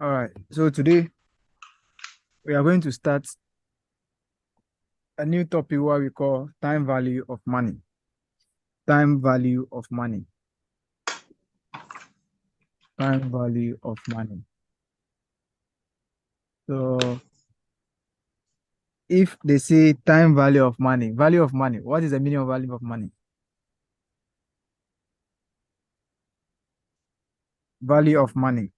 All right. So today we are going to start a new topic what we call time value of money. Time value of money. Time value of money. So if they say time value of money, what is the meaning of value of money? Value of money.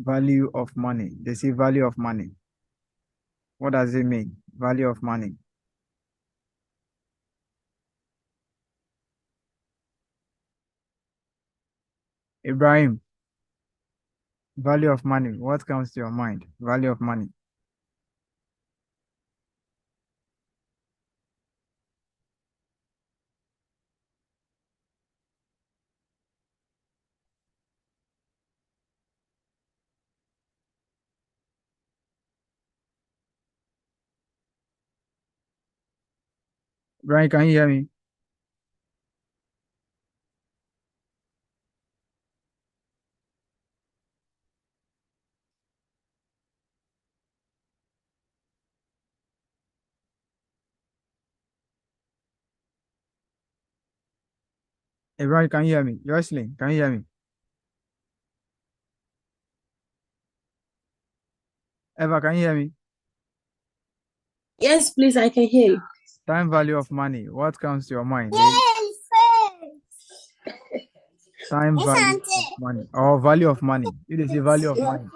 Value of money. They say value of money. What does it mean? Value of money. Ibrahim, value of money. What comes to your mind? Value of money. Ibrahim, can you hear me? Ibrahim, can you hear me? Jocelyn, can you hear me? Eva, can you hear me? Yes, please, I can hear you. Time value of money. What comes to your mind? Time value of money or value of money. It is a value of money.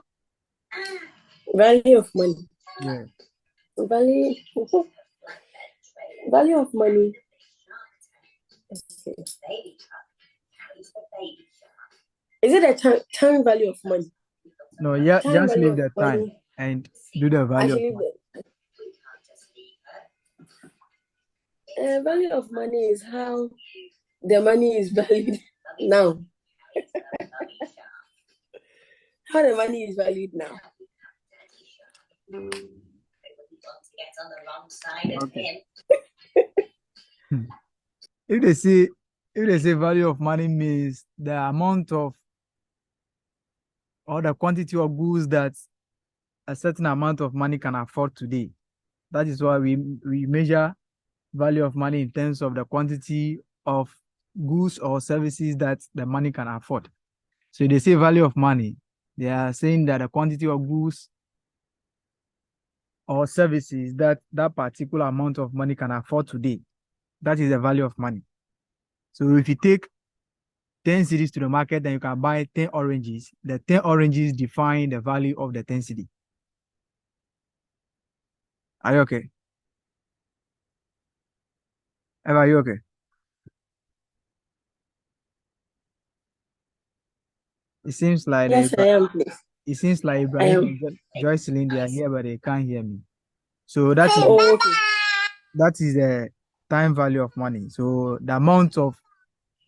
Value of money. Yeah. Value, value of money. Is it a time value of money? No, yeah, Time just value leave of the time money. and do the value of Actually, money. the value of money is how the money is valued now. How the money is valued now. Okay. If they say value of money means the amount of or the quantity of goods that a certain amount of money can afford today. That is why we measure value of money in terms of the quantity of goods or services that the money can afford. So they say value of money. They are saying that the quantity of goods or services that that particular amount of money can afford today. That is the value of money. So if you take 10 cities to the market, then you can buy 10 oranges. The 10 oranges define the value of the 10 city. Are you okay? Eva, are you okay? It seems like Yes, I am, please. it seems like I Ibrahim am. and Joycelyn they are here, but they can't hear me. So that is Oh, okay. that is the time value of money. So the amount of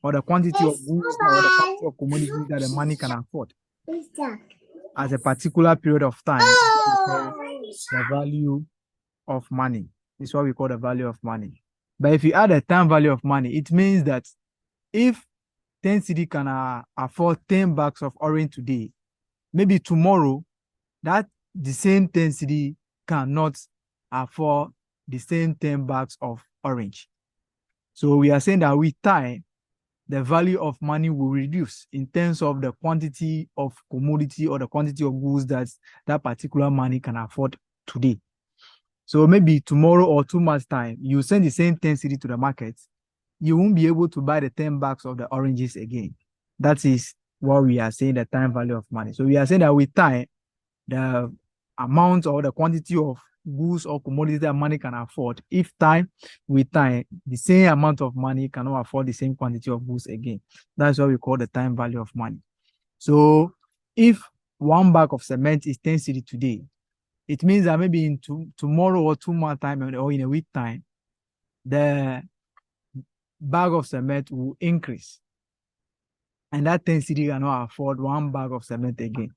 or the quantity of goods or the quantity of commodities that the money can afford at a particular period of time is what we call the value of money. It's what we call the value of money. But if you add a time value of money, it means that if 10 city can afford 10 bags of orange today, maybe tomorrow that the same 10 city cannot afford the same 10 bags of orange. So we are saying that with time, the value of money will reduce in terms of the quantity of commodity or the quantity of goods that that particular money can afford today. So maybe tomorrow or 2 months time, you send the same 10 city to the market, you won't be able to buy the 10 bags of the oranges again. That is what we are saying the time value of money. So we are saying that with time, the amount or the quantity of goods or commodities that money can afford, if time with time, the same amount of money cannot afford the same quantity of goods again. That's what we call the time value of money. So if one bag of cement is 10 cedi today, it means that maybe in tomorrow or 2 months time or in a week time, the bag of cement will increase. And that 10 cedi cannot afford one bag of cement again.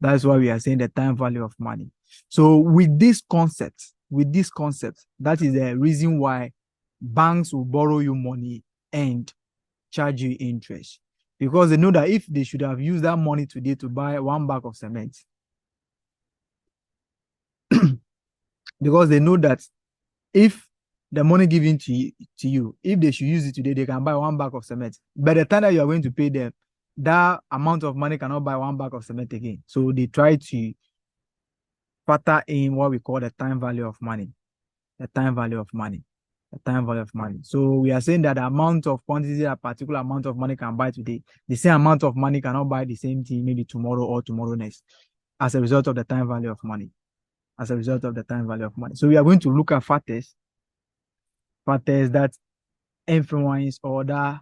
That's why we are saying the time value of money. So with this concept, that is the reason why banks will borrow you money and charge you interest. because they know that if they should have used that money today to buy 1 bag of cement, because they know that if the money given to you, if they should use it today, they can buy 1 bag of cement. By the time that you are going to pay them, that amount of money cannot buy 1 bag of cement again. So they try to factor in what we call the time value of money. The time value of money. The time value of money. So we are saying that the amount of quantity a particular amount of money can buy today, the same amount of money cannot buy the same thing maybe tomorrow or tomorrow next, as a result of the time value of money. As a result of the time value of money. So we are going to look at factors that influence or that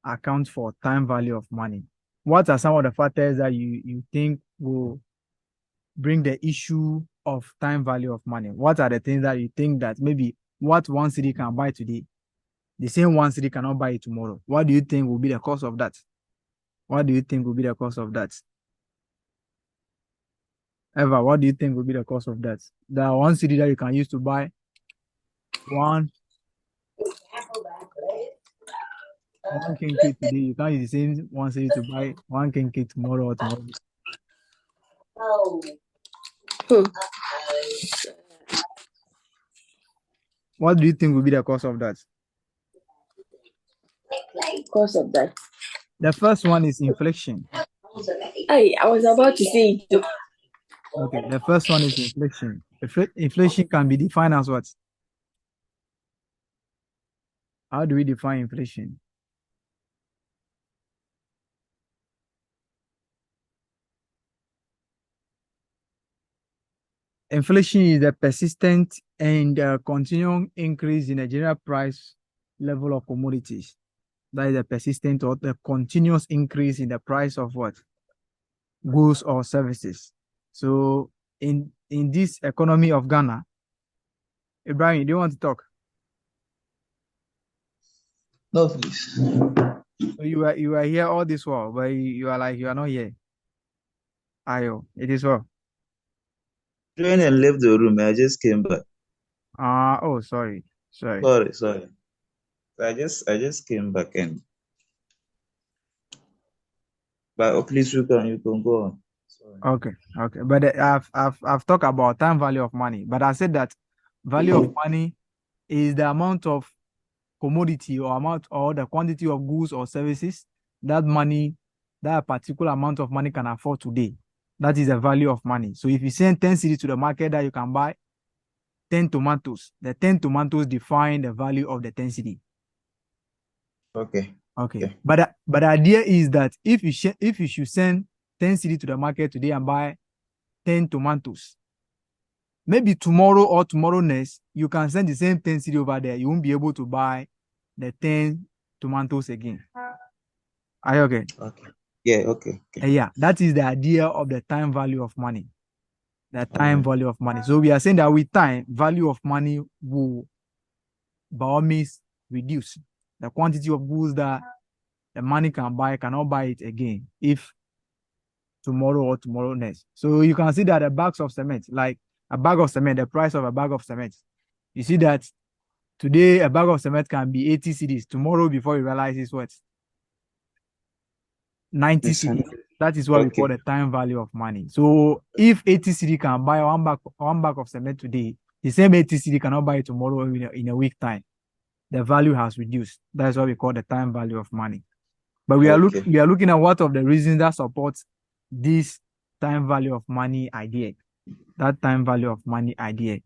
account for time value of money. What are some of the factors that you think will bring the issue of time value of money? What are the things that you think that maybe what 1 cedi can buy today, the same 1 cedi cannot buy it tomorrow? What do you think will be the cause of that? What do you think will be the cause of that? Eva, what do you think will be the cause of that? The 1 cedi that you can use to buy one kenkey today, you can't use the same 1 cedi to buy 1 kenkey tomorrow or tomorrow. What do you think will be the cause of that? Cause of that. The first one is inflation. I was about to say it. Okay, the first one is inflation. Inflation can be defined as what? How do we define inflation? Inflation is the persistent and continuing increase in the general price level of commodities. That is a persistent or the continuous increase in the price of what? Goods or services. So in this economy of Ghana, Ibrahim, do you want to talk? No, please. So you are here all this while, but you are like you are not here. Ayo, it is well. Joined and left the room. I just came back. Oh, sorry. Sorry. I just came back and. But please, you can go on. Sorry. Okay. But I've talked about time value of money, but I said that value of money is the amount of commodity or the quantity of goods or services that a particular amount of money can afford today. That is the value of money. So if you send 10 cedi to the market that you can buy 10 tomatoes, the 10 tomatoes define the value of the 10 cedi. Okay. Yeah. But the idea is that if you should send 10 cedi to the market today and buy 10 tomatoes, maybe tomorrow or tomorrow next, you can send the same 10 cedi over there. You won't be able to buy the 10 tomatoes again. Are you okay? Okay. Yeah, okay. Yeah, that is the idea of the time value of money. The time value of money. So we are saying that with time, value of money will by all means reduce. The quantity of goods that the money can buy cannot buy it again if tomorrow or tomorrow next. So you can see that the bags of cement, like a bag of cement, the price of a bag of cement, you see that today a bag of cement can be 80 cedis. Tomorrow, before you realize, it's what? 90 cedis. That is what we call the time value of money. So if 80 cedi can buy one bag of cement today, the same 80 cedi cannot buy it tomorrow in a week time. The value has reduced. That is what we call the time value of money. But we are looking at what of the reasons that support this time value of money idea. That time value of money idea.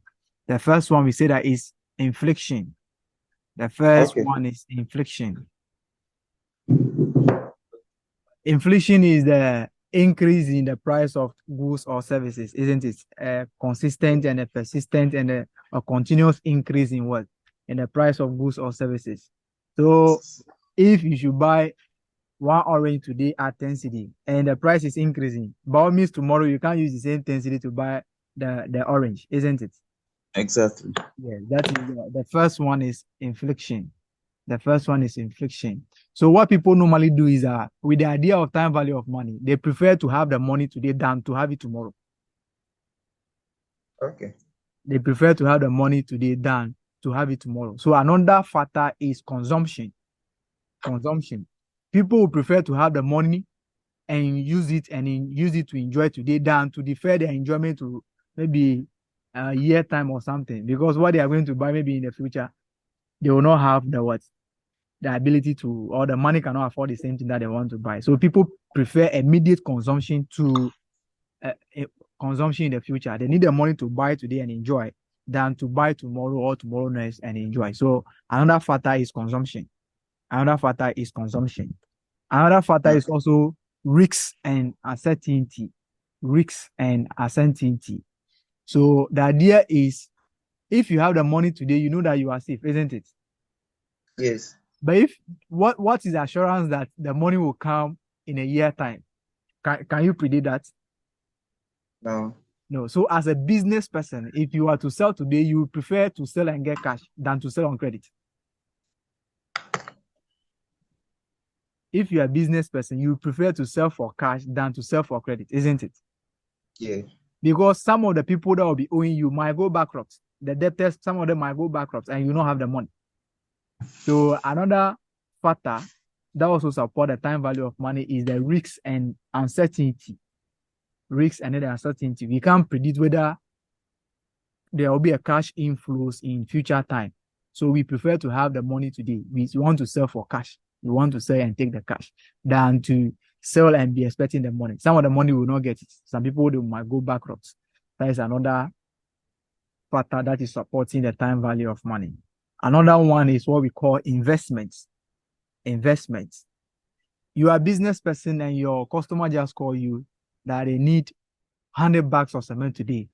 The first one we say that is inflation. The first one is inflation. Inflation is the increase in the price of goods or services, isn't it? A consistent and a persistent and a continuous increase in what? In the price of goods or services. So if you should buy one orange today at 10 cedi and the price is increasing, by all means tomorrow you can't use the same 10 cedi to buy the orange, isn't it? Exactly. Yeah, that is the first one is inflation. The first one is inflation. So what people normally do is with the idea of time value of money, they prefer to have the money today than to have it tomorrow. Okay. They prefer to have the money today than to have it tomorrow. So another factor is consumption. People will prefer to have the money and use it to enjoy today than to defer their enjoyment to maybe a year time or something, because what they are going to buy maybe in the future, they will not have the ability to, or the money cannot afford the same thing that they want to buy. So people prefer immediate consumption to consumption in the future. They need the money to buy today and enjoy than to buy tomorrow or tomorrow next and enjoy. So another factor is consumption. Another factor is consumption. Another factor is also risks and uncertainty. Risks and uncertainty. So the idea is, if you have the money today, you know that you are safe, isn't it? Yes. But if what is the assurance that the money will come in a year time? Can you predict that? No. No. So as a business person, if you are to sell today, you would prefer to sell and get cash than to sell on credit. If you are a business person, you prefer to sell for cash than to sell for credit, isn't it? Yeah. Because some of the people that will be owing you might go bankrupt. The debtors, some of them might go bankrupt and you don't have the money. So another factor that also support the time value of money is the risks and uncertainty. Risks and the uncertainty. We can't predict whether there will be a cash inflows in future time. So we prefer to have the money today. We want to sell for cash. We want to sell and take the cash than to sell and be expecting the money. Some of the money will not get it. Some people they might go bankrupt. That is another factor that is supporting the time value of money. Another one is what we call investments. Investments. You are a business person and your customer just call you that they need 100 bags of cement today.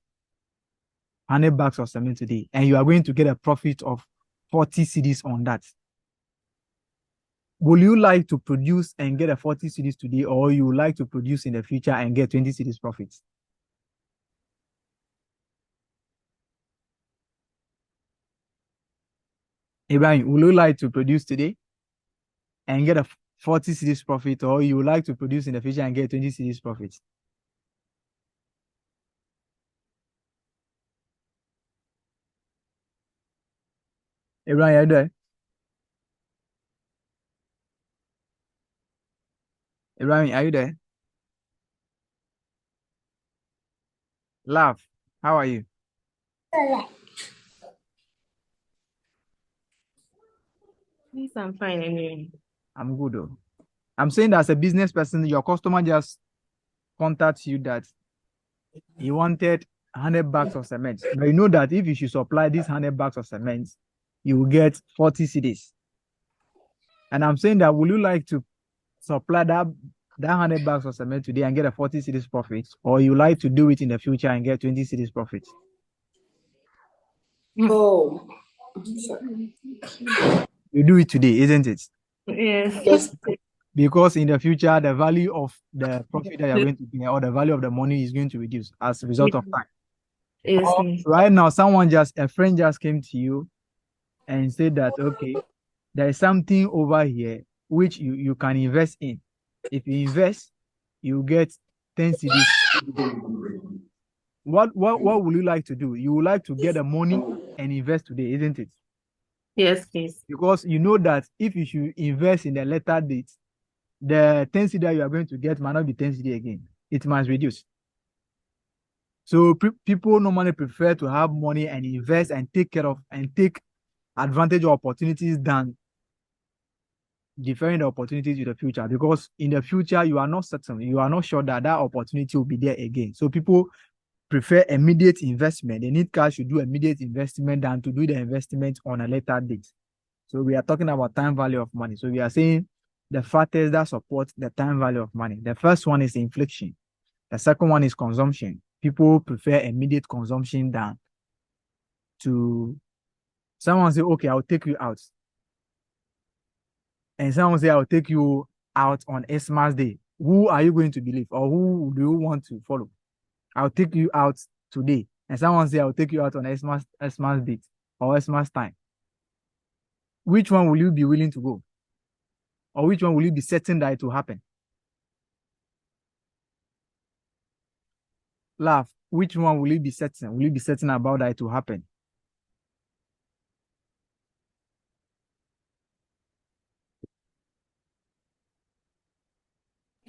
100 bags of cement today. And you are going to get a profit of 40 cedis on that. Will you like to produce and get a 40 cedis today, or you would like to produce in the future and get 20 cedis profits? Ibrahim, will you like to produce today and get a 40 cedis profit, or you would like to produce in the future and get 20 cedis profits? Ibrahim, are you there? Ibrahim, are you there? Love, how are you? Yes, I'm fine anyway. I'm good though. I'm saying that as a business person, your customer just contacts you that he wanted 100 bags of cement. But you know that if you should supply these 100 bags of cement, you will get 40 cedis. And I'm saying that, will you like to supply that 100 bags of cement today and get a 40 cedis profit, or you like to do it in the future and get 20 cedis profit? Oh, You do it today, isn't it? Yes. yes. Because in the future, the value of the profit that you're going to get, or the value of the money, is going to reduce as a result of time. Yes. Or right now, a friend just came to you and said that, okay, there is something over here which you can invest in. If you invest, you get 10 cedis. What would you like to do? You would like to get the money and invest today, isn't it? Yes, please. Because you know that if you should invest in the later date, the 10 cedi that you are going to get might not be 10 cedi again. It must reduce. So people normally prefer to have money and invest and take care of and take advantage of opportunities than deferring the opportunities to the future, because in the future you are not certain, you are not sure that opportunity will be there again. So people prefer immediate investment. They need cash to do immediate investment than to do the investment on a later date. So we are talking about time value of money. So we are saying the factors that support the time value of money. The first one is inflation. The second one is consumption. People prefer immediate consumption than to someone say, okay, I'll take you out. And someone say, I'll take you out on Xmas Day. Who are you going to believe, or who do you want to follow? I'll take you out today. And someone say, I'll take you out on Xmas date or Xmas time. Which one will you be willing to go? Or which one will you be certain that it will happen? Laugh. Which one will you be certain? Will you be certain about that it will happen?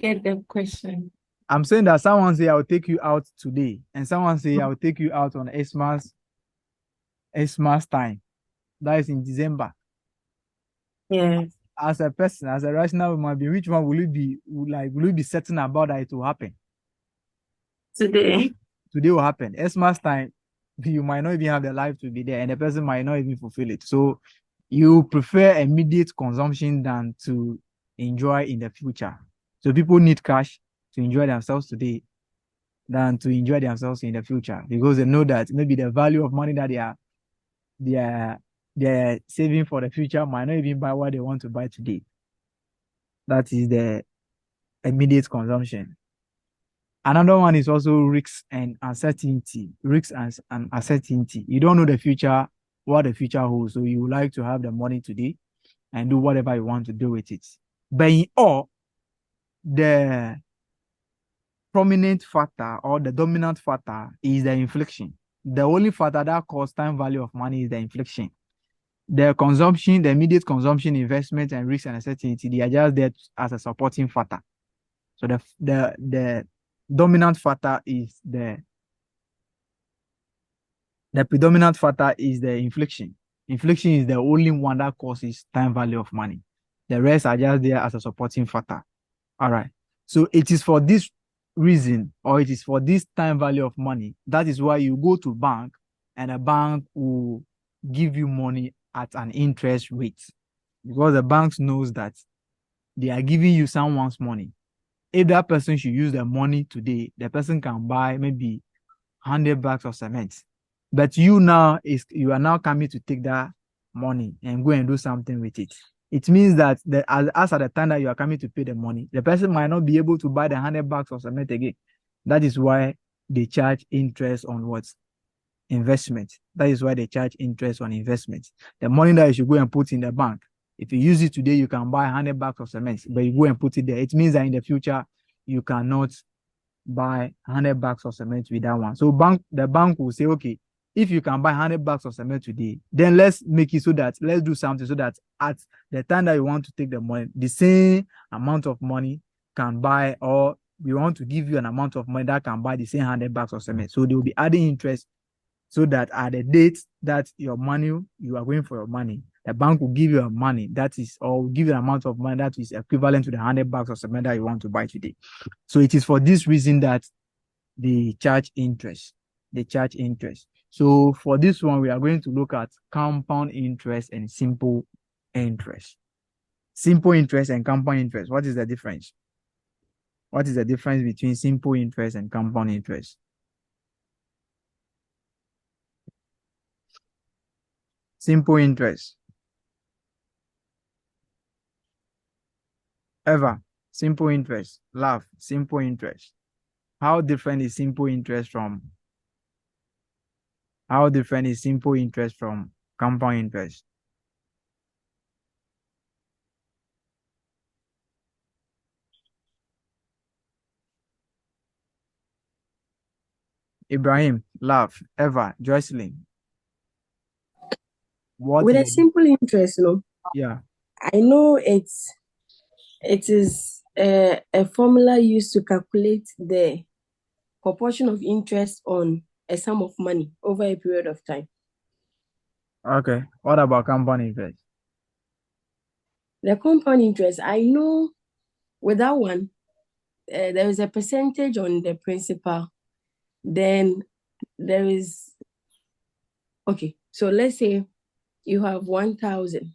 get the question. I'm saying that someone say I'll take you out today, and someone say I'll take you out on Xmas time. That is in December. Yes. As a person, as a rational human being, which one will you be certain about that it will happen? Today. Today will happen. Xmas time, you might not even have the life to be there, and the person might not even fulfill it. So you prefer immediate consumption than to enjoy in the future. So people need cash to enjoy themselves today than to enjoy themselves in the future, because they know that maybe the value of money that they're saving for the future might not even buy what they want to buy today. That is the immediate consumption. Another one is also risks and uncertainty. Risks and uncertainty. You don't know the future, what the future holds. So you would like to have the money today and do whatever you want to do with it. But in all, the prominent factor or the dominant factor is the inflation. The only factor that causes time value of money is the inflation. The consumption, the immediate consumption, investment, and risk and uncertainty, they are just there as a supporting factor. So the dominant factor is the predominant factor is the inflation. Inflation is the only one that causes time value of money. The rest are just there as a supporting factor. All right. So it is for this reason, or it is for this time value of money, that is why you go to bank and a bank will give you money at an interest rate, because the banks knows that they are giving you someone's money. If that person should use the money today, the person can buy maybe 100 bags of cement. But you are now coming to take that money and go and do something with it. It means that as at the time that you are coming to pay the money, the person might not be able to buy the 100 bags of cement again. That is why they charge interest on what? Investment. That is why they charge interest on investment. The money that you should go and put in the bank, if you use it today, you can buy 100 bags of cement, but you go and put it there. It means that in the future, you cannot buy 100 bags of cement with that one. So the bank will say, okay, if you can buy 100 bags of cement today, then let's do something so that at the time that you want to take the money, the same amount of money can buy, or we want to give you an amount of money that can buy the same 100 bags of cement. So they will be adding interest, so that at the date that you are going for your money, the bank will give you a money or will give you an amount of money that is equivalent to the 100 bags of cement that you want to buy today. So it is for this reason that they charge interest. So for this one, we are going to look at compound interest and simple interest. Simple interest and compound interest. What is the difference? What is the difference between simple interest and compound interest? Simple interest. Eva, simple interest. Love, simple interest. How different is simple interest from compound interest? Ibrahim, Love, Eva, Jocelyn. With a simple interest, Yeah. I know it is a formula used to calculate the proportion of interest on a sum of money over a period of time. Okay. What about compound interest? The compound interest, I know with that one, there is a percentage on the principal. Then there is, okay, so let's say you have 1,000,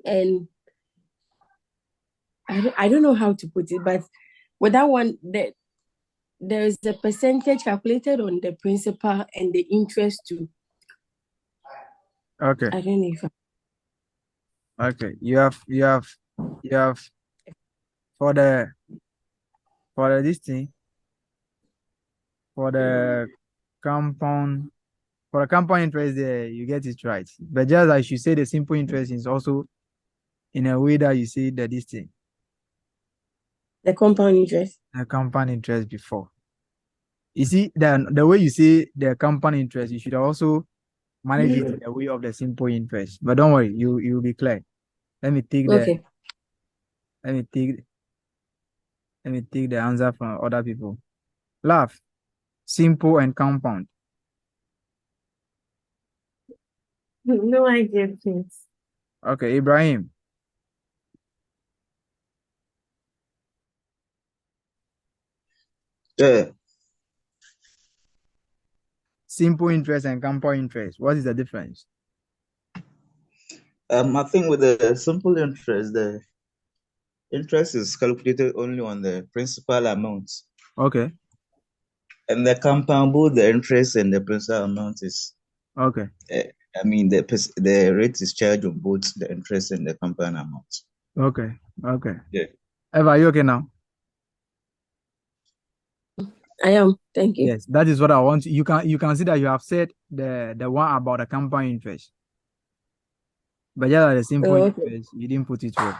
and I don't know how to put it, but with that one, there is a percentage calculated on the principal and the interest too. Okay. I don't know if Okay. You have for the this thing, for the compound interest there, you get it right. But just as you say, the simple interest is also in a way that you say that this thing, the compound interest. the compound interest before. You see, the way you say the compound interest, you should also manage it in the way of the simple interest. But don't worry, you'll be clear. Let me take Okay. let me take Let me take the answer from other people. Laugh. Simple and compound. No idea, please. Okay, Ibrahim. Yeah. Simple interest and compound interest. What is the difference? I think with the simple interest, the interest is calculated only on the principal amount. Okay. And the compound, both the interest and the principal amount is, Okay. the rate is charged on both the interest and the compound amount. Okay. Okay. Yeah. Eva, are you okay now? I am. Thank you. Yes, that is what I want. You can see that you have said the one about the compound interest. But yeah, the simple Oh, okay. interest, you didn't put it well.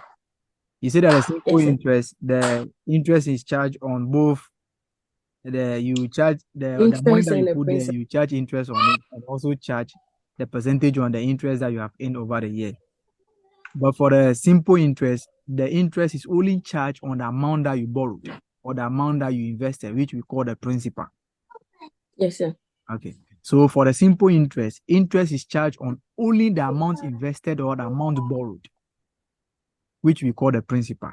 You said that the simple Yes, sir. interest, the interest is charged on both you charge the money Interest that you and the put there, principal. you charge interest on it, and also charge the percentage on the interest that you have earned over the year. But for the simple interest, the interest is only charged on the amount that you borrowed or the amount that you invested, which we call the principal. Yes, sir. Okay. So for the simple interest is charged on only the amount invested or the amount borrowed, which we call the principal.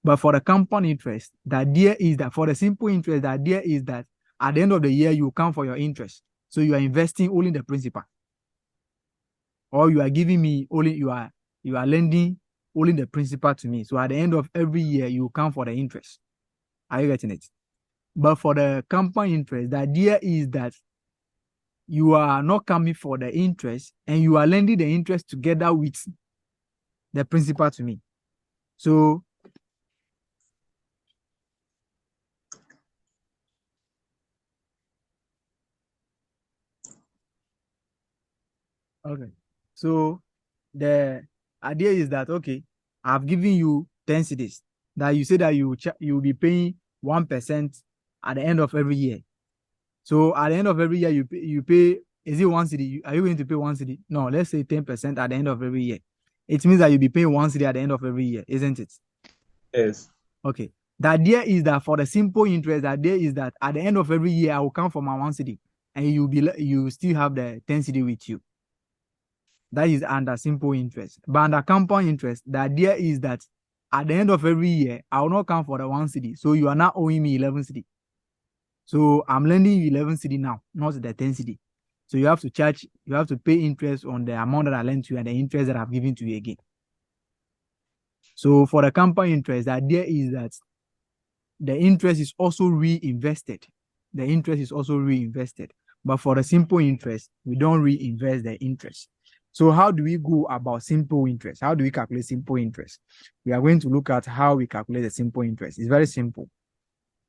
But for the compound interest, the idea is that for the simple interest, the idea is that at the end of the year, you count for your interest. So you are investing only the principal. Or you are giving me only, you are lending only the principal to me. So at the end of every year, you count for the interest. Are you getting it? But for the compound interest, the idea is that you are not coming for the interest and you are lending the interest together with the principal to me. So okay. So the idea is that okay, I've given you 10 cedis that you say that you will be paying 1% at the end of every year. So at the end of every year, you pay, is it 1 cedi? Are you going to pay 1 cedi? No, let's say 10% at the end of every year. It means that you'll be paying 1 cedi at the end of every year, isn't it? Yes. Okay. The idea is that for the simple interest, the idea is that at the end of every year, I will count for my 1 cedi and you still have the 10 cedi with you. That is under simple interest. But under compound interest, the idea is that at the end of every year, I will not count for the 1 cedi. So you are now owing me 11 cedi. So I'm lending you 11 cedi now, not the 10 cedi. So you have to pay interest on the amount that I lent you and the interest that I've given to you again. So for the compound interest, the idea is that the interest is also reinvested. The interest is also reinvested. But for the simple interest, we don't reinvest the interest. So how do we go about simple interest? How do we calculate simple interest? We are going to look at how we calculate the simple interest. It's very simple.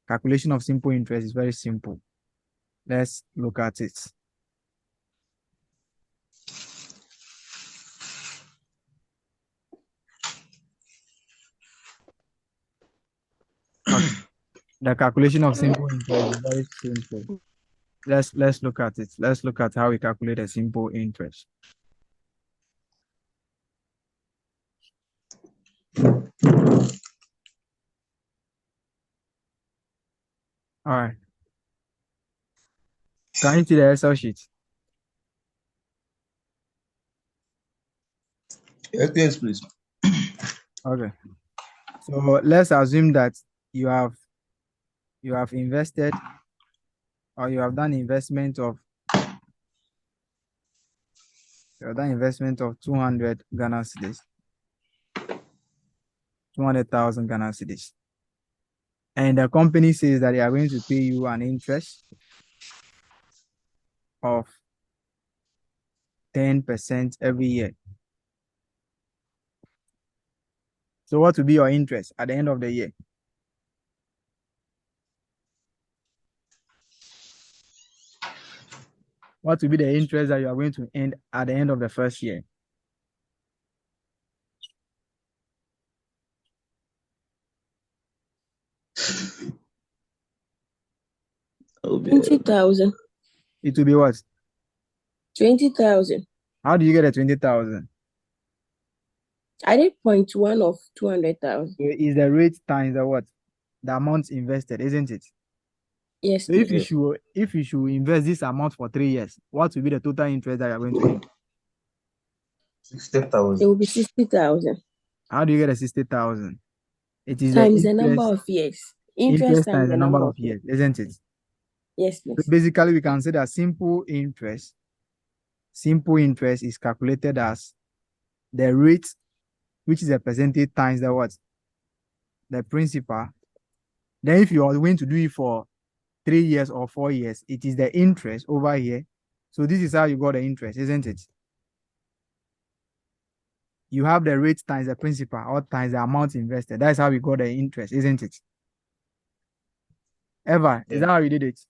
Calculation of simple interest is very simple. Let's look at it. Okay. The calculation of simple interest is very simple. Let's look at it. Let's look at how we calculate a simple interest. All right. Can you see the Excel sheet? Yes, please. Okay. So let's assume that you have invested or you have done investment of 200 Ghana cedis, 200,000 Ghana cedis. And the company says that they are going to pay you an interest of 10% every year. So what will be your interest at the end of the year? What will be the interest that you are going to earn at the end of the first year? Oh, 20,000. It will be what? 20,000. How do you get the 20,000? I did 0.1 of 200,000. So is the rate times the what? the amount invested, isn't it? Yes, So if please. you should invest this amount for 3 years, what will be the total interest that you are going to get? It 60,000. will be 60,000 How do you get a 60,000? It is the times the number of years. Interest interest times times the the number number of of years. years, isn't it? Yes, So please. basically, we can say that simple interest is calculated as the rate, which is a percentage times the what? The principal. Then if you are going to do it for 3 years or 4 years, it is the interest over here. So this is how you got the interest, isn't it? You have the rate times the principal or times the amount invested. That's how we got the interest, isn't it? Eva, is that how you did it?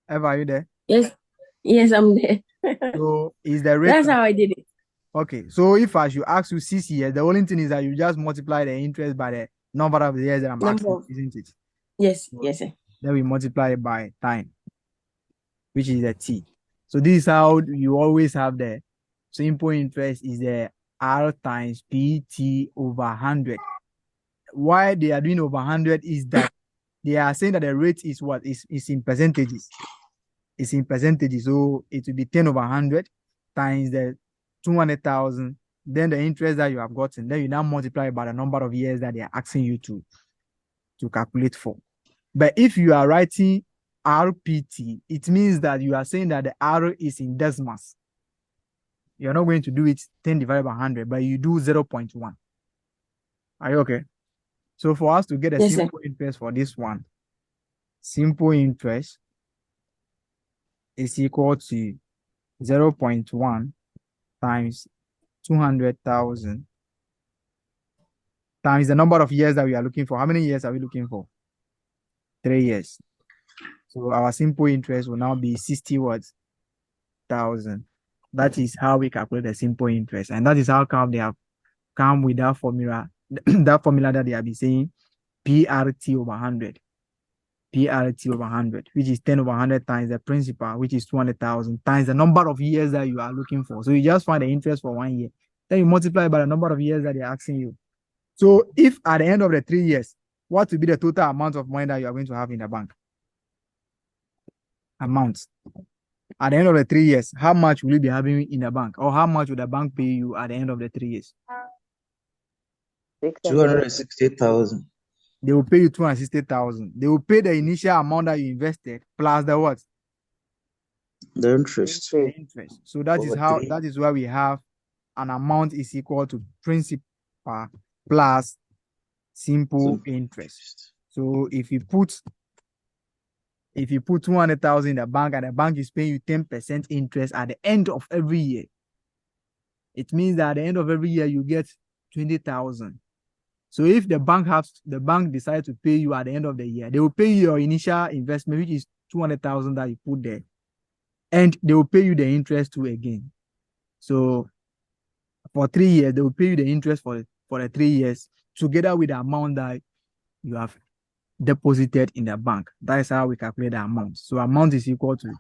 Eva, are you there? Yes, I'm there. So is the rate That's how I did it. okay? So if I should ask you 6 years, the only thing is that you just multiply the interest by the number of years that I'm Number asking, of isn't it? yes, yes, sir. Then we multiply it by time, which is the t. So this is how you always have the simple interest is the R times PT over 100. Why they are doing over 100 is that they are saying that the rate is what is in percentages. It's in percentages, so it will be 10 over 100 times the 200,000. Then the interest that you have gotten, then you now multiply by the number of years that they are asking you to calculate for. But if you are writing RPT, it means that you are saying that the R is in decimals. You're not going to do it 10 divided by 100, but you do 0.1. Are you okay? So for us to get a Yes, sir. simple interest for this one, simple interest is equal to 0.1 times 200,000 times the number of years that we are looking for. How many years are we looking for? 3 years. So our simple interest will now be 60,000. That is how we calculate the simple interest. And that is how come they have come with that formula, that formula that they have been saying, PRT over 100. PRT over 100, which is 10 over 100 times the principal, which is 200,000, times the number of years that you are looking for. So you just find the interest for 1 year. Then you multiply by the number of years that they're asking you. So if at the end of the 3 years, what will be the total amount of money that you are going to have in the bank? Amounts. At the end of the 3 years, how much will you be having in the bank? Or how much will the bank pay you at the end of the 3 years? 260,000. They will pay you 260,000. They will pay the initial amount that you invested plus the what? The interest. The interest. So that is Over how 3. that is why we have an amount is equal to principal plus simple interest. So if you put 200,000 in the bank and the bank is paying you 10% interest at the end of every year, it means that at the end of every year you get 20,000. So if the bank decides to pay you at the end of the year, they will pay you your initial investment, which is 200,000 that you put there, and they will pay you the interest too again. So for 3 years, they will pay you the interest for the 3 years together with the amount that you have deposited in the bank. That is how we calculate the amount. So amount is equal to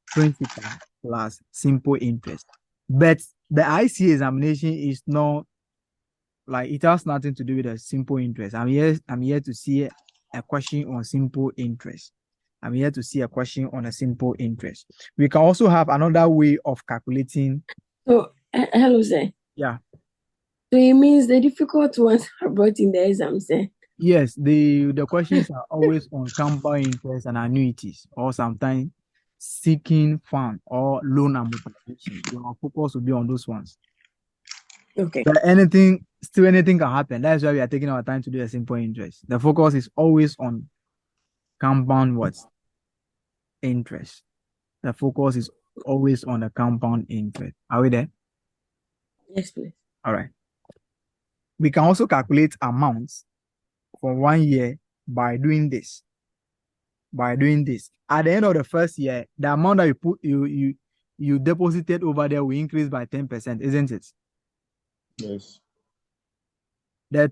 principal plus simple interest. But the ICA examination is not like it has nothing to do with a simple interest. I'm here to see a question on simple interest. I'm here to see a question on a simple interest. We can also have another way of calculating. So, hello, sir. Yeah. So it means the difficult ones are brought in the exam, sir. Yes, the questions are always on compound interest and annuities, or sometimes seeking fund or loan amortization. So our focus will be on those ones. Okay. But anything can happen. That's why we are taking our time to do a simple interest. The focus is always on compound what? Interest. The focus is always on the compound interest. Are we there? Yes, please. All right. We can also calculate amounts for 1 year by doing this. At the end of the first year, the amount that you deposited over there will increase by 10%, isn't it? Yes. The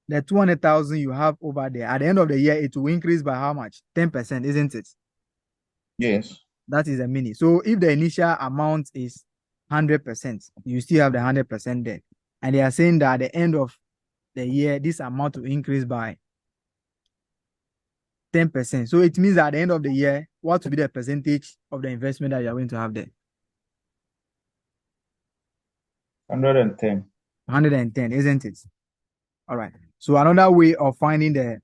200,000 you have over there, at the end of the year, it will increase by how much? 10%, isn't it? Yes. That is a mini. So if the initial amount is 100%, you still have the 100% there. And they are saying that at the end of the year, this amount will increase by 10%. So it means that at the end of the year, what will be the percentage of the investment that you are going to have there? 110. 110, isn't it? All right. So another way of finding the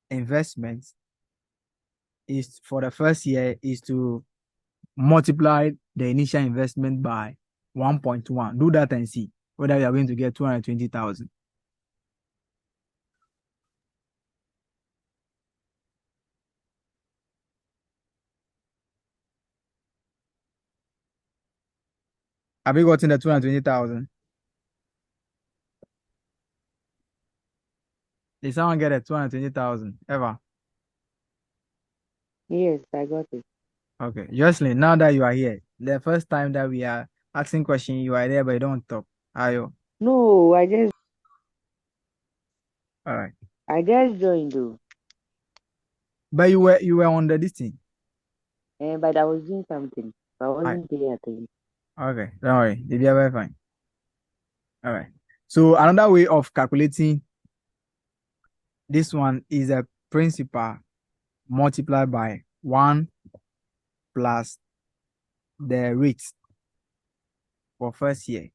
investment is for the first year is to multiply the initial investment by 1.1. Do that and see whether you are going to get 220,000. Have you gotten the 220,000? Did someone get a 220,000 ever? Yes, I got it. Okay. Jocelyn, now that you are here, the first time that we are asking questions, you are there, but you don't talk. Are you? No, All right. I just joined though. But you were on this thing. But I was doing something. So I wasn't paying attention. Okay, don't worry. They'll be very fine. All right. So another way of calculating this one is a principal multiplied by 1 plus the rate for first year.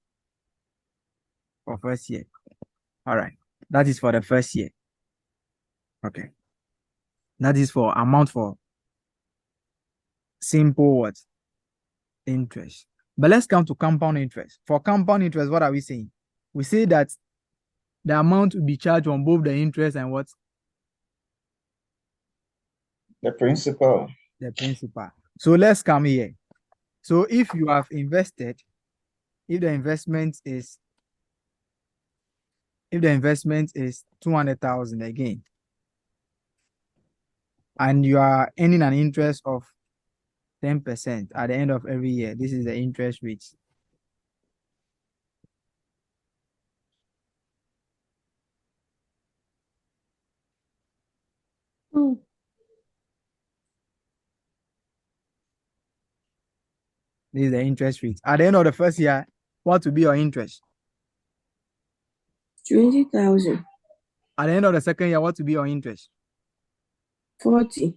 For first year. All right. That is for the first year. Okay. That is for amount for simple what? Interest. But let's come to compound interest. For compound interest, what are we saying? We say that the amount will be charged on both the interest and what? The principal. The principal. So let's come here. So if you have invested, if the investment is 200,000 again, and you are earning an interest of 10% at the end of every year, this is the interest rate. This is the interest rate. At the end of the first year, what will be your interest? 20,000. At the end of the second year, what will be your interest? 40.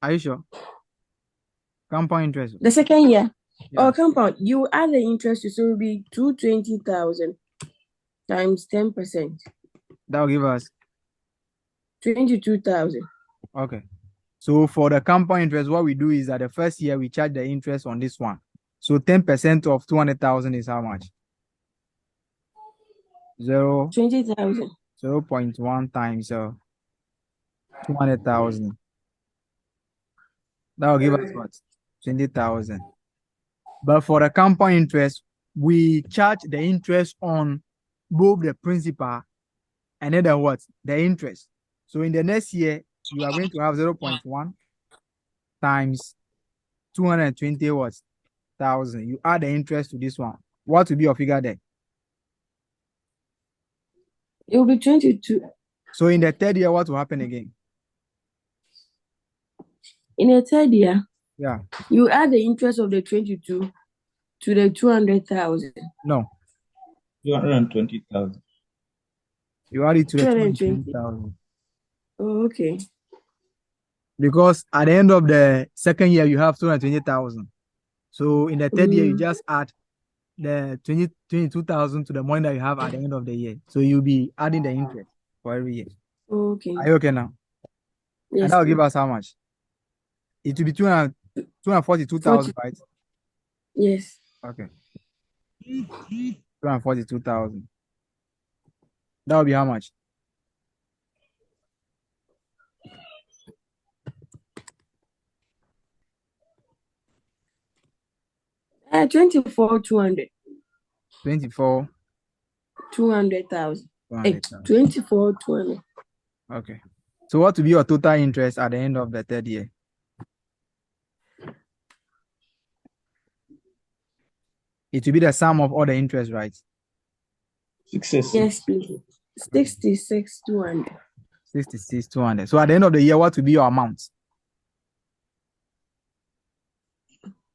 Are you sure? Compound interest. The second year. Yeah. Or compound. You add the interest, so it will be 220,000 times 10%. That will give us 22,000. okay. So for the compound interest, what we do is that the first year we charge the interest on this one. So 10% of 200,000 is how much? 20,000. 0.1 times 200,000. That will give us what? 20,000. But for the compound interest, we charge the interest on both the principal and then the what? The interest. So in the next year, you are going to have 0.1 times 220 what? Thousand. You add the interest to this one. What will be your figure there? It will be 22. So in the third year, what will happen again? In the third year, Yeah. you add the interest of the 22 to the 200,000. No. 220,000. You add it to the 220. 220,000. Oh, okay. Because at the end of the second year, you have 220,000. So in the third year, you just add the 22,000 to the money that you have at the end of the year. So you'll be adding the interest for every year. Okay. Are you okay now? Yes. And that will give us how much? It will be 242,000, right? Yes. Okay. 242,000. That will be how much? Uh, 24,200. 24. 200,000. 200,000. 24,200. Okay. So what will be your total interest at the end of the third year? It will be the sum of all the interest, right? 66. Yes, please. 66,200. 66,200. So at the end of the year, what will be your amount?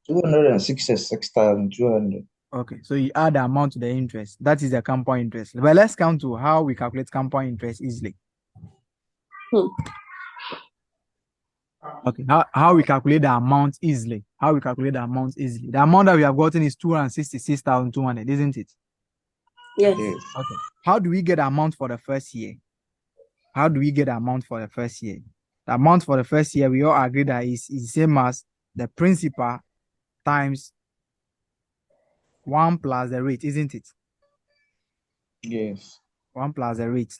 266,200. Okay, so you add the amount to the interest. That is the compound interest. But let's come to how we calculate compound interest easily. Hmm. Okay, how we calculate the amount easily. How we calculate the amount easily. The amount that we have gotten is 266,200, isn't it? Yes. Yes. Okay. How do we get the amount for the first year? How do we get the amount for the first year? The amount for the first year, we all agree that is the same as the principal times 1 plus the rate, isn't it? Yes. 1 plus the rate.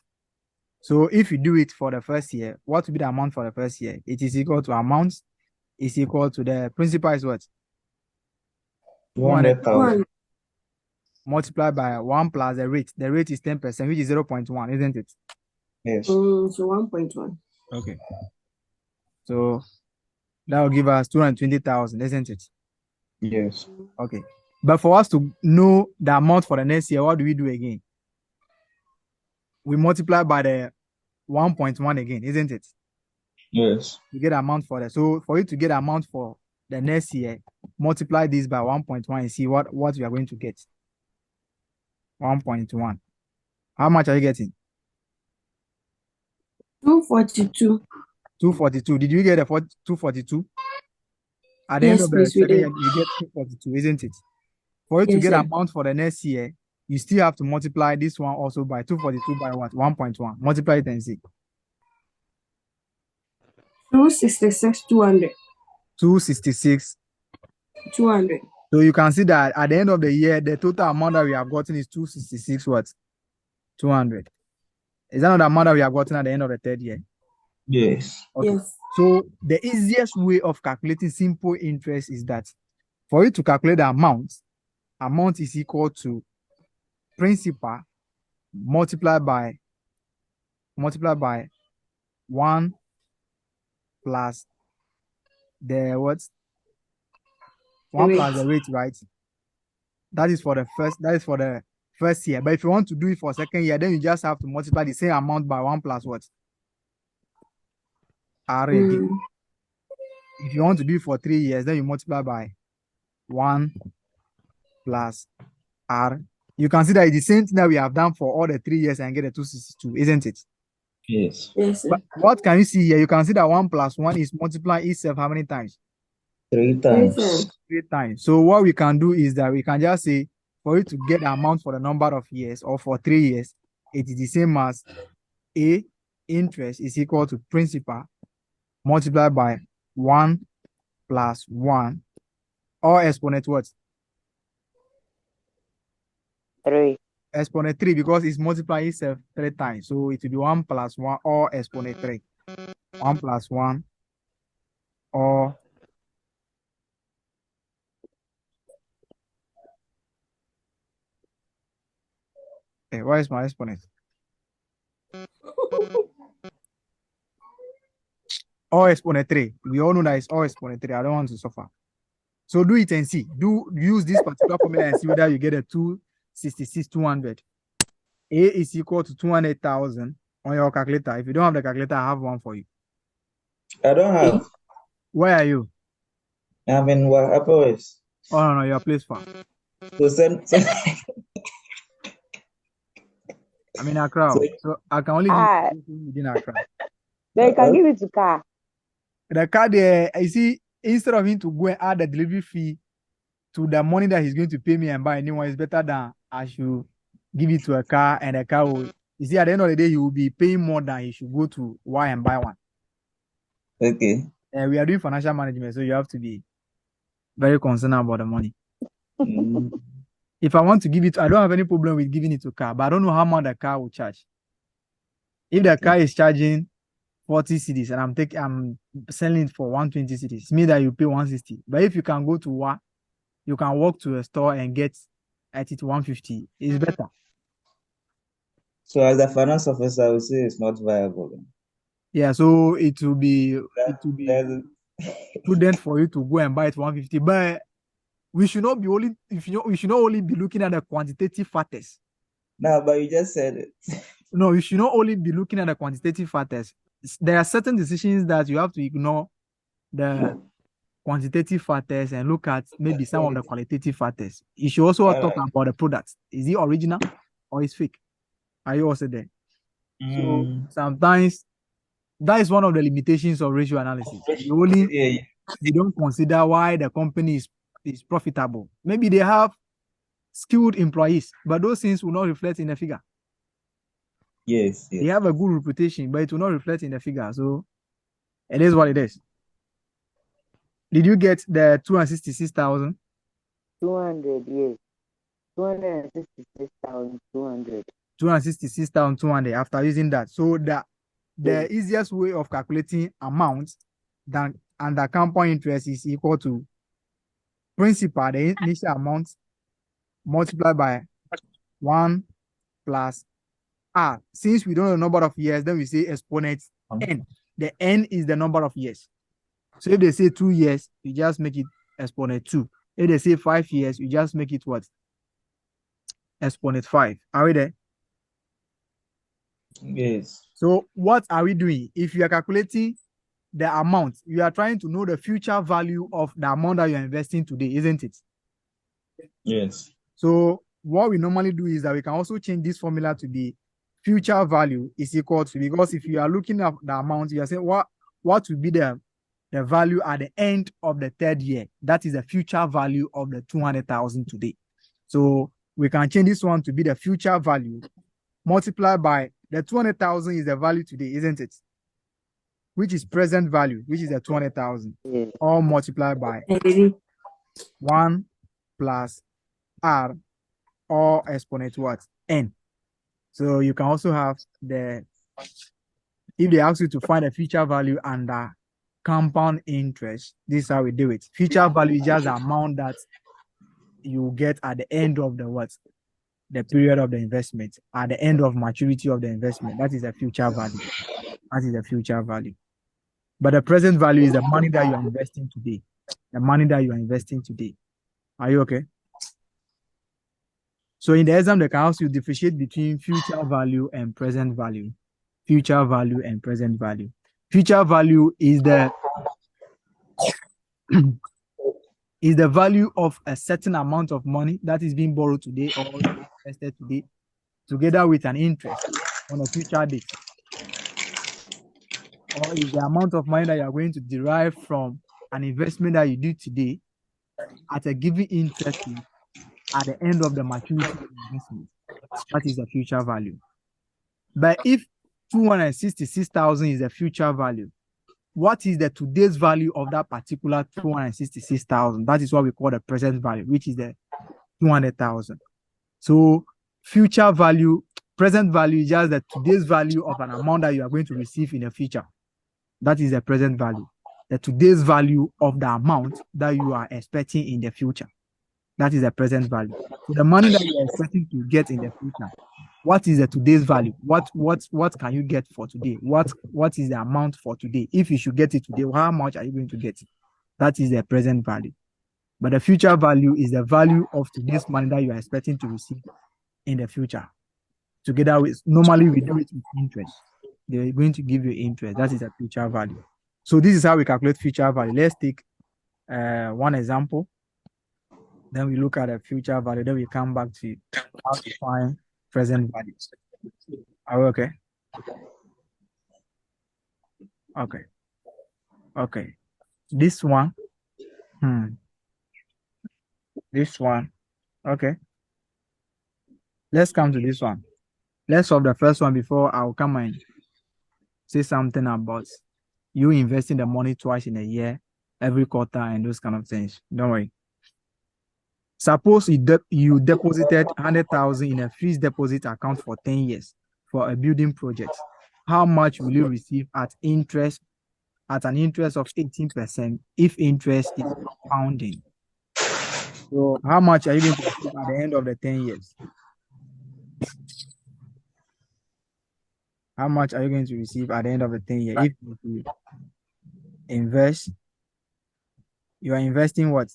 So if you do it for the first year, what will be the amount for the first year? It is equal to amount is equal to the principal is what? 200,000. Multiplied by 1 plus the rate. The rate is 10%, which is 0.1, isn't it? Yes. So 1.1. Okay. So that will give us 220,000, isn't it? Yes. Okay. But for us to know the amount for the next year, what do we do again? We multiply by the 1.1 again, isn't it? Yes. You get amount for that. So for you to get amount for the next year, multiply this by 1.1 and see what we are going to get. 1.1. How much are you getting? 242. 242. Did you get a 242? At the end Yes, of the please, we second did. year, you get 242, isn't it? For you to Yes, get sir. amount for the next year, you still have to multiply this one also by 242 by what? 1.1. Multiply it and see. 266, 200. 266. 200. So you can see that at the end of the year, the total amount that we have gotten is 266 what? 200. Is that not the amount that we have gotten at the end of the third year? Yes. Okay. Yes. So the easiest way of calculating simple interest is that for you to calculate the amount is equal to principal multiplied by 1 plus the what? 1 plus the rate, right? That is for the first year. But if you want to do it for second year, then you just have to multiply the same amount by 1 plus what? R again. If you want to do it for 3 years, then you multiply by 1 plus R. You can see that it's the same thing that we have done for all the 3 years and get a 262, isn't it? Yes. Yes, sir. But what can you see here? You can see that 1 plus 1 is multiplying itself how many times? 3 Yes, times. sir. 3 times. So what we can do is that we can just say for you to get the amount for the number of years or for 3 years, it is the same as A, interest is equal to principal multiplied by 1 plus 1 or exponent what? 3. Exponent 3 because it's multiplying itself 3 times. So it will be 1 plus 1 or exponent 3. 1 plus 1 or where is my exponent? Or exponent 3. We all know that it's all exponent 3. I don't want to suffer. So do it and see. Use this particular formula and see whether you get a 266, 200. A is equal to 200,000 on your calculator. If you don't have the calculator, I have one for you. I don't have. Where are you? I'm in Upper West. Oh, no, you're place far. So send. I'm in Accra. So- So I can only Ah, give you within Accra. then you can give it to car. The car there, I see, instead of him to go and add the delivery fee to the money that he's going to pay me and buy a new one, it's better than I should give it to a car and a car will. You see, at the end of the day, he will be paying more than he should go to Y and buy one. Okay. We are doing financial management, so you have to be very concerned about the money. Mm. If I want to give it, I don't have any problem with giving it to car, but I don't know how much the car will charge. If the car is charging 40 cedis and I'm selling it for 120 cedis, it means that you pay 160. But if you can go to WA, you can walk to a store and get at it 150. It's better. So as the finance officer, I would say it's not viable. Yeah, so it will be There's- prudent for you to go and buy it 150. But we should not be only we should not only be looking at the quantitative factors. No, but you just said it. No, you should not only be looking at the quantitative factors. There are certain decisions that you have to ignore the quantitative factors and look at maybe some of the qualitative factors. You should also talk about the product. Is it original or is fake? Are you also there? So sometimes that is one of the limitations of ratio analysis. You don't consider why the company is profitable. Maybe they have skilled employees, but those things will not reflect in the figure. Yes. They have a good reputation, but it will not reflect in the figure. So it is what it is. Did you get the 266,000? 200, yes. 266,200. 266,200 after using that. So the easiest way of calculating amount under compound interest is equal to principal, the initial amount, multiplied by 1 plus R. Since we don't know the number of years, then we say exponent n. The n is the number of years. So if they say 2 years, you just make it exponent 2. If they say 5 years, you just make it what? Exponent 5. Are we there? Yes. So what are we doing? If you are calculating the amount, you are trying to know the future value of the amount that you are investing today, isn't it? Yes. So what we normally do is that we can also change this formula to be future value is equal to, because if you are looking at the amount, you are saying what will be the value at the end of the third year. That is the future value of the 200,000 today. So we can change this one to be the future value multiplied by the 200,000 is the value today, isn't it? Which is present value, which is the 200,000. Yes. All multiplied by 1 plus R or exponent what? N. So you can also have if they ask you to find a future value under compound interest, this is how we do it. Future value is just the amount that you get at the end of the period of the investment, at the end of maturity of the investment. That is a future value. That is a future value. But the present value is the money that you are investing today. The money that you are investing today. Are you okay? So in the exam, they can ask you differentiate between future value and present value. Future value and present value. Future value is the value of a certain amount of money that is being borrowed today or invested today, together with an interest on a future date. Or is the amount of money that you are going to derive from an investment that you do today at a given interest rate at the end of the maturity of the investment. That is the future value. But if 266,000 is the future value, what is the today's value of that particular 266,000? That is what we call the present value, which is the 200,000. So future value, present value is just the today's value of an amount that you are going to receive in the future. That is the present value. The today's value of the amount that you are expecting in the future. That is the present value. So the money that you are expecting to get in the future, what is the today's value? What can you get for today? What is the amount for today? If you should get it today, how much are you going to get? That is the present value. But the future value is the value of today's money that you are expecting to receive in the future. Together with, normally we do it with interest. They're going to give you interest. That is a future value. So this is how we calculate future value. Let's take one example. Then we look at the future value. Then we come back to how to find present values. Are we okay? Okay. This one. This one. Okay. Let's come to this one. Let's solve the first one before I'll come and say something about you investing the money twice in a year, every quarter, and those kind of things. Don't worry. Suppose you deposited 100,000 in a fixed deposit account for 10 years for a building project. How much will you receive at an interest of 18% if interest is compounding? So how much are you going to receive at the end of the 10 years? How much are you going to receive at the end of the 10 years? If you invest, you are investing what?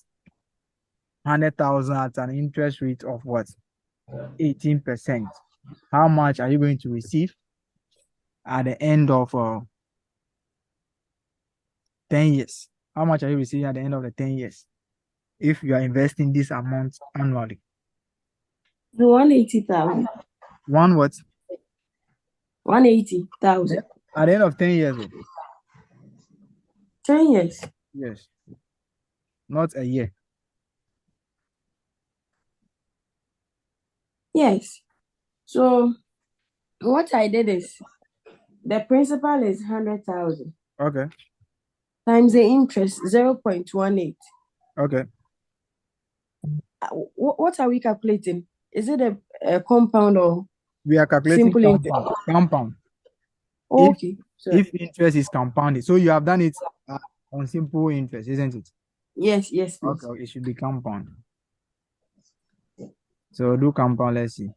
100,000 at an interest rate of what? 18%. How much are you going to receive at the end of 10 years? How much are you receiving at the end of the 10 years? If you are investing this amount annually. The 180,000. One what? 180,000. At the end of 10 years. 10 years. Yes. Not a year. Yes. So what I did is the principal is 100,000 Okay. times the interest 0.18. Okay. What are we calculating? Is it a compound or We are calculating simple interest? compound. Okay. If interest is compounded. So you have done it on simple interest, isn't it? Yes, please. Okay, it should be compound. So do compound, let's see.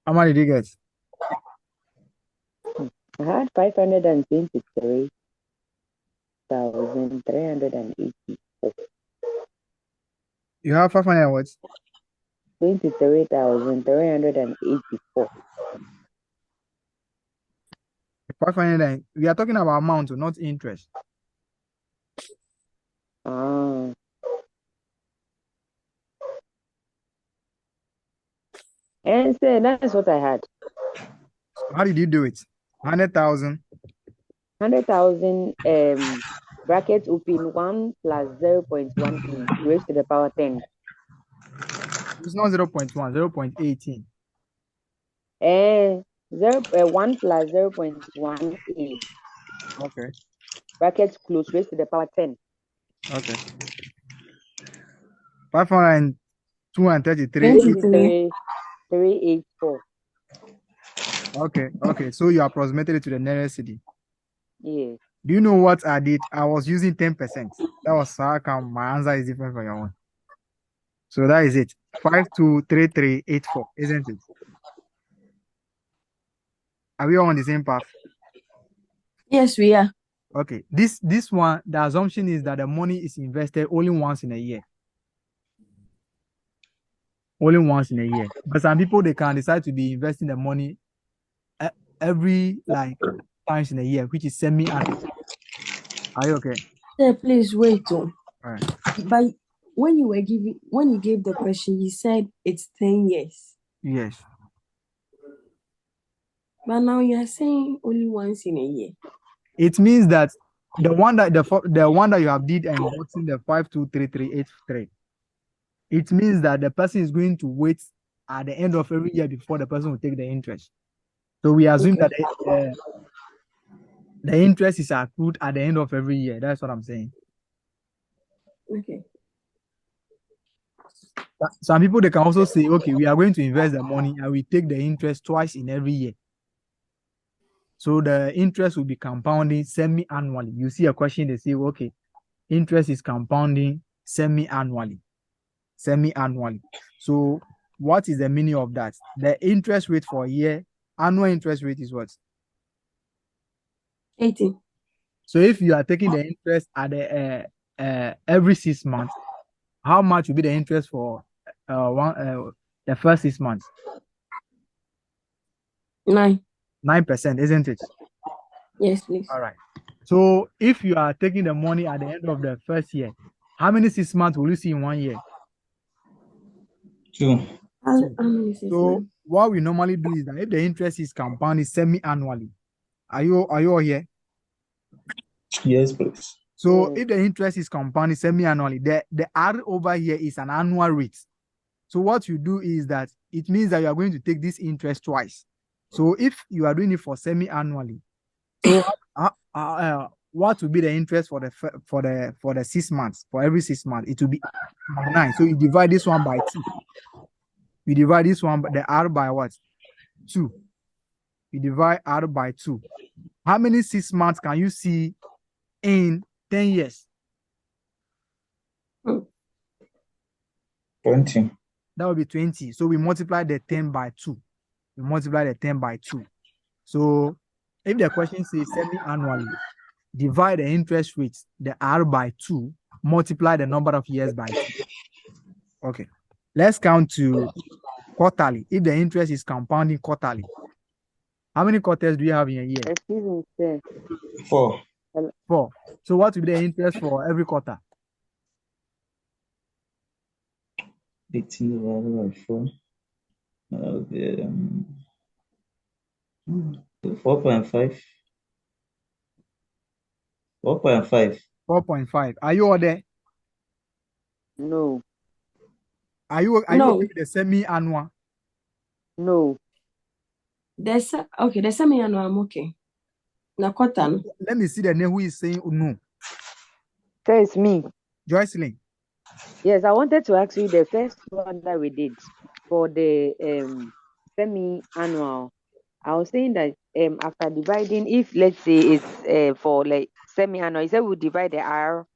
How much did you get? I had 523,380. You have 500 what? 23,384. 500. We are talking about amount, not interest. Ah. And so that's what I had. How did you do it? 100,000. 100,000 brackets open 1 plus 0.18 raised to the power 10. It's not 0.1, 0.18. 1 plus 0.18. Okay. Brackets close raised to the power 10. Okay. 533. 23,384. Okay. So you approximated it to the nearest city. Yes. Do you know what I did? I was using 10%. That was how come my answer is different from your own. So that is it. 523384, isn't it? Are we all on the same path? Yes, we are. Okay. This one, the assumption is that the money is invested only once in a year. Only once in a year. But some people, they can decide to be investing the money every times in a year, which is semi-annual. Are you okay? Yeah, please wait. All right. But when you gave the question, you said it's 10 years. Yes. But now you are saying only once in a year. It means that the one that you have did and gotten the 523383, it means that the person is going to wait at the end of every year before the person will take the interest. So we assume that the interest is accrued at the end of every year. That's what I'm saying. Okay. Some people, they can also say, okay, we are going to invest the money and we take the interest twice in every year. So the interest will be compounding semi-annually. You see a question, they say, okay, interest is compounding semi-annually. So what is the meaning of that? The interest rate for a year, annual interest rate is what? 18. So if you are taking the interest at every 6 months, how much will be the interest for the first 6 months? 9. 9%, isn't it? Yes, please. All right. So if you are taking the money at the end of the first year, how many 6 months will you see in 1 year? 2. How many 6 So months? what we normally do is that if the interest is compounded semi-annually, are you all here? Yes, please. So Yes. if the interest is compounded semi-annually, the R over here is an annual rate. So what you do is that it means that you are going to take this interest twice. So if you are doing it for semi-annually, so what will be the interest for the 6 months? For every 6 months, it will be 9. So you divide this one by 2. You divide this one, the R by what? 2. You divide R by 2. How many 6 months can you see in 10 years? 20. That will be 20. So we multiply the 10 by 2. We multiply the 10 by 2. So if the question says semi-annually, divide the interest rate, the R by 2, multiply the number of years by 2. Okay. Let's count to quarterly. If the interest is compounding quarterly, how many quarters do you have in a year? Excuse me, sir. 4. 4. So what will be the interest for every quarter? 18 divided by 4. 4.5. 4.5. 4.5. Are you all there? No. Are you No. okay with the semi-annual? No. The semi-annual, I'm okay. Na quarter, no? Let me see the name who is saying no. Sir, it's me. Joycelyn. Yes, I wanted to ask you the first one that we did for the semi-annual. I was saying that after dividing, if let's say it's for like semi-annual, you said we'll divide the R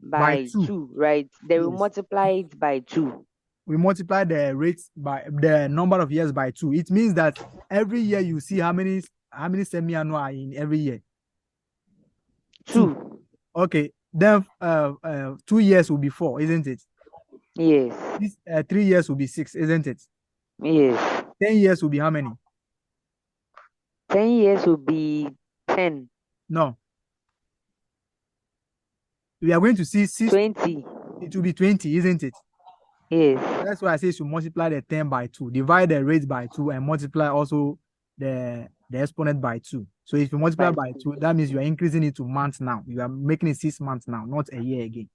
by 2. 2, right? Then we Yes. multiply it by 2. We multiply the rates by the number of years by 2. It means that every year you see how many semi-annual are in every year. 2. Okay. Then 2 years will be 4, isn't it? Yes. 3 years will be 6, isn't it? Yes. 10 years will be how many? 10 years will be 10. No. We are going to see 6. 20. It will be 20, isn't it? Yes. That's why I say you should multiply the 10 by 2. Divide the rate by 2 and multiply also the exponent by 2. So if you multiply by 2, that means you are increasing it to months now. You are making it 6 months now, not a year again.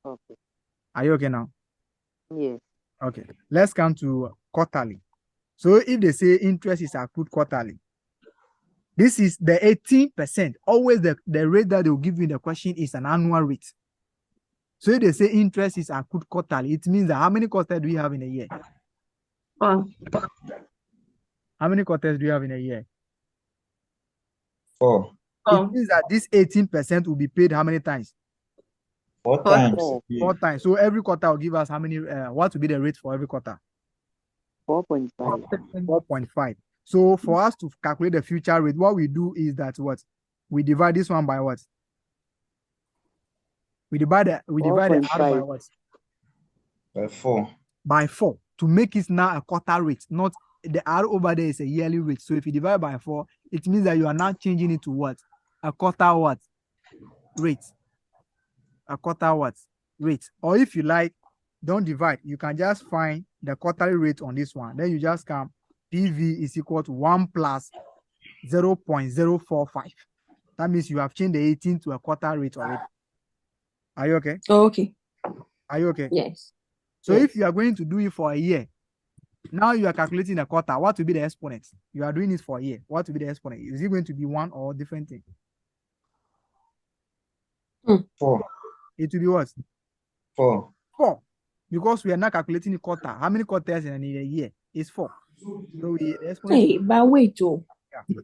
Okay. Are you okay now? Yes. Okay. Let's come to quarterly. So if they say interest is accrued quarterly, this is the 18%. Always the rate that they will give you in the question is an annual rate. So if they say interest is accrued quarterly, it means that how many quarters do you have in a year? Oh, How many quarters do you have in a year? 4. It means that this 18% will be paid how many times? 4 times. 4 times. So every quarter will give us how many, what will be the rate for every quarter? 4.5. 4.5. So for us to calculate the future rate, what we do is that what? We divide this one by what? We divide the R by 4.5. what? By 4. By 4 to make it now a quarter rate, not the R over there is a yearly rate. So if you divide by 4, it means that you are now changing it to what? A quarter what? Rate. A quarter what? Rate. Or if you like, don't divide. You can just find the quarterly rate on this one. Then you just come PV is equal to 1 plus 0.045. That means you have changed the 18 to a quarter rate already. Are you okay? oh, okay. Are you okay? Yes. So Yes. if you are going to do it for a year, now you are calculating a quarter. What will be the exponent? You are doing it for a year. What will be the exponent? Is it going to be 1 or different thing? 4. It will be what? 4. 4. Because we are not calculating a quarter. How many quarters in a year? It's 4. So the exponent. Hey, but wait, oh. Yeah.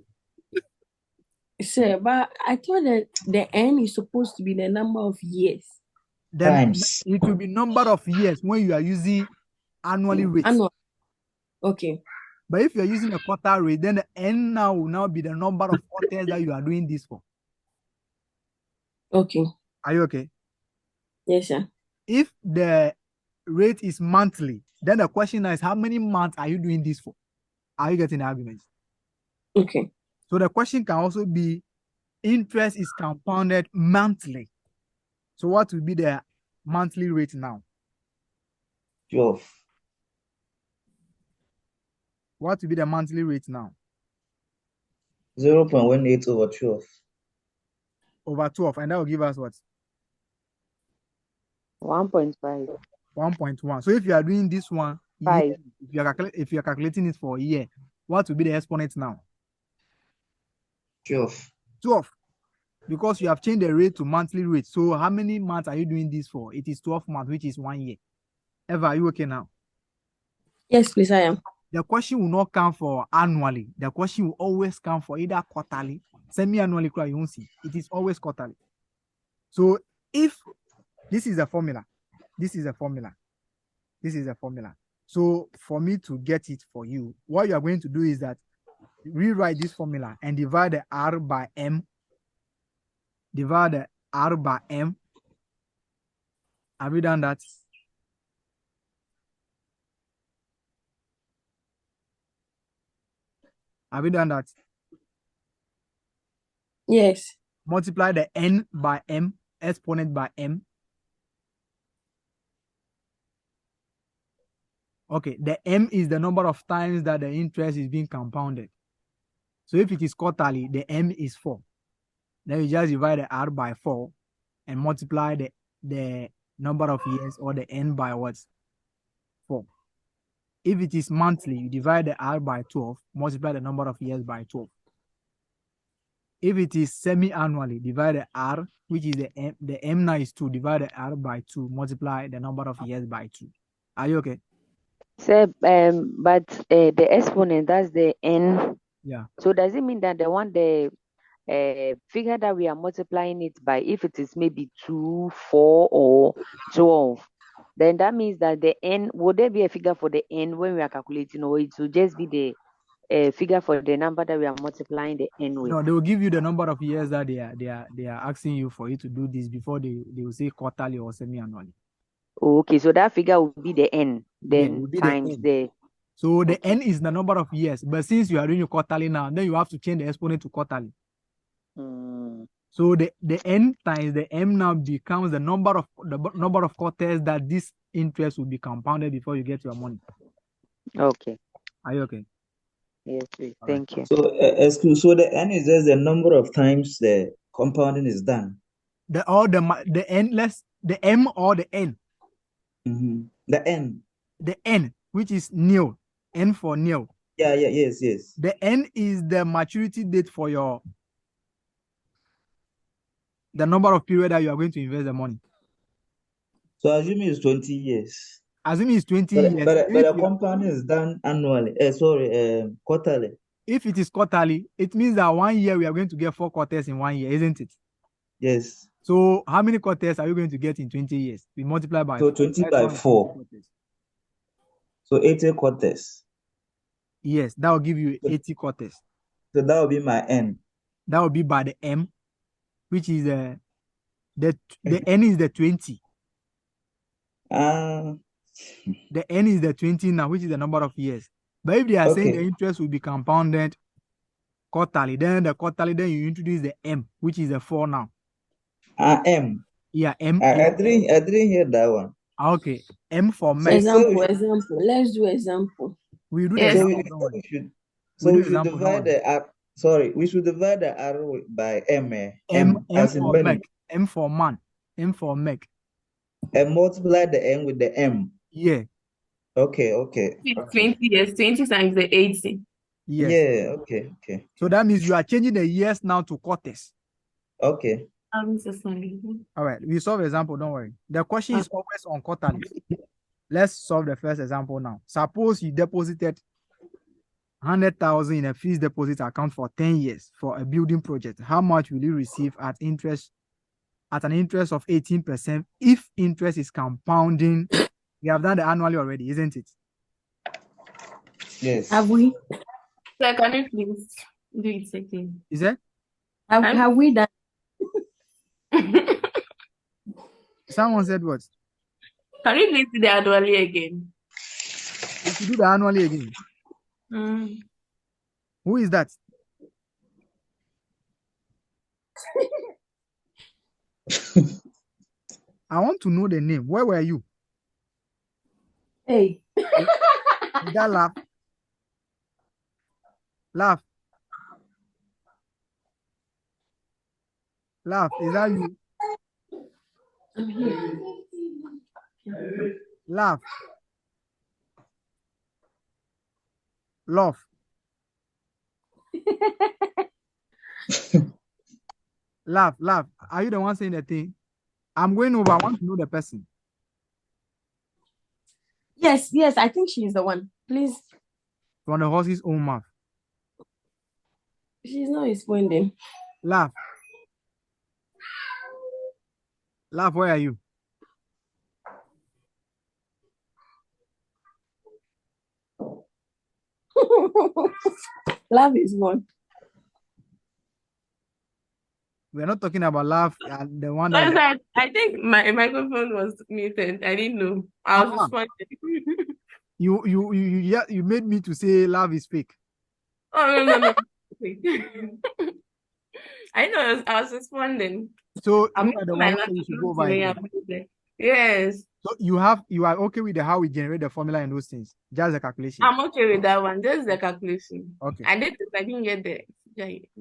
Sir, but I thought that the N is supposed to be the number of years. Then Times. it will be number of years when you are using annually rates. Annual. Okay. But if you are using a quarter rate, then the N now will now be the number of quarters that you are doing this for. Okay. Are you okay? Yes, sir. If the rate is monthly, then the question is how many months are you doing this for? Are you getting the argument? Okay. So the question can also be interest is compounded monthly. So what will be the monthly rate now? 12. What will be the monthly rate now? 0.18 over 12. Over 12, and that will give us what? 1.5. 1.1. So if you are doing this one, year, 5. if you are calculating it for a year, what will be the exponent now? 12. 12. Because you have changed the rate to monthly rate. So how many months are you doing this for? It is 12 months, which is 1 year. Eva, are you okay now? Yes, please, I am. The question will not come for annually. The question will always come for either quarterly, semi-annually, you won't see. It is always quarterly. So if this is a formula, this is a formula, this is a formula. So for me to get it for you, what you are going to do is that rewrite this formula and divide the R by M. Divide the R by M. Have you done that? Have you done that? Yes. Multiply the N by M, exponent by M. Okay, the M is the number of times that the interest is being compounded. So if it is quarterly, the M is 4. Then you just divide the R by 4 and multiply the number of years, or the N by what? 4. If it is monthly, you divide the R by 12, multiply the number of years by 12. If it is semi-annually, divide the R, which is the M now is 2, divide the R by 2, multiply the number of years by 2. Are you okay? So, but the exponent, that's the N. Yeah. So does it mean that the figure that we are multiplying it by, if it is maybe 2, 4, or 12, then that means that the N, would there be a figure for the N when we are calculating, or it will just be the figure for the number that we are multiplying the N with? No, they will give you the number of years that they are asking you for you to do this before they will say quarterly or semi-annually. Okay, so that figure will be the N, Yeah, it then will be times the N. the. So the Okay. N is the number of years, but since you are doing it quarterly now, then you have to change the exponent to quarterly. So the N times the M now becomes the number of quarters that this interest will be compounded before you get your money. Okay. Are you okay? Yes, please. All right. Thank you. So, so the N is just the number of times the compounding is done. The M or the N. Mm-hmm. The N. The N, which is nil. N for nil. Yeah, yes. The N is the maturity date for the number of period that you are going to invest the money. So assuming it's 20 years. Assuming it's 20 But, years. but the compounding is done annually. Quarterly. If it is quarterly, it means that 1 year we are going to get 4 quarters in 1 year, isn't it? Yes. So how many quarters are you going to get in 20 years? We multiply by 4. 20 by 4. So 80 quarters. Yes, that will give you 80 quarters. So that will be my N. That will be by the M, which is the N is the 20. The N is the 20 now, which is the number of years. But if they are saying the interest will be compounded quarterly, then you introduce the M, which is the 4 now. M. Yeah, M. I didn't hear that one. Okay, M for Meg. Example. Let's do example. We do Yeah, the we should divide the R. Sorry, we should divide the R by M. M for Meg. M for man. M for Meg. And multiply the N with the M. Yeah. Okay. 20 years, 20 times the 80. Yes. Yeah, okay. So that means you are changing the years now to quarters. Okay. So sorry. All right. We solve the example. Don't worry. The question is always on quarterly. Let's solve the first example now. Suppose you deposited 100,000 in a fixed deposit account for 10 years for a building project. How much will you receive at an interest of 18% if interest is compounding? We have done the annually already, isn't it? Yes. Have we? So can you please do it again? Is it? Have we done? Someone said what? Can you please do the annually again? We should do the annually again. Who is that? I want to know the name. Where were you? Hey. Did that laugh? Laugh. Laugh. Is that you? I'm here. Laugh. Laugh. Laugh. Laugh. Are you the one saying the thing? I'm going over. I want to know the person. Yes, yes, I think she's the one. Please, From the horse's own mouth. she's not responding. Laugh. Laugh, where are you? Love is one. We're not talking about laugh. The one That's that. right. I think my microphone was muted. I didn't know. I was responding. You made me to say love is fake. Oh no. Wait. I know I was responding. So I'm you are the my one who you should go laptop over today, again. Yes, So you are okay with how we generate the formula and those things, just the calculation. I'm okay with that one. Just the calculation. Okay. I didn't get the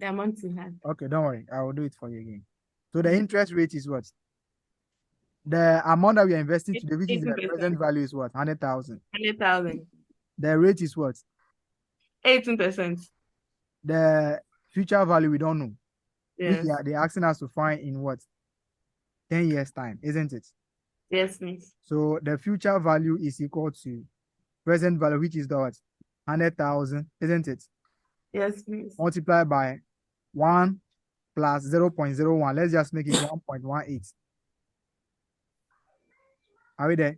amount you had. Okay, don't worry. I will do it for you again. So the interest rate is what? The amount that we are investing today, which is the 18%. present value, is what? 100,000. 100,000. The rate is what? 18%. The future value we don't know. Yes. Which they're asking us to find in what? 10 years time, isn't it? Yes, miss. So the future value is equal to present value, which is the what? 100,000, isn't it? Yes, miss. Multiplied by 1 plus 0.01. Let's just make it 1.18. Are we there?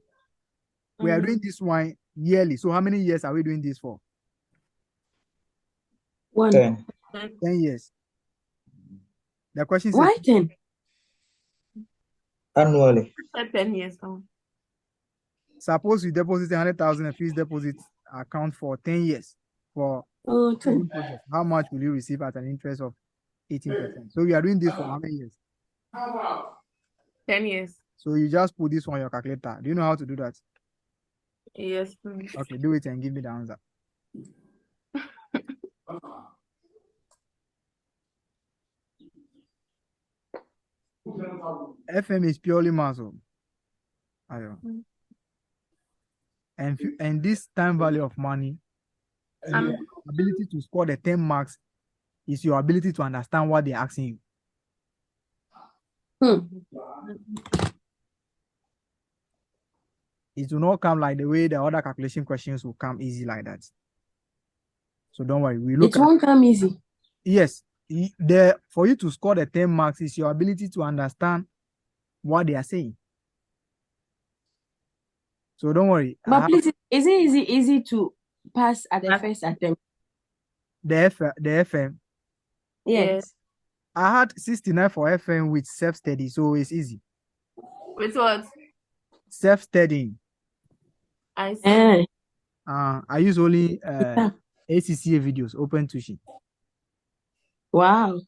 We are doing this one yearly. So how many years are we doing this for? 1. 10. 10 years. The question Why says 10? Annually. 10 years old. suppose you deposit 100,000 and fixed deposit account for 10 years for Oh, 10. project. How much will you receive at an interest of 18%? So we are doing this for how many years? 10 years. So you just put this on your calculator. Do you know how to do that? Yes, miss. Okay, do it and give me the answer. FM is purely muscle. And this time value of money, your ability to score the 10 marks is your ability to understand what they're asking you. It will not come like the way the other calculation questions will come easy like that. So don't worry. We look It won't come easy. Yes. For you to score the 10 marks is your ability to understand what they are saying. So don't worry. But please, is it easy to pass at the first attempt? The FM. Yes. I had 69 for FM with self-study, so it's easy. With what? Self-studying. I see. I use only ACCA videos, Open Tuition. Wow.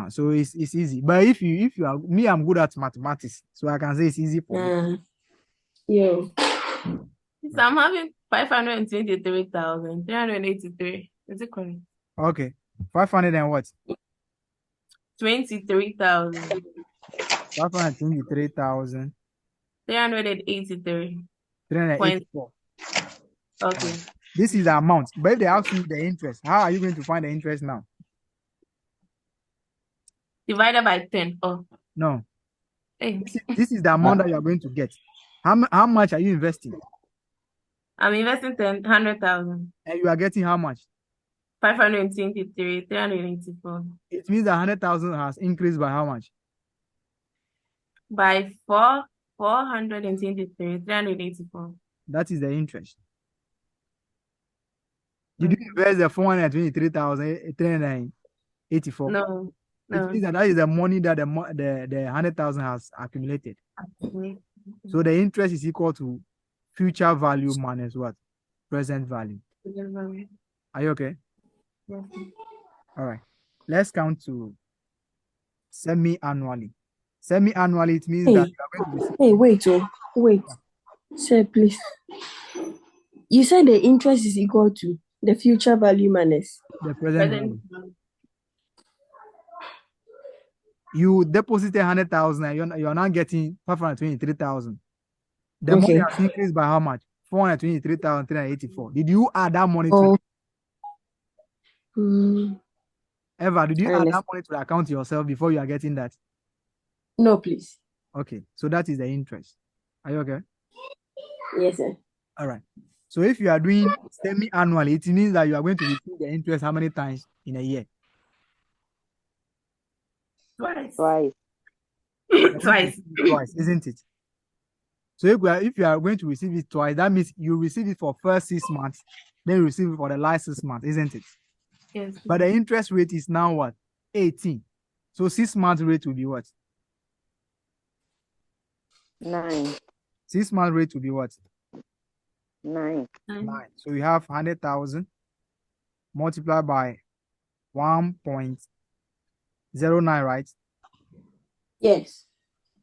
So it's easy. But if you are me, I'm good at mathematics, so I can say it's easy for me. Yo. So I'm having 523,383. Is it correct? Okay. 500 and what? 23,000. 523,000. 383. 384. Okay. This is the amount. But if they ask you the interest, how are you going to find the interest now? Divided by 10. Oh. No. Hey. This is the amount that you are going to get. How much are you investing? I'm investing 100,000. And you are getting how much? 523, 384. It means that 100,000 has increased by how much? By 423, 384. That is the interest. Did you invest the 423,384? No. It means that is the money that the 100,000 has accumulated. So the interest is equal to future value minus what? Present value. Are you okay? Yes. All right. Let's count to semi-annually. Semi-annually, it means that you are going to receive. Hey, wait. Sir, please. You said the interest is equal to the future value minus The present value. Present. You deposited 100,000 and you're now getting 523,000. The money Okay. has increased by how much? 423,384. Did you add that money to Oh. Mm, Eva? Did you I add that understand. money to the account yourself before you are getting that? No, please. Okay, so that is the interest. Are you okay? Yes, sir. All right. So if you are doing semi-annually, it means that you are going to receive the interest how many times in a year? Twice. Twice. Twice. Twice, isn't it? So if you are going to receive it twice, that means you receive it for first 6 months, then you receive it for the last 6 months, isn't it? Yes. But the interest rate is now what? 18. So 6 months rate will be what? 9. 6 months rate will be what? 9. 9. So you have 100,000 multiplied by 1.09, right? Yes.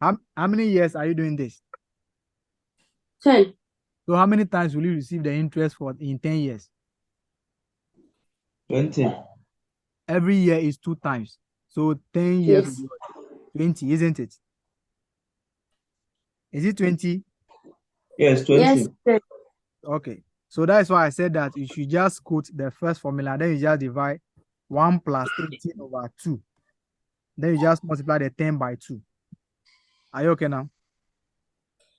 How many years are you doing this? 10. So how many times will you receive the interest for in 10 years? 20. Every year is 2 times. So 10 years will Yes. be what? 20, isn't it? Is it 20? Yes, 20. Yes, sir. Okay. So that's why I said that you should just quote the first formula, then you just divide 1 plus 18 over 2. Then you just multiply the 10 by 2. Are you okay now?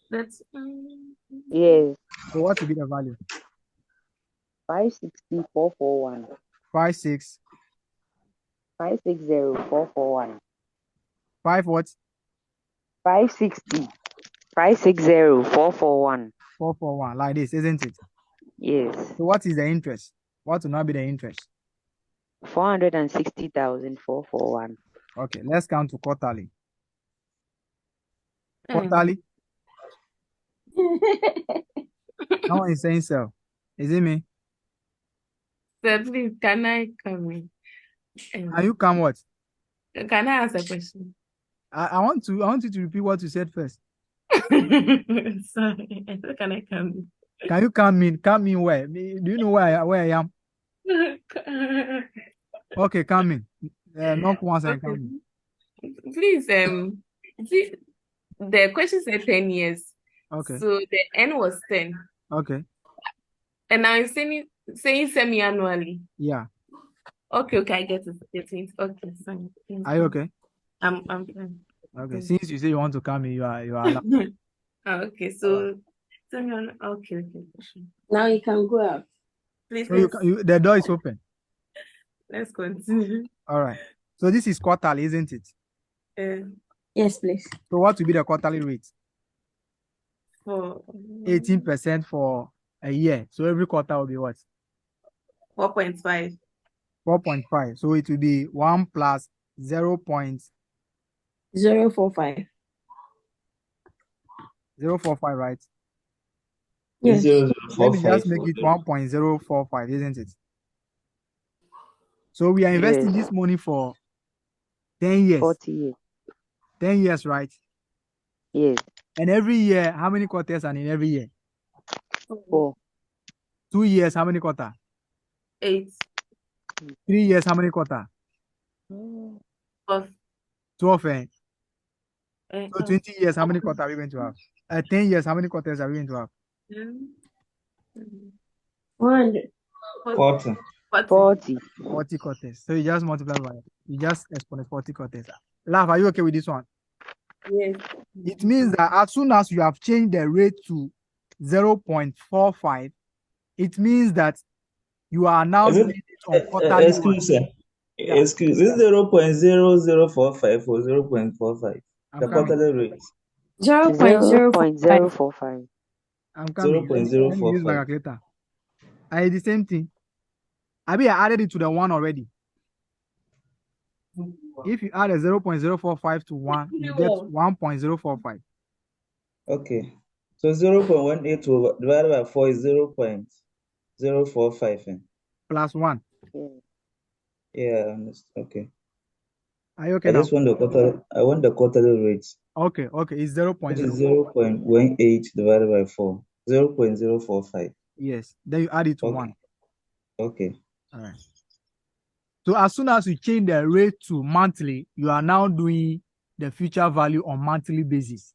That's Yes. So what will be the value? 560,441. 56. 560,441. 5 what? 560. 560,441. 441, like this, isn't it? Yes. So what is the interest? What will not be the interest? 460,441. Okay, let's count to quarterly. Quarterly? No one is saying so. Is it me? Sir, please, can I come in? Are you come what? Can I ask a question? I want you to repeat what you said first. Sorry, I said, can I come Can you come in? Come in where? Do you know where I am? in? Okay, come in. Knock once and come Okay. in. Please, see, the question said 10 years. Okay. So the N was 10. Okay. And now it's saying semi-annually. Yeah. Okay, I get it. Okay, fine. Are you okay? I'm fine. Okay. Since you say you want to come in, you are allowed. Okay, so okay. Now you can go out. Please, So the door is open. let's continue. All right. So this is quarterly, isn't it? Yes, please. So what will be the quarterly rate? For 18% for a year. So every quarter will be what? 4.5. 4.5. So it will be 1 plus 0.045, 045. right? Yes. Let me just 0045. make it 1.045, isn't it? So we are investing this money for 10 years. 40 years. 10 years, right? Yes. And every year, how many quarters are in every year? 4. 2 years, how many quarter? 8. 3 years, how many quarter? 12. So 20 years, how many quarters are we going to have? 10 years, how many quarters are we going to have? 100. 40. 40. 40 quarters. So you just multiply by it. You just exponent 40 quarters. Laugh, are you okay with this one? Yes. It means that as soon as you have changed the rate to 0.45, it means that you are now Is it- doing it on quarterly. Excuse me. Yeah. Excuse. Is it 0.0045 or 0.45? I'm The coming. quarterly rate. 0.045. 0.045. I'm coming. Let me use my 0.045. calculator. I did the same thing. I added it to the 1 already. If you add a 0.045 to 1, you get 1.045. Okay. So 0.18 divided by 4 is 0.045. Plus 1. Yeah, okay. Are you okay I now? just want the quarterly rate. Okay, it's Which is 0.0. 0.18 divided by 4. 0.045. Yes. Then you add it to Okay. 1. Okay. All right. So as soon as you change the rate to monthly, you are now doing the future value on monthly basis.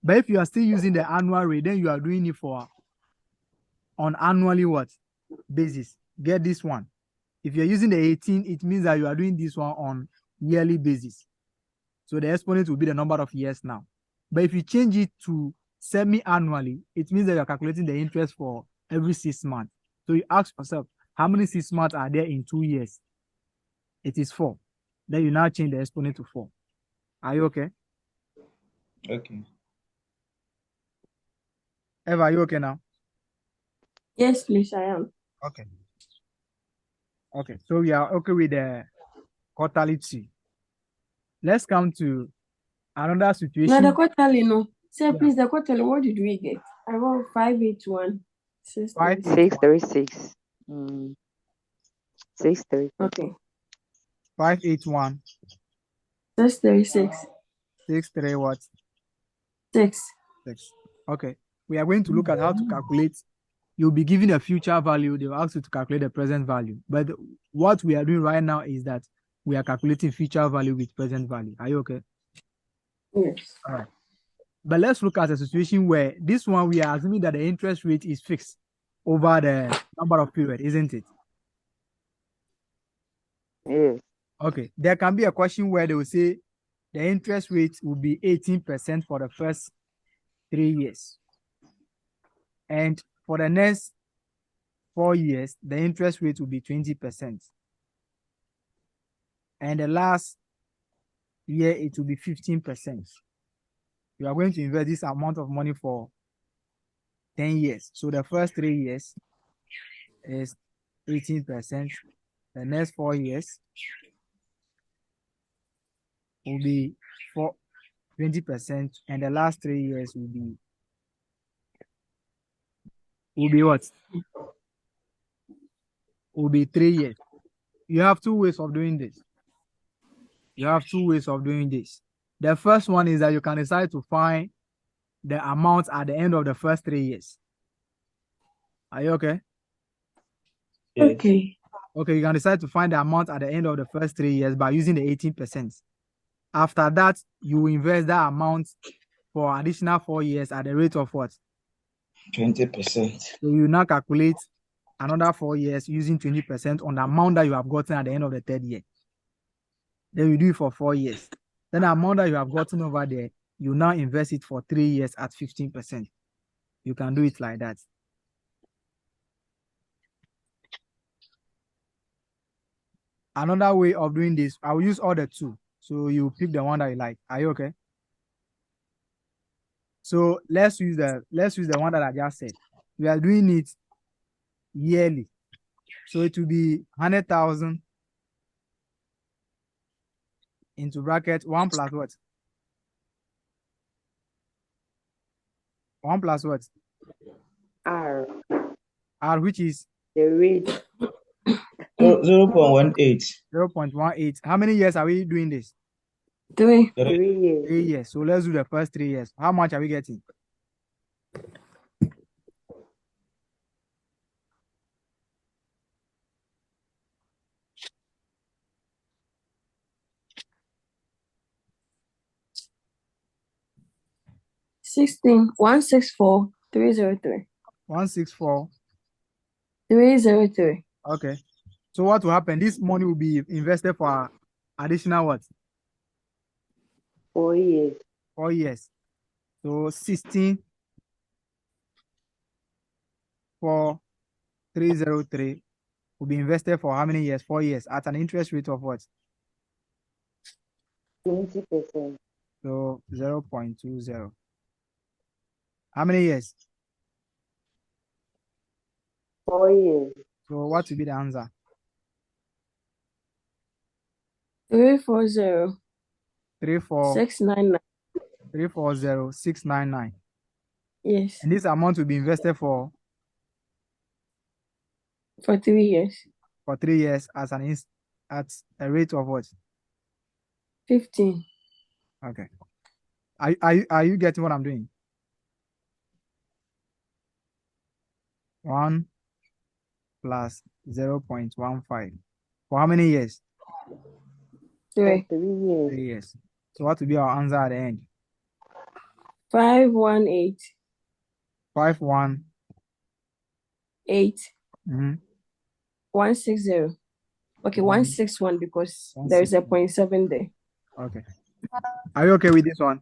But if you are still using the annual rate, then you are doing it for on annually what basis. Get this one. If you're using the 18, it means that you are doing this one on yearly basis. So the exponent will be the number of years now. But if you change it to semi-annually, it means that you're calculating the interest for every 6 months. So you ask yourself, how many 6 months are there in 2 years? It is 4. Then you now change the exponent to 4. Are you okay? Okay. Eva, are you okay now? Yes, please, I am. Okay. Okay, so we are okay with the quarterly two. Let's come to another Now situation. the quarterly, no. Say, Yeah. please, the quarterly, what did we get? I got 581. 636. 636. Okay. 581 636. 63 what? 6. 6. Okay. We are going to look at how to calculate. You'll be given a future value. They'll ask you to calculate the present value. But what we are doing right now is that we are calculating future value with present value. Are you okay? Yes. All right. But let's look at a situation where this one, we are assuming that the interest rate is fixed over the number of period, isn't it? Yes. Okay. There can be a question where they will say the interest rate will be 18% for the first 3 years. And for the next 4 years, the interest rate will be 20%. And the last year, it will be 15%. You are going to invest this amount of money for 10 years. So the first 3 years is 18%. The next 4 years will be 20%. And the last 3 years will be what? Will be 3 years. You have 2 ways of doing this. The first one is that you can decide to find the amount at the end of the first 3 years. Are you okay? Yes. Okay. Okay, you can decide to find the amount at the end of the first 3 years by using the 18%. After that, you invest that amount for additional 4 years at the rate of what? 20%. So you now calculate another 4 years using 20% on the amount that you have gotten at the end of the 3rd year. Then you do it for 4 years. Then the amount that you have gotten over there, you now invest it for 3 years at 15%. You can do it like that. Another way of doing this, I will use all the 2. So you pick the one that you like. Are you okay? So let's use the one that I just said. We are doing it yearly. So it will be 100,000 into bracket 1 plus what? 1 plus what? R. R, which is The rate. 0.18. 0.18. How many years are we doing this? 3. 3 years. 3 years. So let's do the first 3 years. How much are we getting? $16. 164,303. 164. 303. Okay. So what will happen? This money will be invested for additional what? 4 years. 4 years. So 16 for 303 will be invested for how many years? 4 years at an interest rate of what? 20%. So 0.20. How many years? 4 years. So what will be the answer? 340. 699. 340,699. Yes. And this amount will be invested for For 3 years. 3 years at a rate of what? 15. Okay. Are you getting what I'm doing? 1 plus 0.15 For how many years? For 3. 3 years. 3 years. So what will be our answer at the end? 518. 518. 8. Mm-hmm. 160. Okay, 161 because there is a 0.7 there. Okay. Are you okay with this one?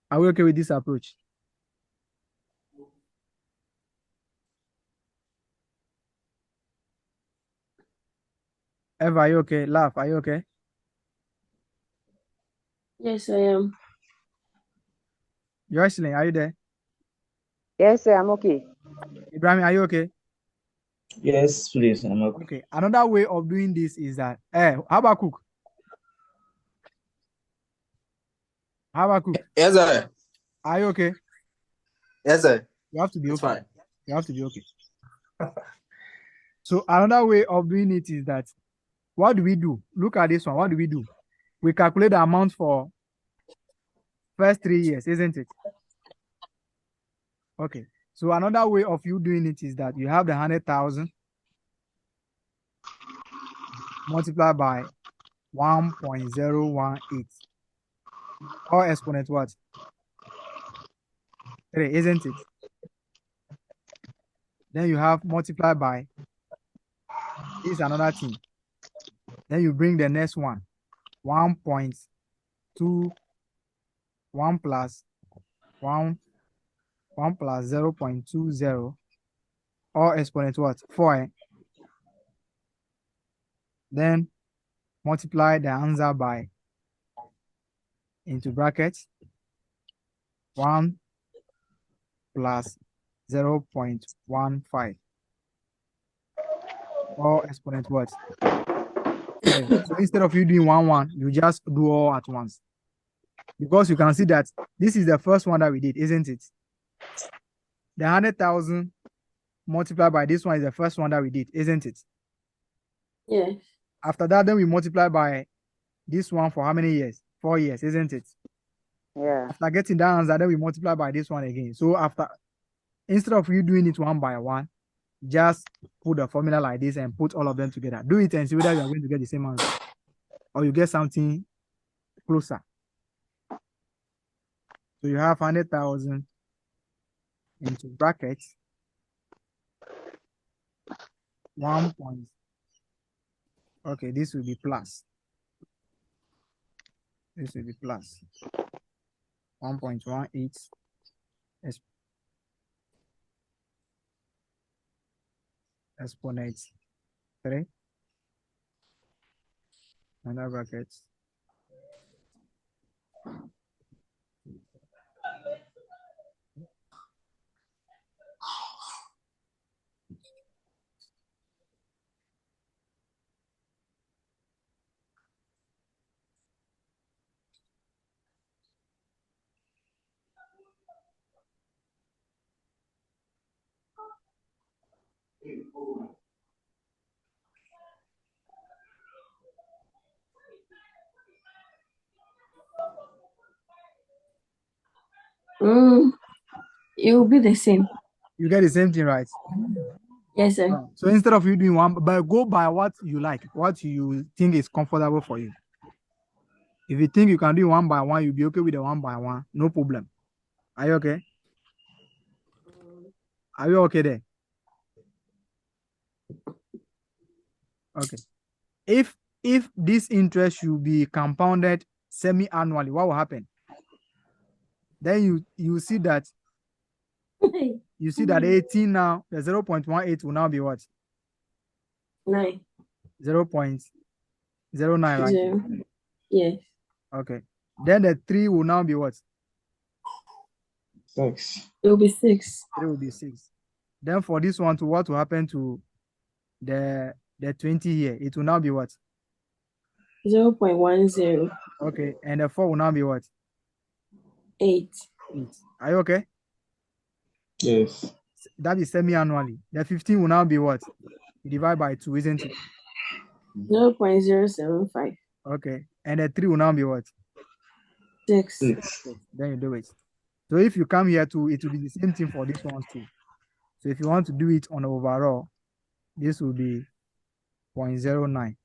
Are we okay with this approach? Eva, are you okay? Laugh, are you okay? Yes, I am. Joycelyn, are you there? Yes, sir, I'm okay. Ibrahim, are you okay? Yes, please. I'm okay. Okay. Another way of doing this is that, Habakkuk. Habakkuk, Yes, sir. are you okay? Yes, sir. You have to be It's okay. fine. You have to be okay. So another way of doing it is that, what do we do? Look at this one. What do we do? We calculate the amount for first 3 years, isn't it? Okay. So another way of you doing it is that you have the 100,000 multiplied by 1.018 or exponent what? 3, isn't it? Then you have multiplied by, this is another thing. Then you bring the next one, 1.2, 1 plus 1 plus 0.20 or exponent what? 4. Then multiply the answer by, into brackets, 1 plus 0.15 or exponent what? 3. So instead of you doing 1, you just do all at once. Because you can see that this is the first one that we did, isn't it? The 100,000 multiplied by this one is the first one that we did, isn't it? Yes. After that, then we multiply by this one for how many years? 4 years, isn't it? Yeah. After getting that answer, then we multiply by this one again. So instead of you doing it one by one, just put the formula like this and put all of them together. Do it and see whether you are going to get the same answer or you get something closer. So you have 100,000 into brackets 1 point. Okay, this will be plus. This will be plus 1.18 exponent 3 under brackets It will be the same. you get the same thing, right? Yes, sir. So instead of you doing one, but go by what you like, what you think is comfortable for you. If you think you can do 1 by 1, you'll be okay with the 1 by 1, no problem. Are you okay? Are you okay there? Okay. If this interest should be compounded semi-annually, what will happen? Then you see that 18 now, the 0.18 will now be what? 9. 0.09, right? 0. Yes. Okay. Then the 3 will now be what? 6. It will be 6. 3 will be 6. Then for this one, to what will happen to the 20 here? It will now be what? 0.10. Okay. And the 4 will now be what? 8. 8. Are you okay? Yes. That is semi-annually. The 15 will now be what? You divide by 2, isn't it? 0.075. Okay. And the 3 will now be what? 6. 6. Then you do it. So if you come here too, it will be the same thing for this one too. So if you want to do it on overall, this will be 0.09,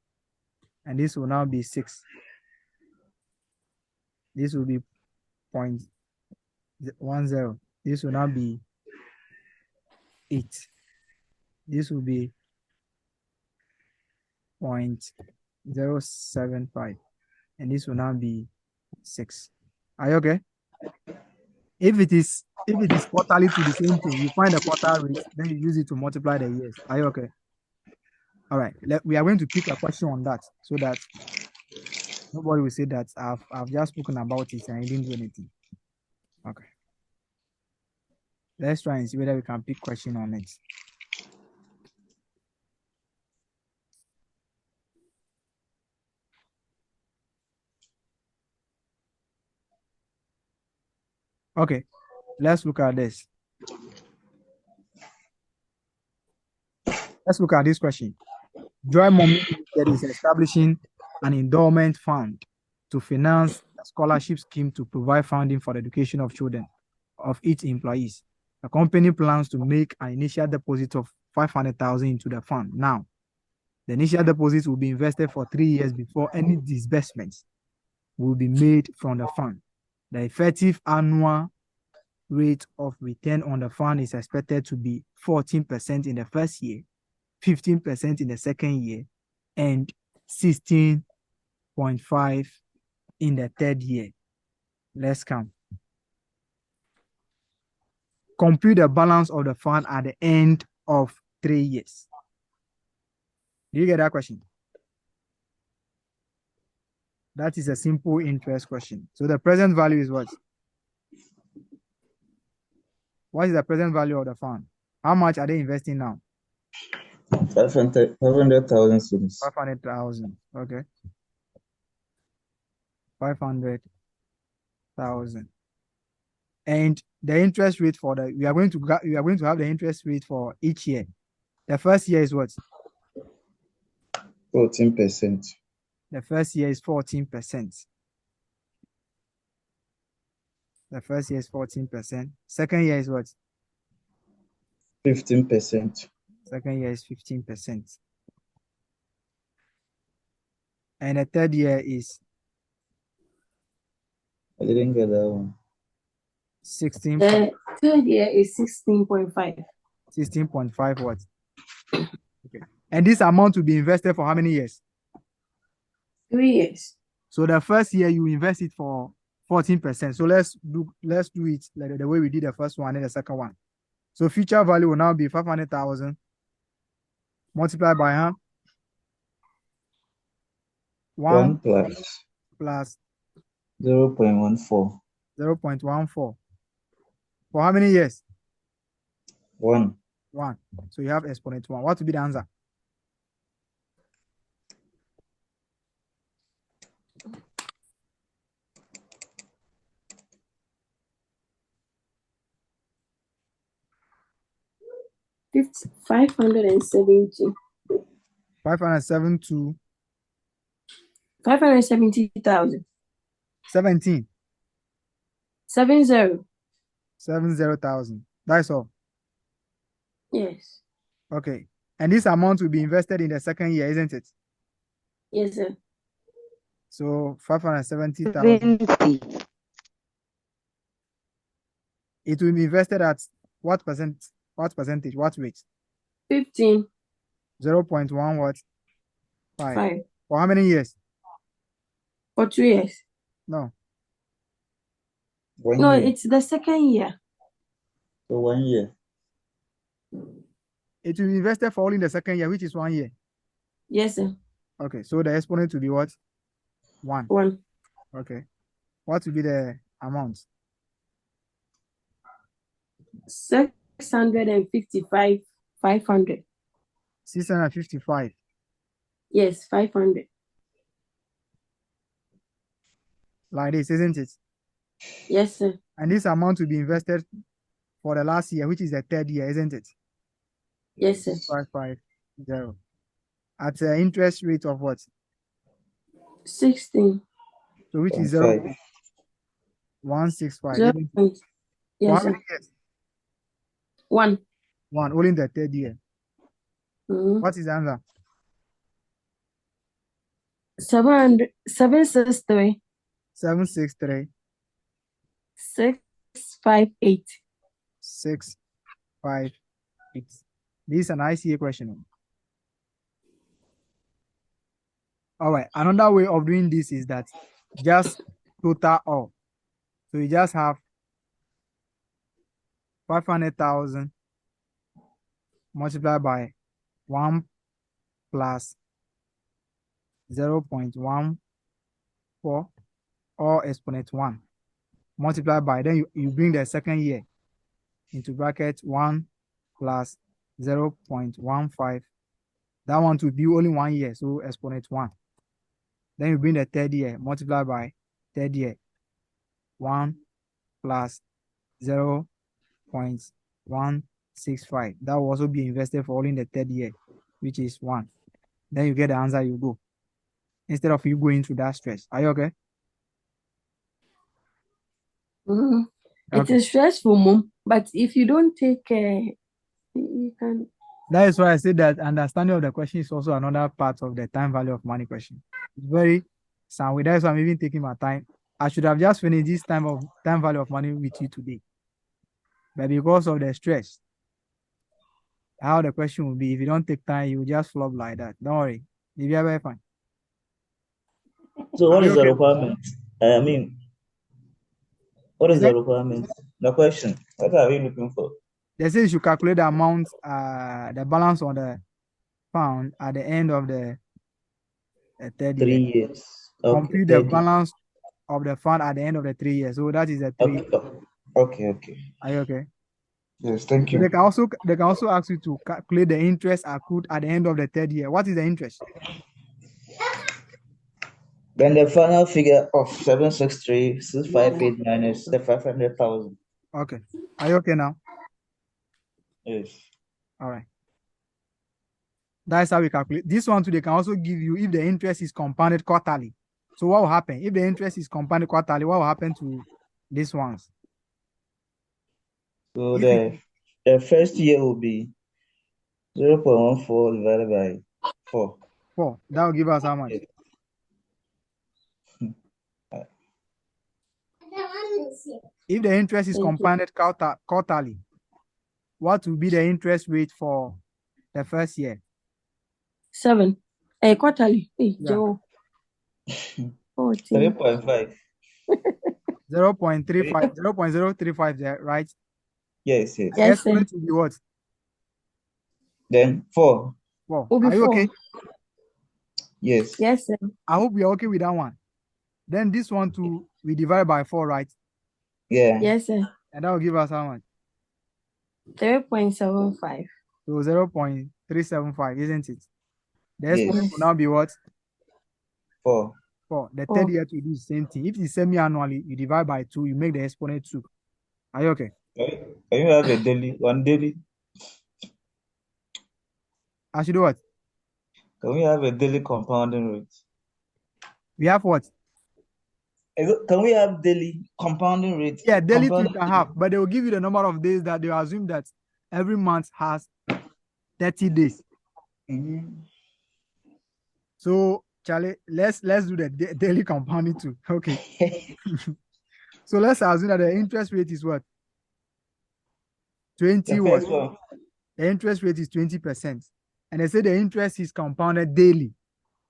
and this will now be 6. This will be 0.10. This will now be 8. This will be 0.075, and this will now be 6. Are you okay? If it is quarterly to the same thing, you find the quarter rate, then you use it to multiply the years. Are you okay? All right. We are going to pick a question on that so that nobody will say that I've just spoken about it and I didn't do anything. Okay. Let's try and see whether we can pick question on it. Okay, let's look at this. Let's look at this question. Joy Mommy Limited is establishing an endowment fund to finance a scholarship scheme to provide funding for the education of children of its employees. The company plans to make an initial deposit of 500,000 into the fund. Now, the initial deposit will be invested for 3 years before any disbursements will be made from the fund. The effective annual rate of return on the fund is expected to be 14% in the first year, 15% in the second year, and 16.5% in the third year. Let's count. Compute the balance of the fund at the end of 3 years. Do you get that question? That is a simple interest question. So the present value is what? What is the present value of the fund? How much are they investing now? 500,000 students. 500,000. Okay. 500,000. And the interest rate for we are going to have the interest rate for each year. The first year is what? 14%. The first year is 14%. The first year is 14%. Second year is what? 15%. Second year is 15%. And the third year is? I didn't get that one. 16. The third year is 16.5. 16.5 what? Okay. And this amount will be invested for how many years? 3 years. So the first year you invest it for 14%. So let's do it like the way we did the first one and the second one. So future value will now be 500,000 multiplied by 1 plus 0.14. 0.14. For how many years? 1. 1. So you have exponent 1. What will be the answer? Fifty 570. 572. 570,000. 17. 70. 70,000. That's all. Yes. Okay. And this amount will be invested in the second year, isn't it? Yes, sir. So 570,000. 70. It will be invested at what percentage? What rate? 15. 0.1 what? 5. 5. For how many years? For 2 years. No. 1 No, year. it's the second year. So 1 year. It will be invested for only in the second year, which is 1 year. Yes, sir. Okay. So the exponent will be what? 1. 1. Okay. What will be the amount? 655. 500. 655. Yes, 500. Like this, isn't it? Yes, sir. And this amount will be invested for the last year, which is the third year, isn't it? Yes, sir. 550. At an interest rate of what? 16. So which is 0.5. 0.165. 0. For Yes, how sir. many years? 1. 1, only in the third year. Mm. What is the answer? 763 763 658. 658. This is an ICA question. All right. Another way of doing this is that just total all. So you just have 500,000 multiplied by 1 plus 0.14 or exponent 1 multiplied by, then you bring the second year into bracket 1 plus 0.15. That one to be only 1 year, so exponent 1. Then you bring the third year multiplied by third year 1 plus 0.165. That will also be invested for only in the third year, which is 1. Then you get the answer, you go. Instead of you going through that stress. Are you okay? Mm. It Okay. is stressful, Mom, but if you don't take care, you can. That is why I said that understanding of the question is also another part of the time value of money question. It's very sound. That's why I'm even taking my time. I should have just finished this time value of money with you today. But because of the stress, how the question will be, if you don't take time, you will just flop like that. Don't worry. You'll be very fine. So what Are you is the okay? requirement? I mean, what Is is the that requirement? The question. What are we looking for? they say you should calculate the amount, the balance on the fund at the end of the third 3 year. years. Okay, Compute the 30. balance of the fund at the end of the 3 years. So that is the 3. Okay. Are you okay? Yes, thank So you. they can also ask you to calculate the interest accrued at the end of the third year. What is the interest? Then the final figure of 763,658 minus the 500,000. Okay. Are you okay now? Yes. All right. That's how we calculate. This one too, they can also give you if the interest is compounded quarterly. So what will happen? If the interest is compounded quarterly, what will happen to these ones? So If the first year will be 0.14 divided by 4. 4, that will give us how much? Yes. If the interest is compounded quarterly, what will be the interest rate for the first year? 7. Quarterly. Hey, Yeah. Joe. 14. 3.5. 0.35, 0.035 there, right? Yes. Yes, sir. Exponent will be what? Then 4. 4. Will be Are you 4. okay? Yes. Yes, sir. I hope we are okay with that one. Then this one too, we divide by 4, right? Yeah. Yes, sir. And that will give us how much? 3.75. So 0.375, isn't it? The Yes. exponent will now be what? 4. 4. The 4. third year to do the same thing. If it's semi-annually, you divide by 2, you make the exponent 2. Are you okay? Can you have a daily, one daily? I should do what? Can we have a daily compounding rate? We have what? Can we have daily compounding rate? Yeah, daily too you Compounding can have, but they will give you the number of days that they will assume that every month has 30 days. Mhm. So Charlie, let's do the daily compounding too. Okay. So let's assume that the interest rate is what? 20 The what? first one. The interest rate is 20%. And they say the interest is compounded daily.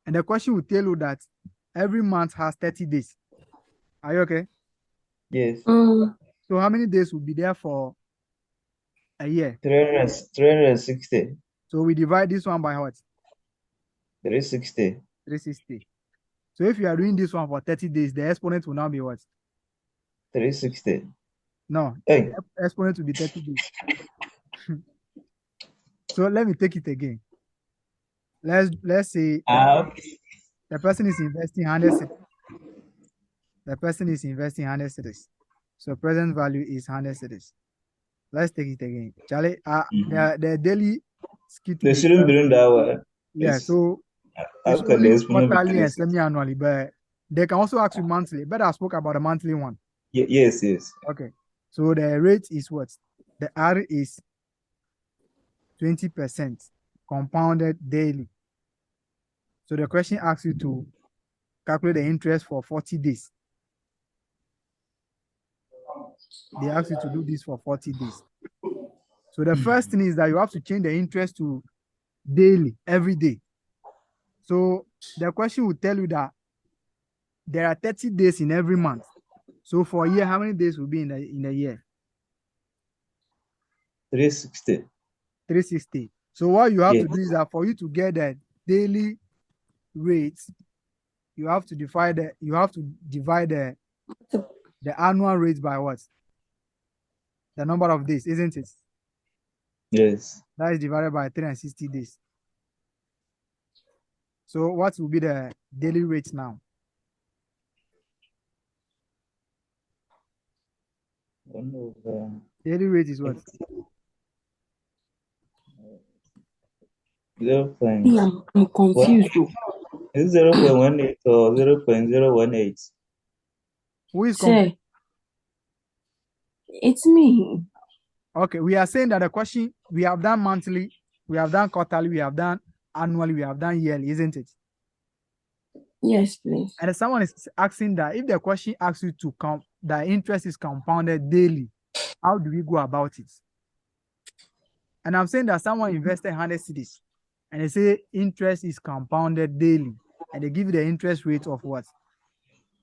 And the question will tell you that every month has 30 days. Are you okay? Yes. So how many days will be there for a year? 360. So we divide this one by what? 360. 360. So if you are doing this one for 30 days, the exponent will now be what? 360. No, Hey. the exponent will be 30 days. So let me take it again. Let's say the person is investing 100 cedis. The person is investing 100 cedis. So present value is 100 cedis. Let's take it again. Charlie, the daily skit. They shouldn't be doing that way. Yeah, so How it's can only the exponent be quarterly and 360? semi-annually, but they can also ask you monthly. But I spoke about the monthly one. Yes. Okay. So the rate is what? The R is 20% compounded daily. So the question asks you to calculate the interest for 40 days. They ask you to do this for 40 days. So the first thing is that you have to change the interest to daily, every day. So the question will tell you that there are 30 days in every month. So for a year, how many days will be in the year? 360. 360. So what you have Yeah. to do is that for you to get the daily rates, you have to divide the annual rate by what? The number of days, isn't it? Yes. That is divided by 360 days. So what will be the daily rate now? Daily rate is what? 0. I'm confused. Is 0.18 or 0.018? Who is Sir, it's me. Okay, we are saying that the question, we have done monthly, we have done quarterly, we have done annually, we have done yearly, isn't it? Yes, please. And someone is asking that if the question asks you to count, the interest is compounded daily, how do we go about it? And I'm saying that someone invested 100 cedis and they say interest is compounded daily and they give you the interest rate of what?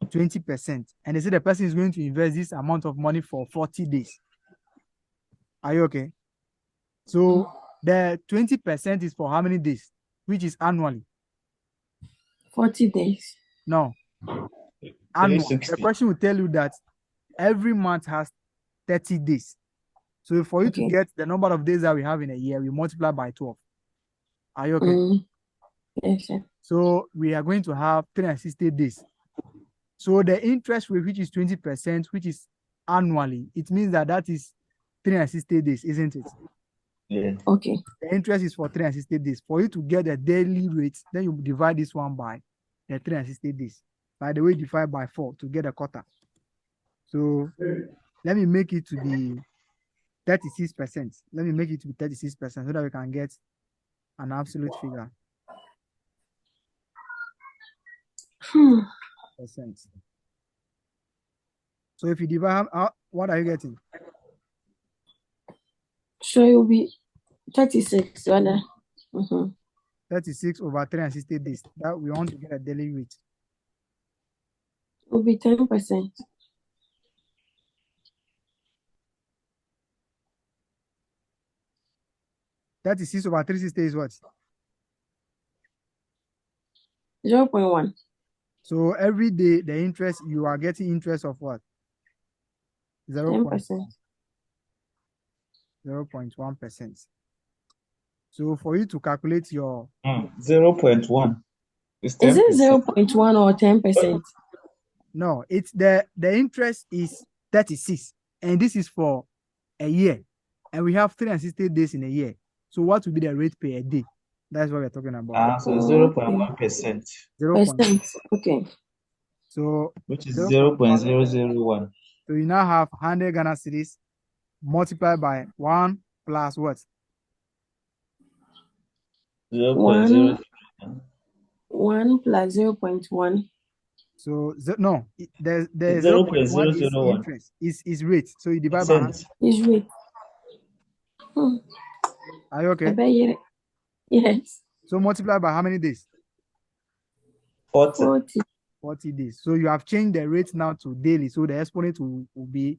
20%. And they say the person is going to invest this amount of money for 40 days. Are you okay? So the 20% is for how many days? Which is annually? 40 days. No. Annual. 360. The question will tell you that every month has 30 days. So for you to Okay. get the number of days that we have in a year, we multiply by 12. Are you okay? Yes, sir. So we are going to have 360 days. So the interest rate, which is 20%, which is annually, it means that is 360 days, isn't it? Yeah. Okay. The interest is for 360 days. For you to get the daily rate, then you divide this one by the 360 days. By the way, divide by 4 to get a quarter. So let me make it to be 36%. Let me make it to be 36% so that we can get an absolute figure. Percent. So if you divide, what are you getting? So it will be 36, rather. 36 over 360 days. That we want to get a daily rate. It will be 10%. 36 over 360 is what? 0.1. So every day, the interest, you are getting interest of what? 10%. 0.1%. So for you to calculate your 0.1 is 10%. Is it 0.1 or 10%? no, it's the interest is 36, and this is for a year, and we have 360 days in a year. So what will be the rate per day? That's what we're talking about. So 0.1%. 0%. Okay. So Which is 0.1. 0.001. So you now have 100 Ghana cedis multiplied by 1 plus what? 0.0. 1 plus 0.1. So no, the 0.001. 0.1 is interest, is rate. So you divide by 100. Is rate. Are you okay? I bet you. Yes. So multiply by how many days? 40. 40 days. So you have changed the rate now to daily. So the exponent will be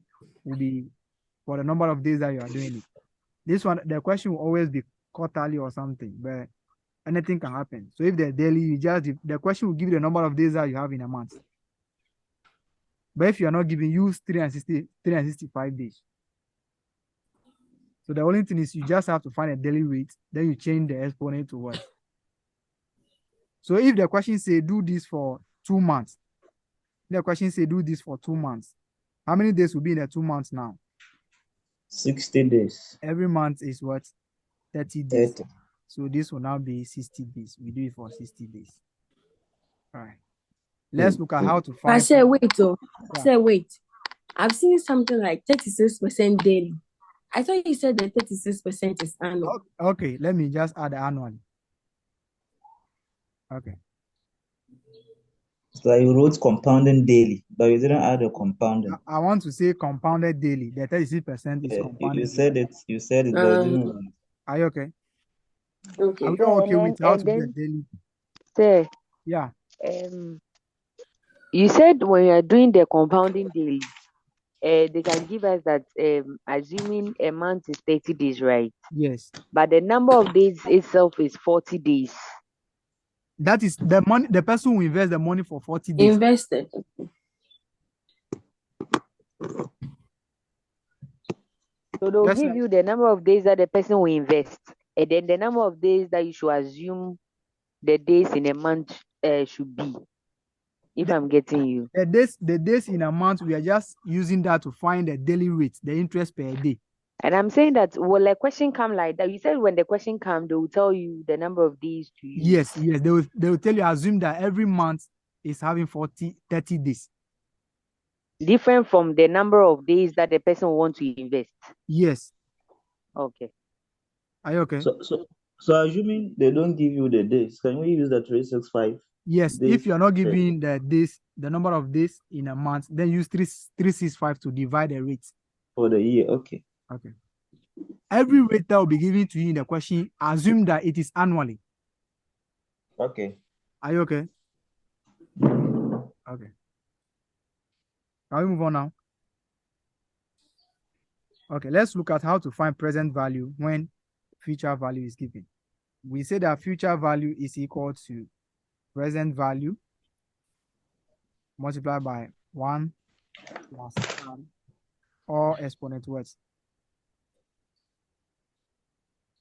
for the number of days that you are doing it. This one, the question will always be quarterly or something, but anything can happen. So if they're daily, you just the question will give you the number of days that you have in a month. But if you are not giving, use 365 days. So the only thing is you just have to find a daily rate, then you change the exponent to what? So if the question say do this for 2 months, the question say do this for 2 months, how many days will be in the 2 months now? 60 days. Every month is what? 30 days. 30. So this will now be 60 days. We do it for 60 days. All right. Let's look at how to find. I said wait, Yeah. say wait. I've seen something like 36% daily. I thought you said the 36% is annual. Okay, let me just add annually. Okay. So you wrote compounding daily, but you didn't add a compounding. I want to say compounded daily. The 36% is Yeah, you compounded. said it. You said it, but you didn't write. Are you okay? Okay. Are we Sir, all and okay then with how and to do a then daily? sir, Yeah. you said when you are doing the compounding daily, they can give us that assuming a month is 30 days, right? Yes. But the number of days itself is 40 days. That is the money. The person who invests the money for 40 days. Invested. So they'll Just give like you the number of days that the person will invest, and then the number of days that you should assume the days in a month should be. If The- I'm getting you. the days in a month, we are just using that to find the daily rate, the interest per day. And I'm saying that will a question come like that? You said when the question comes, they will tell you the number of days to use. Yes. They will tell you, assume that every month is having 30 days. Different from the number of days that the person wants to invest. Yes. Okay. Are you okay? So assuming they don't give you the days, can we use the 365? Yes. days If you're not giving the days, the number of days in a month, then use 365 to divide the rate. for the year? Okay. Okay. Every rate that will be given to you in the question, assume that it is annually. Okay. Are you okay? Okay. Can we move on now? Okay, let's look at how to find present value when future value is given. We say that future value is equal to present value multiplied by 1 plus r or exponent what?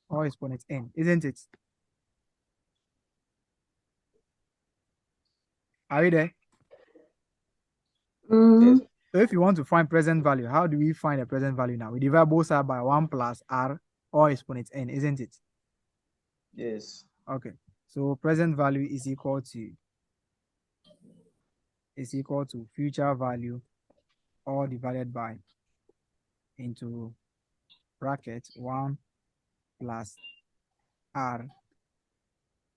Or exponent n, isn't it? Are you there? Mhm. So if you want to find present value, how do we find the present value now? We divide both sides by 1 plus r or exponent n, isn't it? Yes. Okay. So present value is equal to future value all divided by into bracket 1 plus r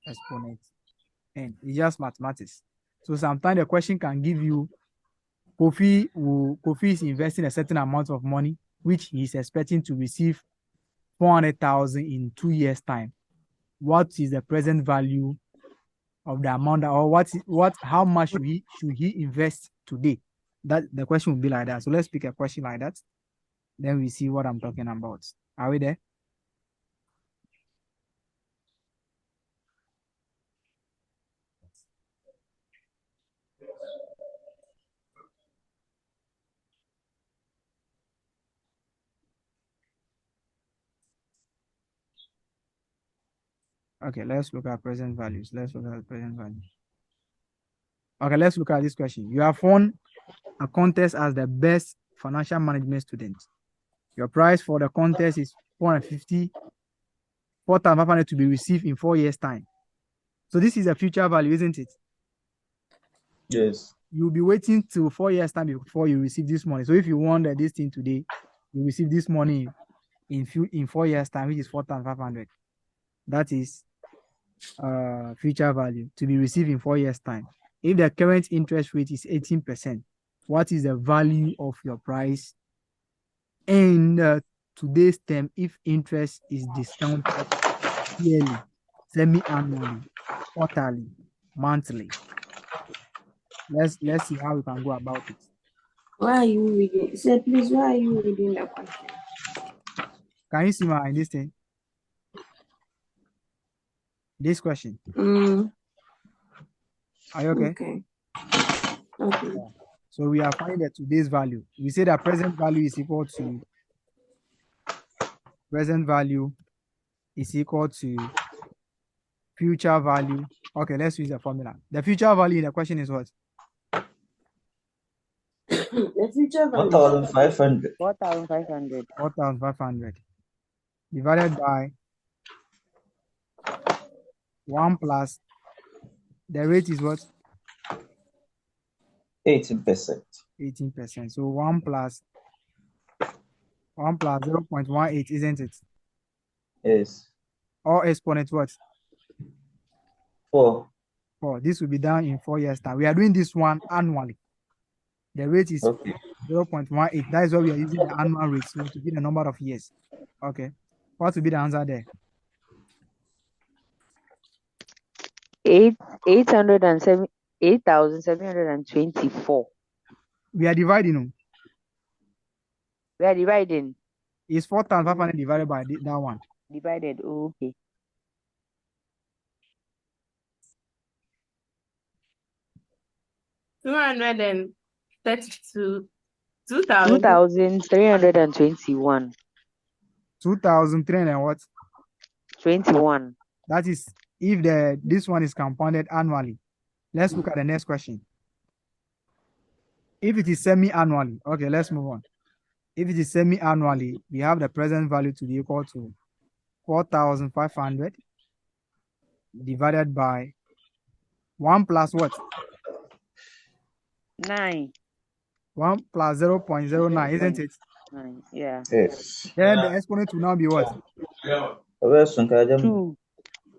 exponent n. It's just mathematics. So sometimes the question can give you Kofi is investing a certain amount of money, which he's expecting to receive 400,000 in 2 years' time. What is the present value of the amount, or how much should he invest today? That the question will be like that. So let's pick a question like that. Then we see what I'm talking about. Are we there? Okay, let's look at present values. Okay, let's look at this question. You have won a contest as the best financial management student. Your prize for the contest is 4,500 to be received in 4 years' time. So this is a future value, isn't it? Yes. You'll be waiting till 4 years' time before you receive this money. So if you won this thing today, you receive this money in 4 years' time, which is 4,500. That is future value to be received in 4 years' time. If the current interest rate is 18%, what is the value of your price in today's term if interest is discounted yearly, semi-annually, quarterly, monthly? Let's see how we can go about it. Why are you reading? Sir, please, why are you reading the question? Can you see this thing? This question. Are you okay? Okay. So we are finding that today's value. We say that present value is equal to future value. Okay, let's use the formula. The future value in the question is what? The future value. 4,500. 4,500. 4,500 divided by 1 plus the rate is what? 18%. 18%. So 1 plus 1 plus 0.18, isn't it? Yes. Or exponent what? 4. 4. This will be done in 4 years' time. We are doing this one annually. The rate is Okay. 0.18. That is why we are using the annual rate, so to be the number of years. Okay. What will be the answer there? 8,724. We are dividing them. We are dividing. It's 4,500 divided by that one. Divided. Oh, okay. $232. 2,321. 2,300 and what? 21. That is if this one is compounded annually. Let's look at the next question. If it is semi-annually, okay, let's move on. If it is semi-annually, we have the present value to be equal to 4,500 divided by 1 plus what? 9. 1 plus 0.09, isn't it? 9. Yeah. Yes. Then the exponent will now be what? 2.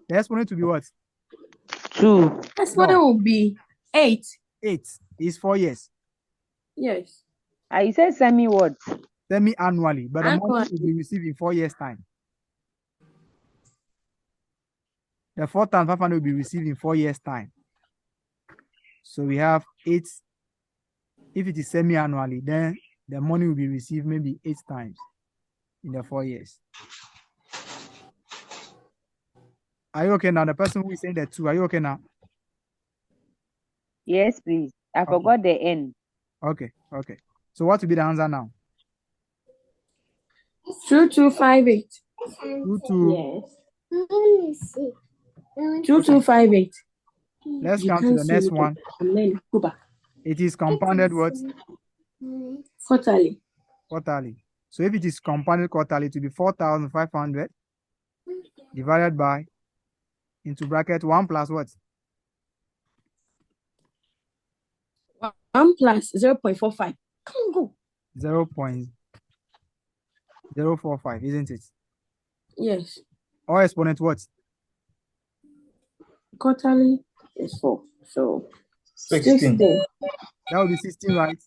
The exponent will be what? 2. Exponent No. will be 8. 8 is 4 years. Yes. You said semi what? Semi-annually, but the money Annually. will be received in 4 years' time. The 4,500 will be received in 4 years' time. So we have 8. If it is semi-annually, then the money will be received maybe 8 times in the 4 years. Are you okay now? The person who is saying the 2, are you okay now? Yes, please. I Okay. forgot the N. Okay. So what will be the answer now? 2258. 22. Yes. 2258. Let's You come to can't the see next it. one. And then go back. It is compounded what? Quarterly. Quarterly. So if it is compounded quarterly, it will be 4,500 divided by, into bracket, 1 plus what? 1 plus 0.45. Come on, go. 0.045, isn't it? Yes. Or exponent what? Quarterly is 4. So 16. That will be 16, right?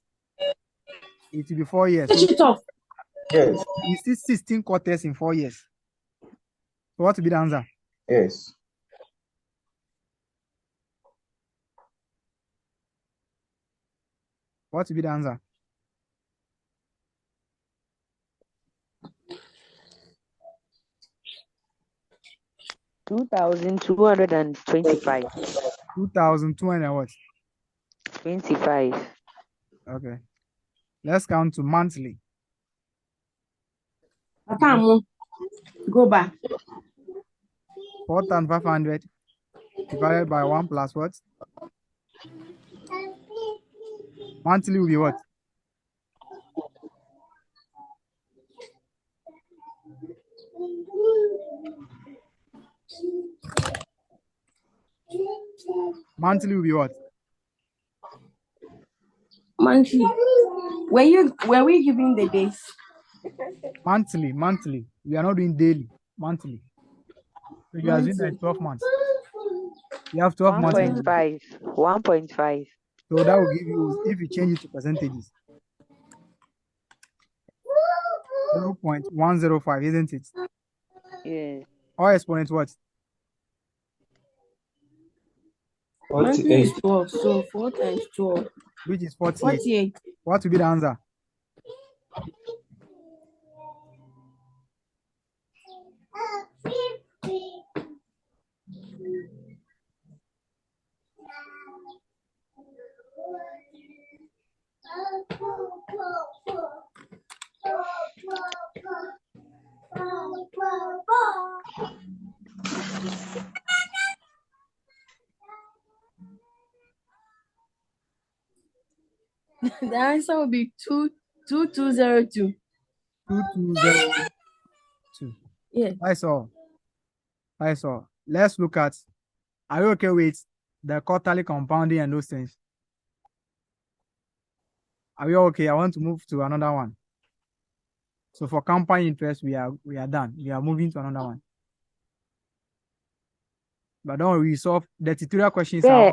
It will be 4 years. Switch So it off. Yes. we see 16 quarters in 4 years. So what will be the answer? Yes. What will be the answer? $2,225. 2,200 what? 25. Okay. Let's count to monthly. Papa, go back. 4,500 divided by 1 plus what? Monthly will be what? Monthly will be what? Monthly. Were we giving the days? Monthly. We are not doing daily. Monthly. So you assume that Monthly. it's 12 months. You have 12 months. 1.5. 1.5. So that will give you, if you change it to percentages, 0.105, isn't it? Yes. Or exponent what? Monthly is 48. 12. So 4 times 12. Which is 48. 48. What will be the answer? The answer will be 2202. 2202. Yeah. That's all. Let's look at, are you okay with the quarterly compounding and those things? Are you okay? I want to move to another one. So for compound interest, we are done. We are moving to another one. But don't worry, we solve the tutorial questions. Yeah,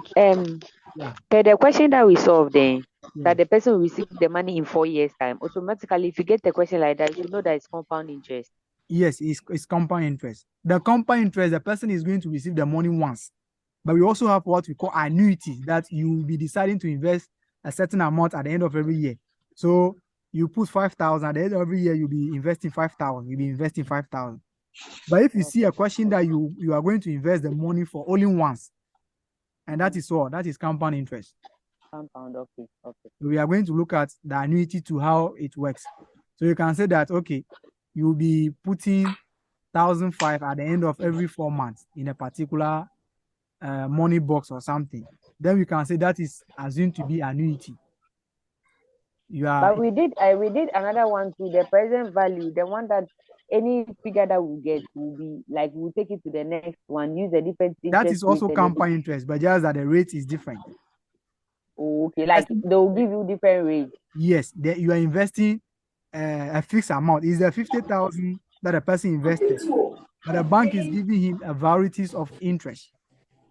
Yeah. the question that we solved then, Yeah. that the person will receive the money in 4 years' time. Automatically, if you get a question like that, you should know that it's compound interest. Yes, it's compound interest. The compound interest, the person is going to receive the money once. But we also have what we call annuity, that you will be deciding to invest a certain amount at the end of every year. So you put 5,000 at the end of every year, you'll be investing 5,000. You'll be investing 5,000. But if you see a question that you are going to invest the money for only once, and that is all, that is compound interest. Compound, okay. We are going to look at the annuity to how it works. So you can say that, okay, you'll be putting 1,005 at the end of every 4 months in a particular money box or something. Then we can say that is assumed to be annuity. But we did another one too, the present value, the one that any figure that we get will be like, we'll take it to the next one, use a different interest. That is also compound interest, but just that the rate is different. Oh, okay, like they'll give you different rates. Yes, you are investing a fixed amount. It's the 50,000 that a person invested, but the bank is giving him a varieties of interest.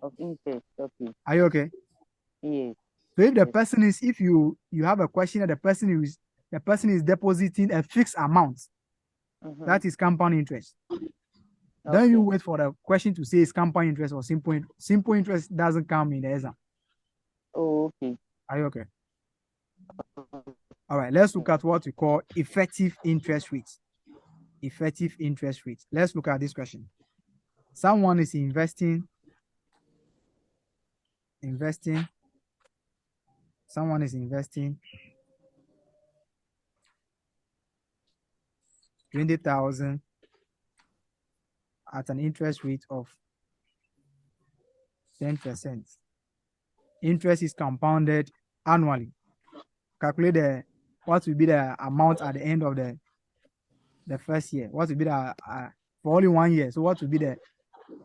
Of interest, okay. Are you okay? Yes. So if the person is, if you have a question that the person is depositing a fixed amount, that is compound interest. Okay. Then you wait for the question to say it's compound interest or simple interest. Simple interest doesn't come in the exam. Oh, okay. Are you okay? All right, let's look at what we call effective interest rates. Effective interest rates. Let's look at this question. Someone is investing. Someone is investing 20,000 at an interest rate of 10%. Interest is compounded annually. Calculate what will be the amount at the end of the first year. What will be the for only 1 year? So what will be the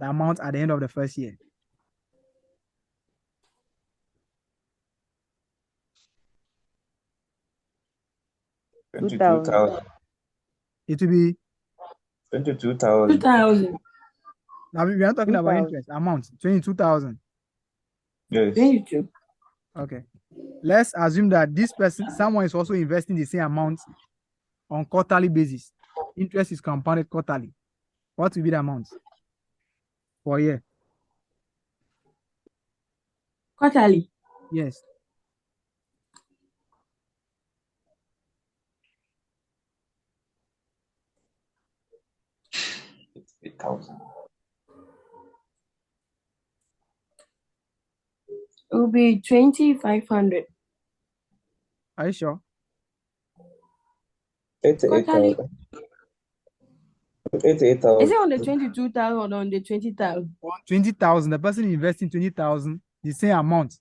amount at the end of the first year? $22,000. It will be 22,000. 2,000. Now we are talking about interest amount 22,000. Yes. 22. Okay. Let's assume that this person, someone is also investing the same amount on quarterly basis. Interest is compounded quarterly. What will be the amount for a year? Quarterly. Yes. $8,000. It will be 2,500. Are you sure? 88,000. 88,000. Is it on the 22,000 or on the 20,000? 20,000. The person investing 20,000, the same amount,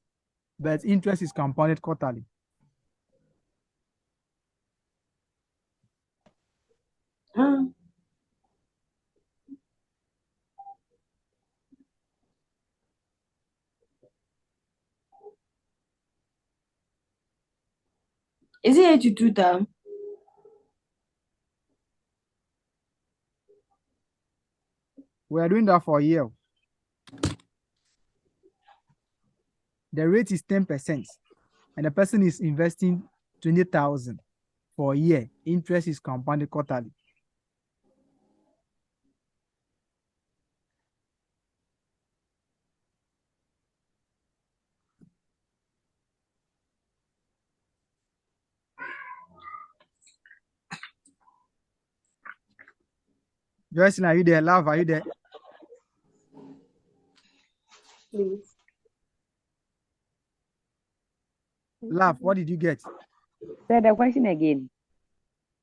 but interest is compounded quarterly. Is it 82,000? We are doing that for a year. The rate is 10%, and the person is investing 20,000 for a year. Interest is compounded quarterly. Joycelyn, are you there? Love, are you there? Please. Love, what did you get? Say the question again.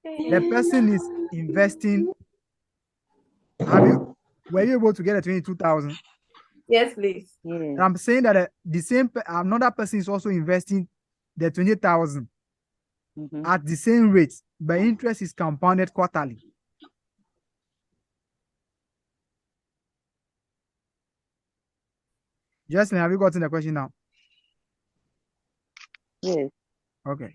The person is investing. Were you able to get a 22,000? Yes, please. Yes. I'm saying that another person is also investing the 20,000 at the same rate, but interest is compounded quarterly. Jocelyn, have you gotten the question now? Yes. Okay.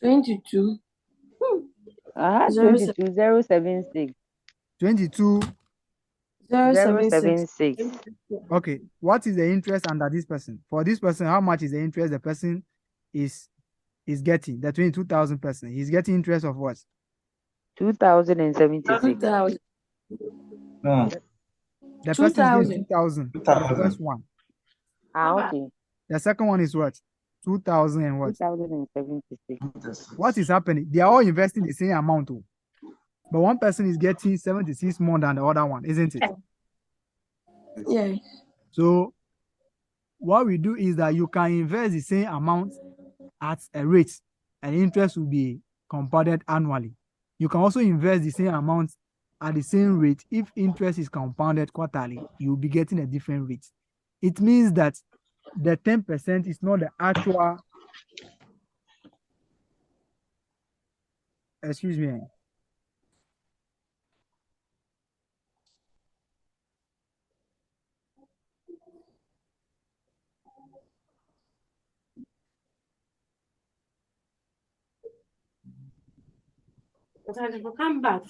22. I had 22076. 22. 076. 076. Okay. What is the interest under this person? For this person, how much is the interest the person is getting? The 22,000 person. He's getting interest of what? 2076. 2000. No. The person is getting 2000. 2,000. The 2,000. first one. Okay. The second one is what? 2,000 and what? 2076. What is happening? They are all investing the same amount, too. But one person is getting 76 more than the other one, isn't it? Yeah. So what we do is that you can invest the same amount at a rate, and interest will be compounded annually. You can also invest the same amount at the same rate. If interest is compounded quarterly, you'll be getting a different rate. It means that the 10% is not the actual, excuse me. Come back.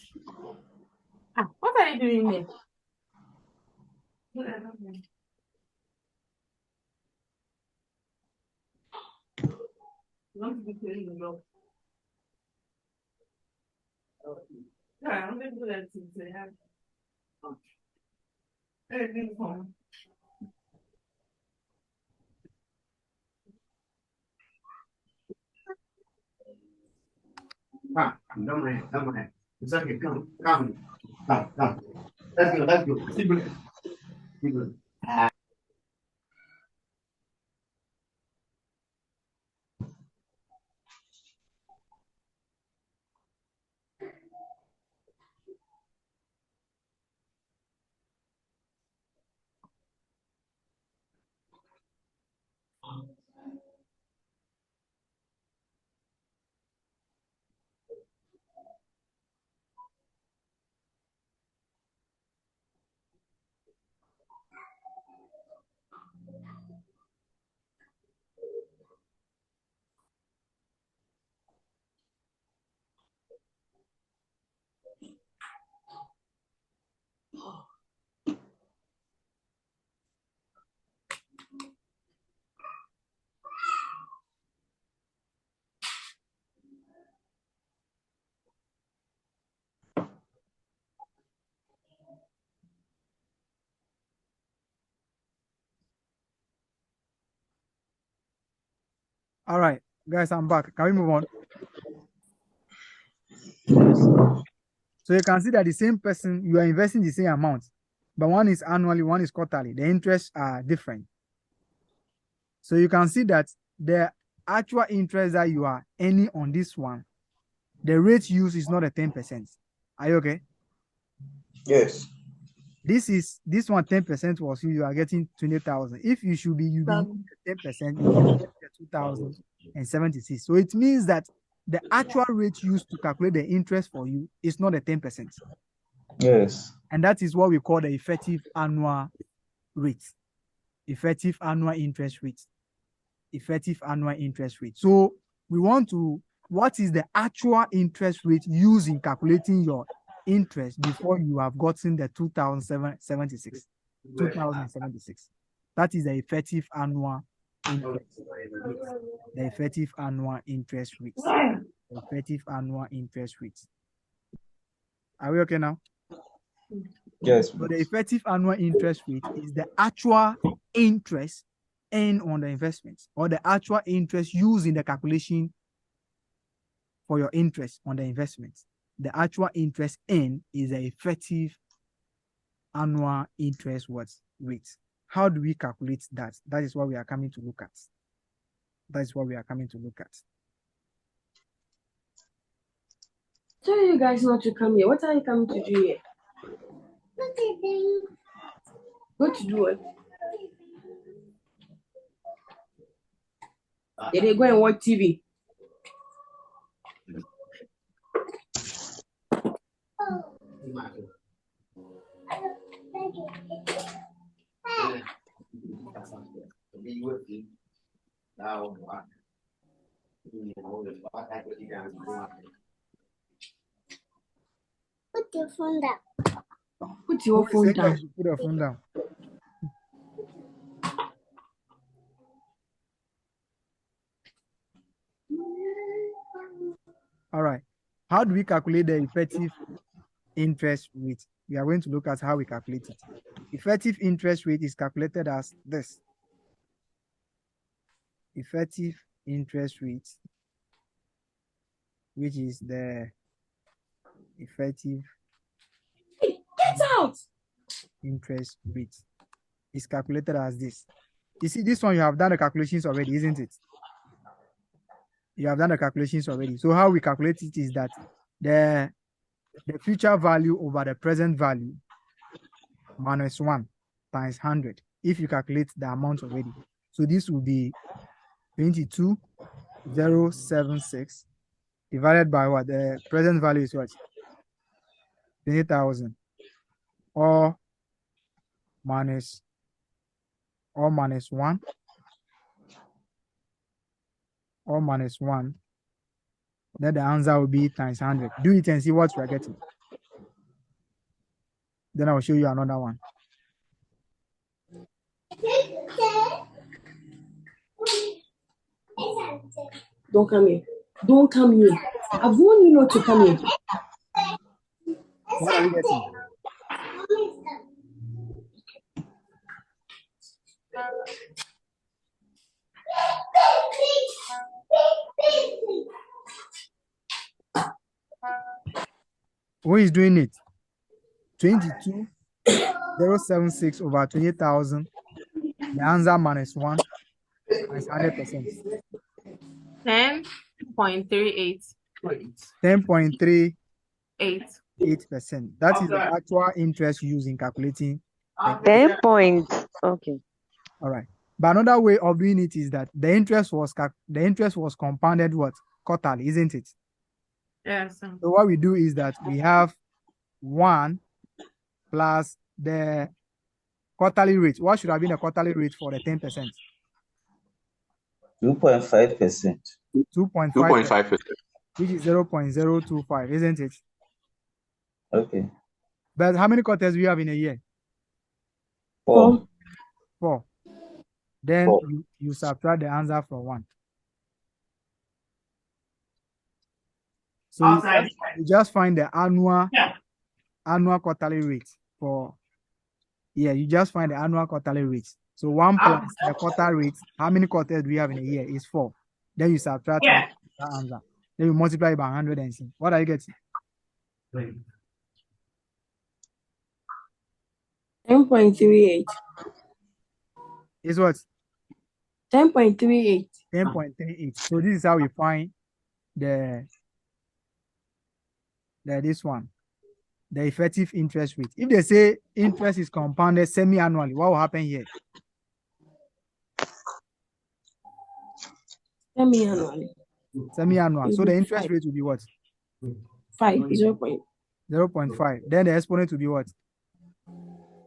What are you doing there? You want to be playing the dog? Yeah, I'm going to do that today. Everything fine. Come, don't worry, don't worry. It's okay, come. Let's go. Keep it. All right, guys, I'm back. Can we move on? So you can see that the same person, you are investing the same amount, but one is annually, one is quarterly. The interests are different. So you can see that the actual interest that you are earning on this one, the rate used is not a 10%. Are you okay? Yes. This one 10% was you are getting 20,000. If you should be 10%, you get 2,076. So it means that the actual rate used to calculate the interest for you is not a 10%. Yes. And that is what we call the effective annual rate. Effective annual interest rate. Effective annual interest rate. So we want to, what is the actual interest rate used in calculating your interest before you have gotten the 2,076? 2,076. That is the effective annual interest rate. The effective annual interest rate. The effective annual interest rate. Are we okay now? Yes. So the effective annual interest rate is the actual interest earned on the investment, or the actual interest used in the calculation for your interest on the investment. The actual interest earned is the effective annual interest rate. How do we calculate that? That is what we are coming to look at. That is what we are coming to look at. Tell you guys not to come here. What are you coming to do here? What to do what? Yeah, they go and watch TV. Put your phone down. Put Who your is phone saying that down. you should put your phone down? All right. How do we calculate the effective interest rate? We are going to look at how we calculate it. Effective interest rate is calculated as this. Effective interest rate, which is the effective Get out. interest rate, is calculated as this. You see, this one you have done the calculations already, isn't it? You have done the calculations already. So how we calculate it is that the future value over the present value minus 1 times 100, if you calculate the amount already. So this will be 22,076 divided by what? The present value is what? 20,000, or minus 1, or minus 1. Then the answer will be times 100. Do it and see what we are getting. Then I will show you another one. Don't come here. Don't come here. I've warned you not to come here. What are we getting? Who is doing it? 22,076 over 20,000. The answer minus 1 is 100%. 10.38. 10.38%. That is the actual interest used in calculating. 10 points. Okay. All right. But another way of doing it is that the interest was compounded what? Quarterly, isn't it? Yes. So what we do is that we have 1 plus the quarterly rate. What should have been the quarterly rate for the 10%? 2.5%. 2.5%, which is 0.025, isn't it? Okay. But how many quarters do we have in a year? 4. 4. Then 4. you subtract the answer from 1. So you just find the annual quarterly rate for, you just find the annual quarterly rate. So 1 plus the quarter rate, how many quarters do we have in a year? Is 4. Then you subtract that answer. Then you multiply it by 100 and see. What are you getting? 10.38. Is what? 10.38. 10.38. So this is how we find this one, the effective interest rate. If they say interest is compounded semi-annually, what will happen here? Semi-annually. Semi-annual. So the interest rate will be what? 0.5. Then the exponent will be what?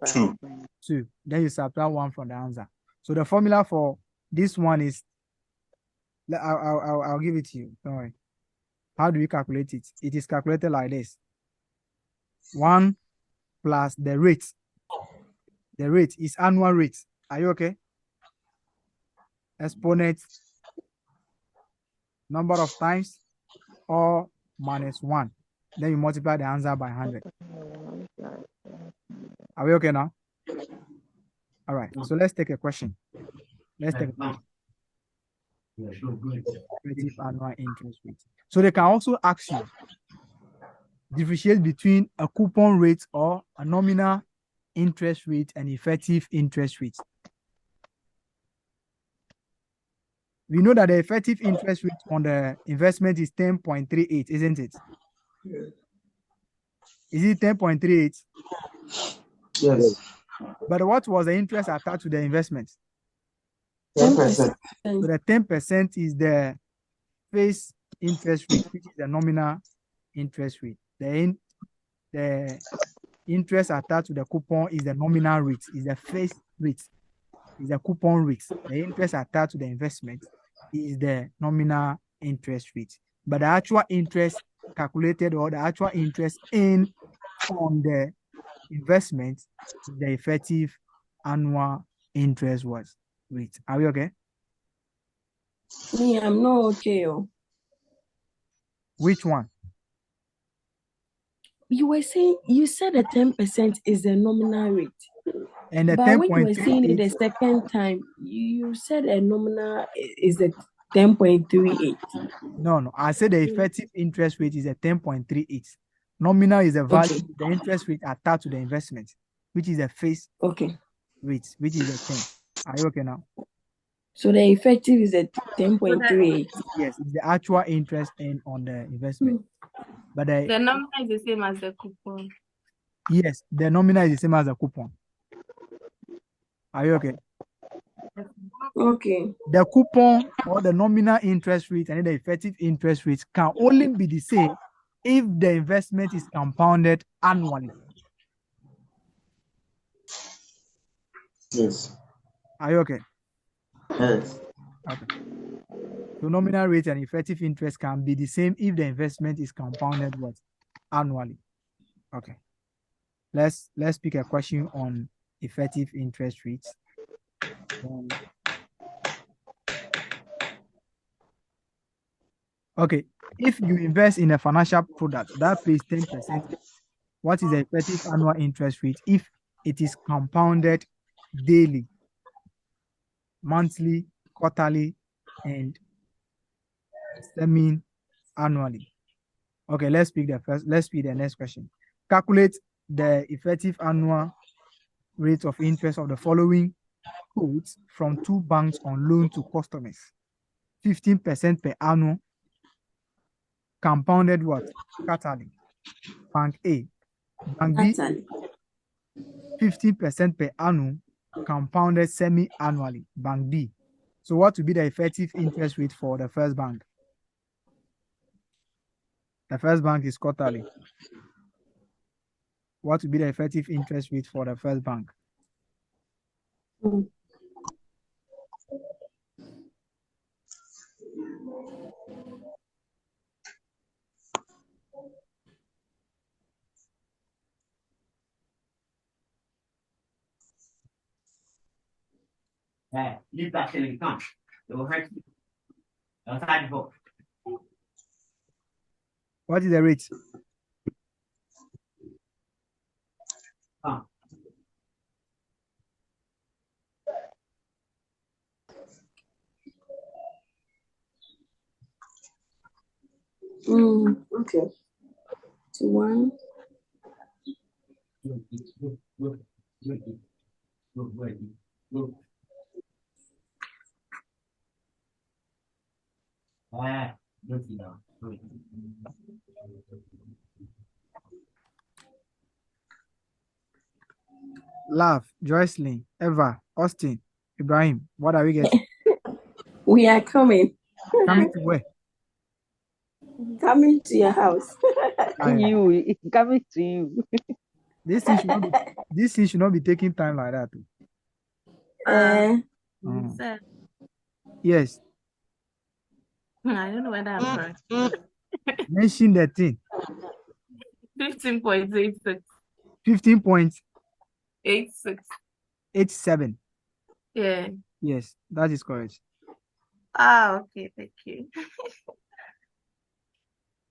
2. 2. Then you subtract 1 from the answer. So the formula for this one is, I'll give it to you. Don't worry. How do we calculate it? It is calculated like this. 1 plus the rate. The rate is annual rate. Are you okay? Exponent, number of times, or minus 1. Then you multiply the answer by 100. Are we okay now? All right. So let's take a question. Effective annual interest rate. So they can also ask you, differentiate between a coupon rate or a nominal interest rate and effective interest rate. We know that the effective interest rate on the investment is 10.38, isn't it? Is it 10.38? Yes. But what was the interest attached to the investment? 10%. So the 10% is the face interest rate, which is the nominal interest rate. The interest attached to the coupon is the nominal rate, is the face rate, is the coupon rate. The interest attached to the investment is the nominal interest rate. But the actual interest calculated or the actual interest in on the investment, the effective annual interest was rate. Are we okay? Me, I'm not okay. Which one? You said the 10% is the nominal rate. And the But when you were saying it 10.38, the second time, you said a nominal is the 10.38. no, I said the effective interest rate is a 10.38. Nominal is the value, Okay. the interest rate attached to the investment, which is a face Okay. rate, which is a 10. Are you okay now? So the effective is at 10.38. Yes, it's the actual interest earned on the investment. But The number is the same as the coupon. yes, the nominal is the same as the coupon. Are you okay? Okay. The coupon or the nominal interest rate and the effective interest rate can only be the same if the investment is compounded annually. Yes. Are you okay? Yes. Okay. So nominal rate and effective interest can be the same if the investment is compounded what? Annually. Okay. Let's pick a question on effective interest rates. Okay, if you invest in a financial product that pays 10%, what is the effective annual interest rate if it is compounded daily, monthly, quarterly, and semi-annually? Okay, let's pick the next question. Calculate the effective annual rate of interest of the following quotes from two banks on loan to customers. 15% per annum, compounded what? Quarterly. Bank A. Bank B, 15% per annum, compounded semi-annually. Bank B. So what would be the effective interest rate for the first bank? The first bank is quarterly. What would be the effective interest rate for the first bank? Leave that shilling come. It will hurt you. Outside the book. What is the rate? Okay. 1. Love, Joycelyn, Eva, Austin, Ibrahim. What are we getting? We are coming. Coming to where? Coming to your house. You coming to you. This thing should not be taking time like that. Sir, Yes. I don't know whether I'm correct. Mention the thing. 15.86. 15.87. Yeah. Yes, that is correct. Okay, thank you.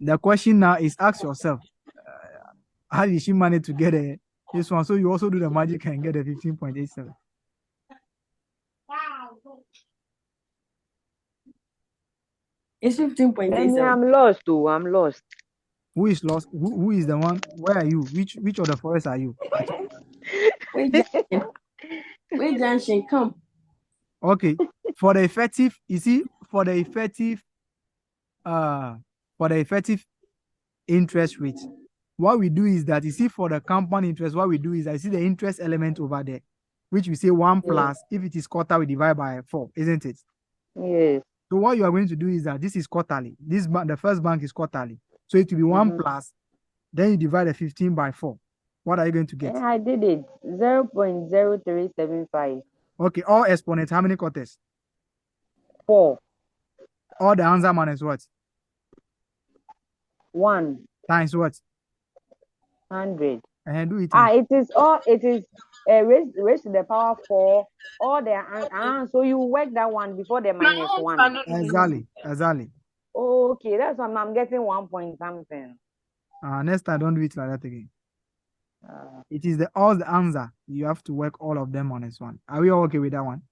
The question now is ask yourself, how did she manage to get this one? So you also do the magic and get a 15.87. It's Then 15.87. I'm lost, too. I'm lost. Who is lost? Who is the one? Where are you? Which of the forest are you? Wait, Junction, come. Okay. For the effective, you see, for the effective interest rate, what we do is that, you see, for the compound interest, what we do is I see the interest element over there, which we say 1 plus, if it is quarter, we divide by 4, isn't it? Yes. So what you are going to do is that this is quarterly. The first bank is quarterly. So it will be 1 plus, then you divide the 15 by 4. What are you going to get? I did it. 0.0375. Okay, all exponents, how many quarters? 4. All the answer minus what? 1 Times what? 100. And do it. It is raised to the power 4. All the so you work that one before the minus 1. Exactly. Okay, that's why I'm getting 1 point something. Next time, don't do it like that again. It is all the answer. You have to work all of them on this one. Are we all okay with that one?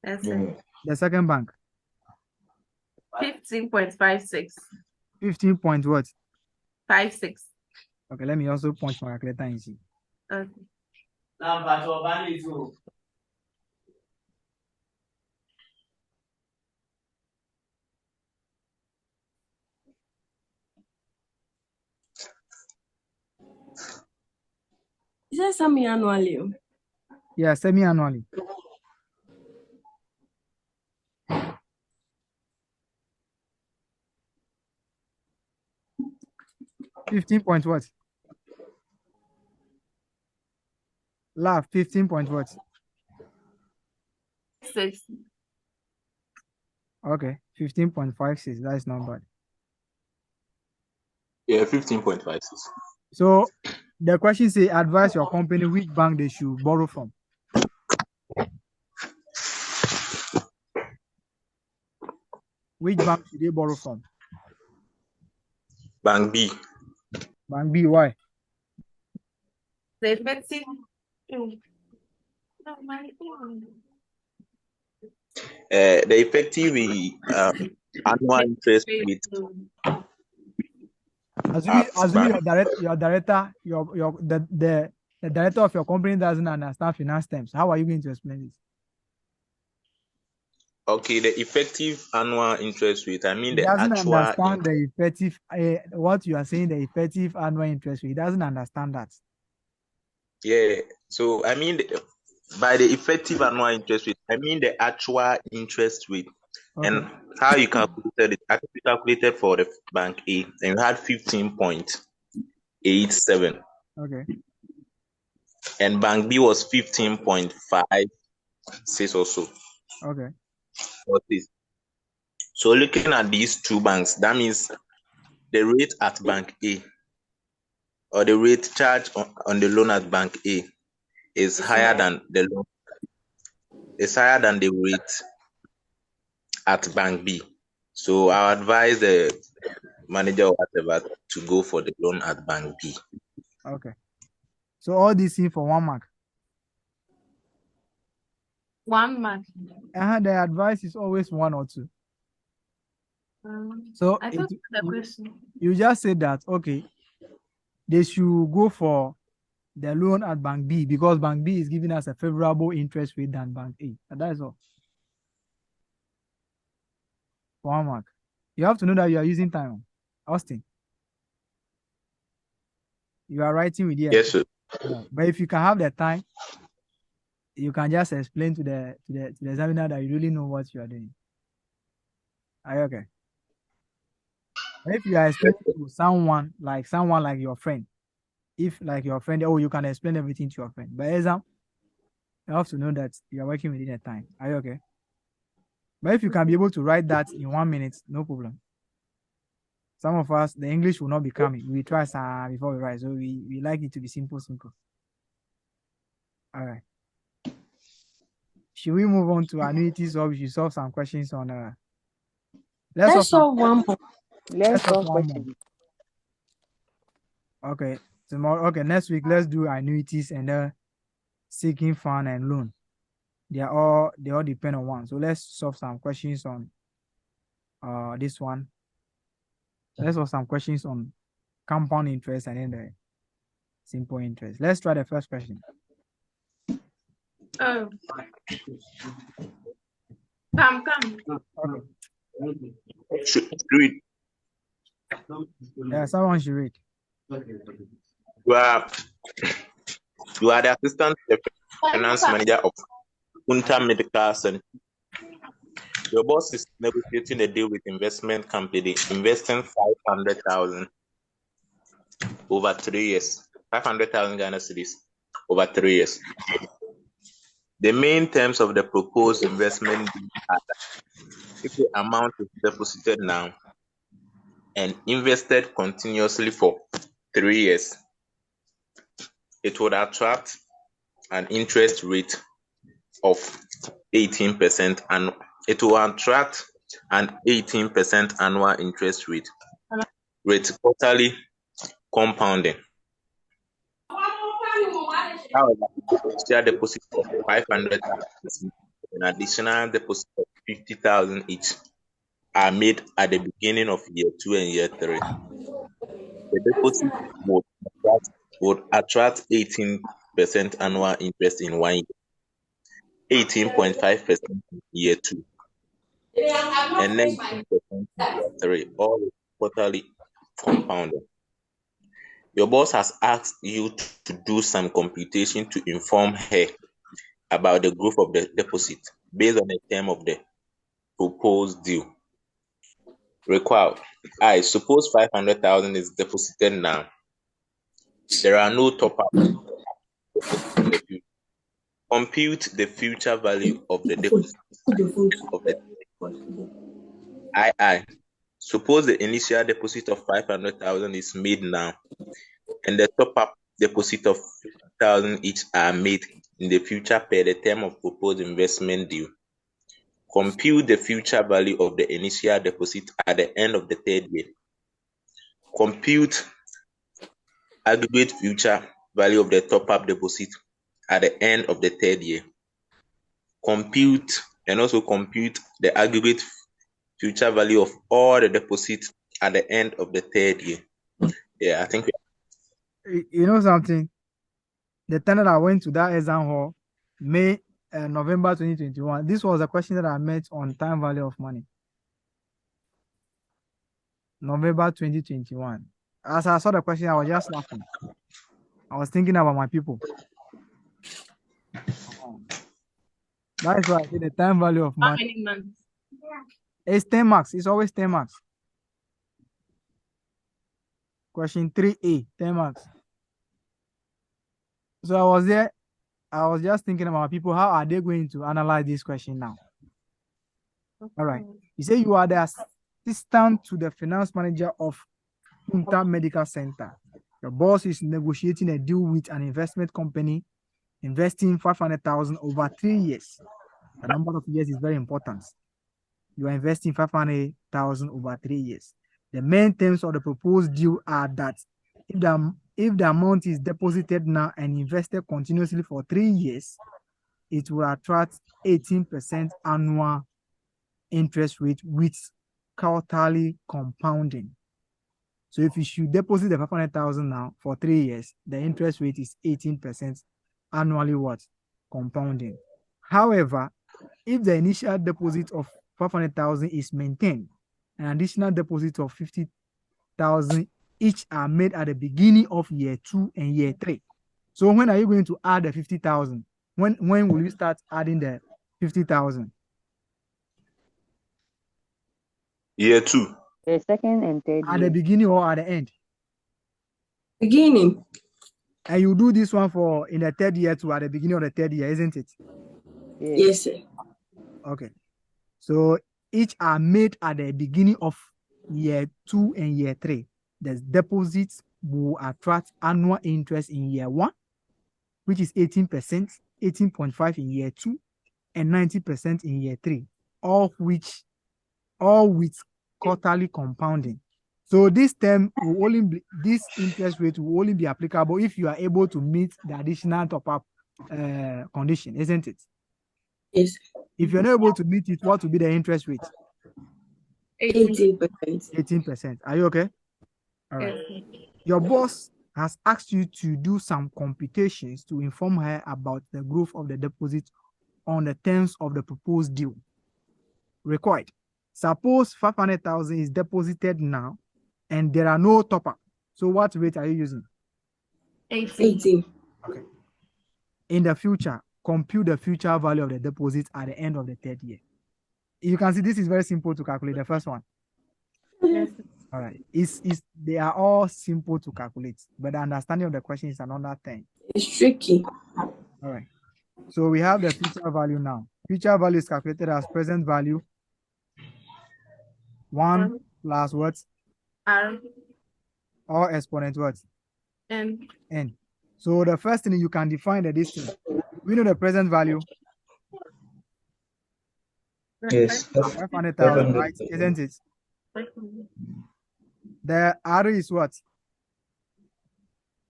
That's it. The second bank. 15.56. 15 point what? 56. Okay, let me also punch my calculator and see. Okay. Is that semi-annually? Yeah, semi-annually. $15 point what? Laugh, 15 point what? 6. Okay, 15.56. That is not bad. Yeah, 15.56. So the question say, advise your company which bank they should borrow from. Which bank should they borrow from? Bank B. Bank B, why? The effective. The effective annual interest rate. Assuming your director, the director of your company doesn't understand finance terms, how are you going to explain this? Okay, the effective annual interest rate. I mean He the doesn't actual. understand the effective, what you are saying, the effective annual interest rate. He doesn't understand that. Yeah. So I mean, by the effective annual interest rate, I mean the actual interest rate. Okay. And how you calculated it? Actually calculated for the bank A, and you had 15.87. Okay. And bank B was 15.56 or so. Okay. So looking at these two banks, that means the rate at bank A or the rate charged on the loan at bank A is higher than the loan. It's higher than the rate at bank B. So I advise the manager or whatever to go for the loan at bank B. Okay. So all this in for 1 mark. 1 mark. The advice is always 1 or 2. So I thought the question. You just said that, okay, they should go for the loan at Bank B because Bank B is giving us a favorable interest rate than Bank A. And that is all. 1 mark. You have to know that you are using time. Austin. You are writing with the Yes, sir. Yeah. But if you can have the time, you can just explain to the examiner that you really know what you are doing. Are you okay? If you are explaining to someone like your friend, if like your friend, you can explain everything to your friend. But exam, you have to know that you are working within a time. Are you okay? But if you can be able to write that in 1 minute, no problem. Some of us, the English will not be coming. We try before we write. So we like it to be simple. All right. Should we move on to annuities or we should solve some questions on Let's solve one more. Let's solve questions. Okay. Tomorrow. Okay, next week let's do annuities and seeking fund and loan. They all depend on one. So let's solve some questions on this one. Let's solve some questions on compound interest and then the simple interest. Let's try the first question. Oh. Come. Okay. Should read. Yeah, someone should read. You are the assistant finance manager of Punta Medical Center. Your boss is negotiating a deal with investment company, investing 500,000 over 3 years. 500,000 Ghana cedis over 3 years. The main terms of the proposed investment are if the amount is deposited now and invested continuously for 3 years, it would attract an interest rate of 18%, and it will attract an 18% annual interest rate with quarterly compounding. However, initial deposit of 500,000 and additional deposit of 50,000 each are made at the beginning of year 2 and year 3. The deposit would attract 18% annual interest in 1 year, 18.5% in year 2, and 19% in year 3, all with quarterly compounding. Your boss has asked you to do some computation to inform her about the growth of the deposit based on the term of the proposed deal. Required. I suppose 500,000 is deposited now. There are no top-up deposits in the future. Compute the future value of the deposit of the II. Suppose the initial deposit of 500,000 is made now, and the top-up deposit of 50,000 each are made in the future per the term of proposed investment deal. Compute the future value of the initial deposit at the end of the 3rd year. Compute aggregate future value of the top-up deposit at the end of the 3rd year. Compute the aggregate future value of all the deposits at the end of the 3rd year. Yeah, I think. You know something? The time that I went to that exam hall, November 2021, this was a question that I met on time value of money. November 2021. As I saw the question, I was just laughing. I was thinking about my people. That is why I say the time value of How money. many months? It's 10 marks. It's always 10 marks. Question 3A, 10 marks. So I was there. I was just thinking about people. How are they going to analyze this question now? All right. You say you are the assistant to the finance manager of Punta Medical Center. Your boss is negotiating a deal with an investment company, investing 500,000 over 3 years. The number of years is very important. You are investing 500,000 over 3 years. The main terms of the proposed deal are that if the amount is deposited now and invested continuously for 3 years, it will attract 18% annual interest rate with quarterly compounding. So if you should deposit the 500,000 now for 3 years, the interest rate is 18% annually what? Compounding. However, if the initial deposit of 500,000 is maintained, an additional deposit of 50,000 each are made at the beginning of year 2 and year 3. So when are you going to add the 50,000? When will you start adding the 50,000? Year 2. The 2nd and 3rd At year. the beginning or at the end? Beginning. And you do this one for in the 3rd year too, at the beginning of the 3rd year, isn't it? Yes, sir. Okay. So each are made at the beginning of year 2 and year 3. The deposits will attract annual interest in year 1, which is 18%, 18.5 in year 2, and 90% in year 3, all with quarterly compounding. So this term will only be, this interest rate will only be applicable if you are able to meet the additional top-up condition, isn't it? Yes. If you're not able to meet it, what will be the interest rate? 18%. 18%. Are you okay? All right. Yes. Your boss has asked you to do some computations to inform her about the growth of the deposit on the terms of the proposed deal. Required. Suppose 500,000 is deposited now and there are no top-up. So what rate are you using? 18. Okay. In the future, compute the future value of the deposit at the end of the 3rd year. You can see this is very simple to calculate, the first one. Yes. All right. They are all simple to calculate, but the understanding of the question is another thing. It's tricky. All right. So we have the future value now. Future value is calculated as present value 1 plus what? R Or exponent what? N. N. So the first thing you can define the distance. We know the present value, Yes. 500,000, right? Isn't it? The R is what?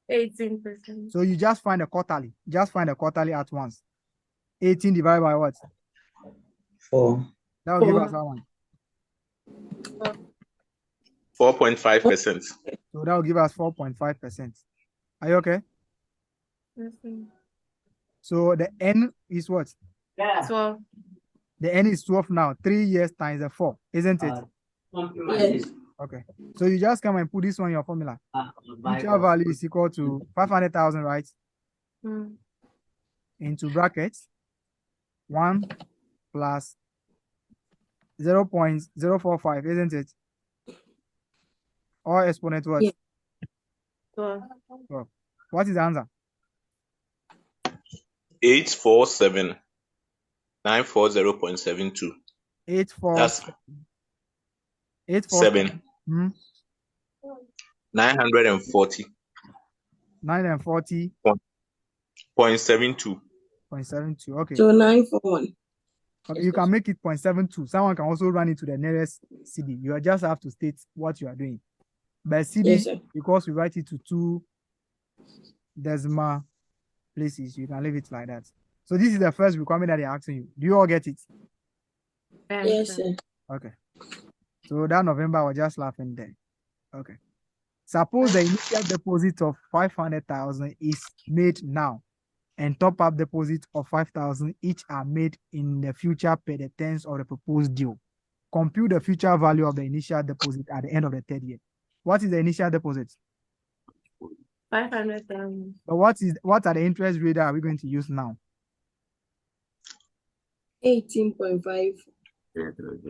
18%. So you just find the quarterly. Just find the quarterly at once. 18 divided by what? 4. That will give us how much? 4.5%. So that will give us 4.5%. Are you okay? Yes, sir. So the N is what? 12. The N is 12 now. 3 years times the 4, isn't it? Yes. Okay. So you just come and put this one in your formula. Future value is equal to 500,000, right? Mm. Into brackets 1 plus 0.045, isn't it? Or exponent what? Yeah. 12. 12. What is the answer? 847,940.72. 847. That's 7. Hmm. 940.72. 940.72. Okay. So 941. Okay, you can make it 0.72. Someone can also run it to the nearest CD. You just have to state what you are doing. But CD, Yes, sir. because we write it to 2 decimal places, you can leave it like that. So this is the first requirement that they're asking you. Do you all get it? Yes, sir. Okay. So that November, I was just laughing there. Okay. Suppose the initial deposit of 500,000 is made now, and top-up deposit of 5,000 each are made in the future per the terms of the proposed deal. Compute the future value of the initial deposit at the end of the 3rd year. What is the initial deposit? 500,000. But what are the interest rate that are we going to use now? 18.5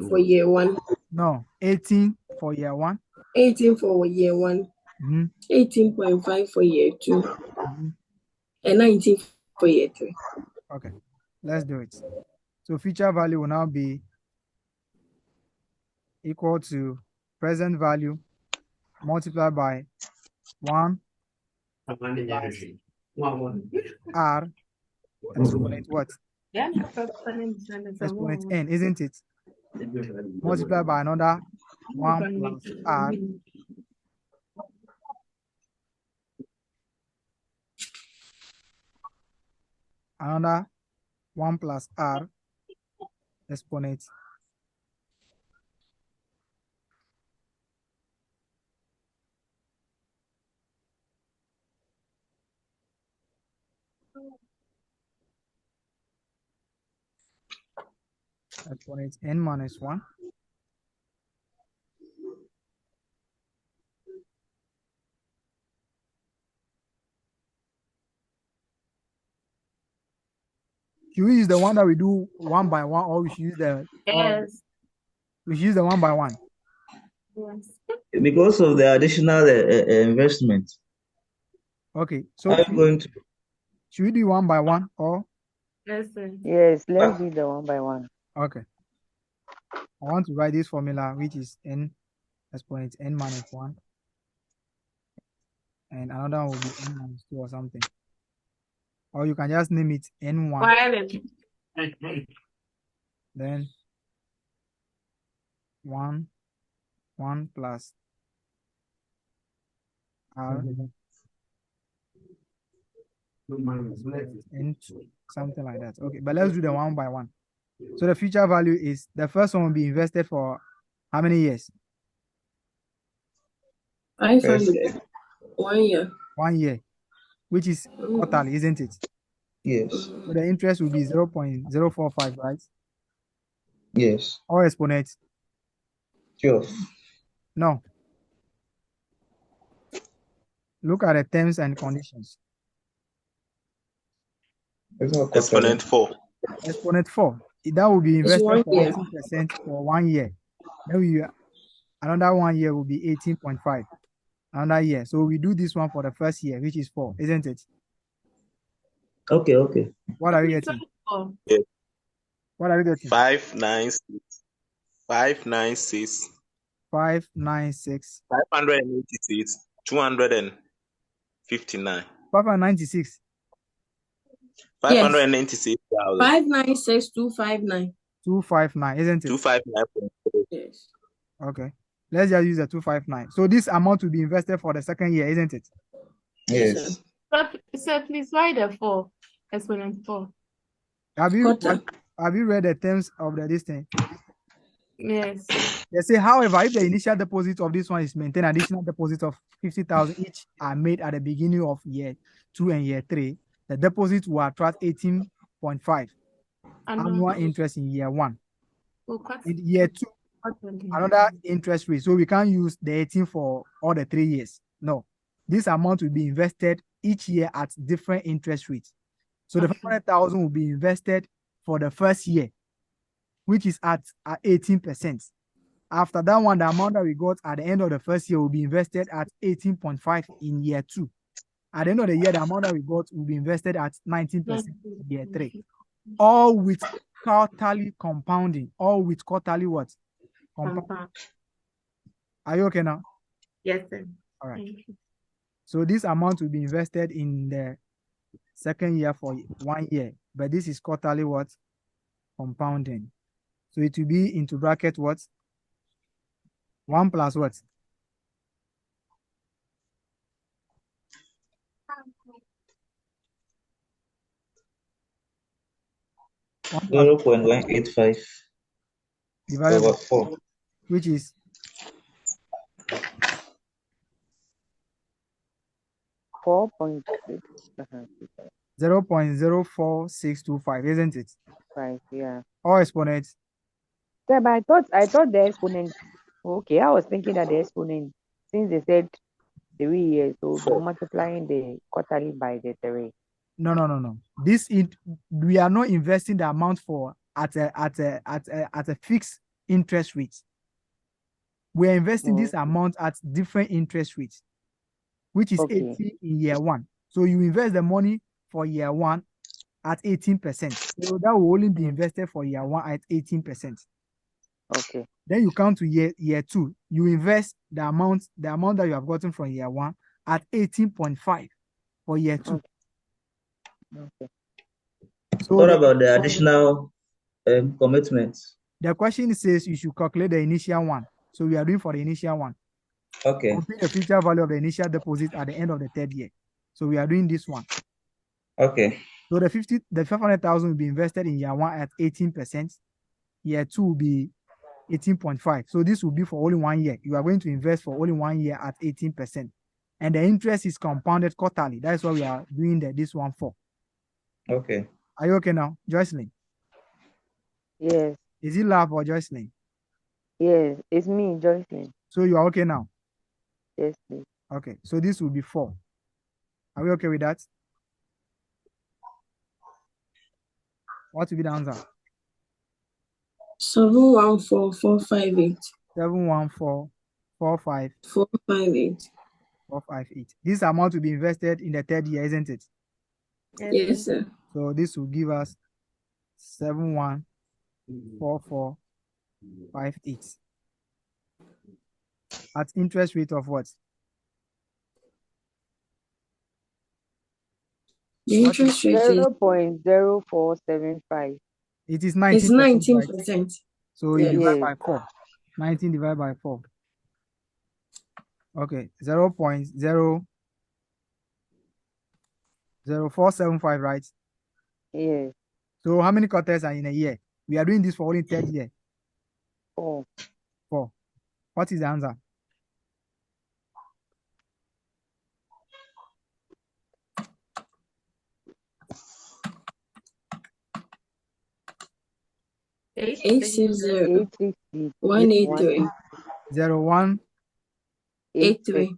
for year 1. No, 18 for year 1. 18 for year 1. 18.5 for year 2. And 19 for year 3. Okay, let's do it. So future value will now be equal to present value multiplied by 1 R exponent what? Exponent N, isn't it? Multiplied by another 1 plus R another 1 plus R exponent N minus 1 should we use the one that we do 1 by 1, or we should use the Yes. we should use the 1 by 1? Yes. Because of the additional investment. Okay, so I'm going to. should we do 1 by 1 or? Yes, sir. Yes, let's do the 1 by 1. Okay. I want to write this formula, which is N exponent N minus 1. And another one will be N minus 2 or something. Or you can just name it N1. Violent. Then 1 plus R N2, something like that. Okay, but let's do the 1 by 1. So the future value is, the first one will be invested for how many years? 500. 1 year. 1 year, which is quarterly, isn't it? Yes. So the interest will be 0.045, right? Yes. Or exponent? 12. No. Look at the terms and conditions. Exponent 4. Exponent 4. That will be invested 1 for year. 18% for 1 year. Then another 1 year will be 18.5. Another year. So we do this one for the first year, which is 4, isn't it? Okay. What are we getting? Yeah. What are we getting? 596. 596. 586, 259. 596. 596,000. 596,259. 259, isn't it? 259.3. Yes. Okay. Let's just use the 259. So this amount will be invested for the second year, isn't it? Yes. Sir, please, why the 4? Exponent 4. Have you Quarter. have you read the terms of this thing? Yes. They say, however, if the initial deposit of this one is maintained, additional deposit of 50,000 each are made at the beginning of year 2 and year 3, the deposit will attract 18.5 annual interest in year 1. In year 2, another interest rate. So we can't use the 18 for all the 3 years. No. This amount will be invested each year at different interest rates. So the 500,000 will be invested for the first year, which is at 18%. After that one, the amount that we got at the end of the first year will be invested at 18.5 in year 2. At the end of the year, the amount that we got will be invested at 19% in year 3. All with quarterly compounding. All with quarterly what? Compound. Are you okay now? Yes, sir. All right. So this amount will be invested in the second year for 1 year. But this is quarterly what? Compounding. So it will be into bracket what? 1 plus what? One plus 0.185 divided over by 4. which is 4.6. 0.04625, isn't it? 5, yeah. All exponents. Sir, but I thought the exponent. Okay, I was thinking that the exponent, since they said 3 years, so we're multiplying the quarterly by the 3. No. We are not investing the amount for at a fixed interest rate. We are investing this amount at different interest rates, which is 18 in year 1. So you invest the money for year 1 at 18%. So that will only be invested for year 1 at 18%. Okay. Then you come to year 2. You invest the amount that you have gotten from year 1 at 18.5 for year 2. Okay. So What about the additional commitments? The question says you should calculate the initial one. So we are doing for the initial one. Okay. Compute the future value of the initial deposit at the end of the 3rd year. So we are doing this one. Okay. So the 500,000 will be invested in year 1 at 18%. Year 2 will be 18.5. So this will be for only 1 year. You are going to invest for only 1 year at 18%. And the interest is compounded quarterly. That's what we are doing this one for. Okay. Are you okay now, Jocelyn? Yes. Is it Love or Jocelyn? Yes, it's me, Jocelyn. So you are okay now? Yes, please. Okay, so this will be 4. Are we okay with that? What will be the answer? 714,458. 71445 458. 458. This amount will be invested in the 3rd year, isn't it? Yes, sir. So this will give us 714458 at interest rate of what? The interest rate is 0.0475. It is 19%. it's 19%. Right? So you divide by 4. 19 divided by 4. Okay, 0.00475, right? Yes. So how many quarters are in a year? We are doing this for only 3rd year. 4. 4. What is the answer? Eight 183. 0183.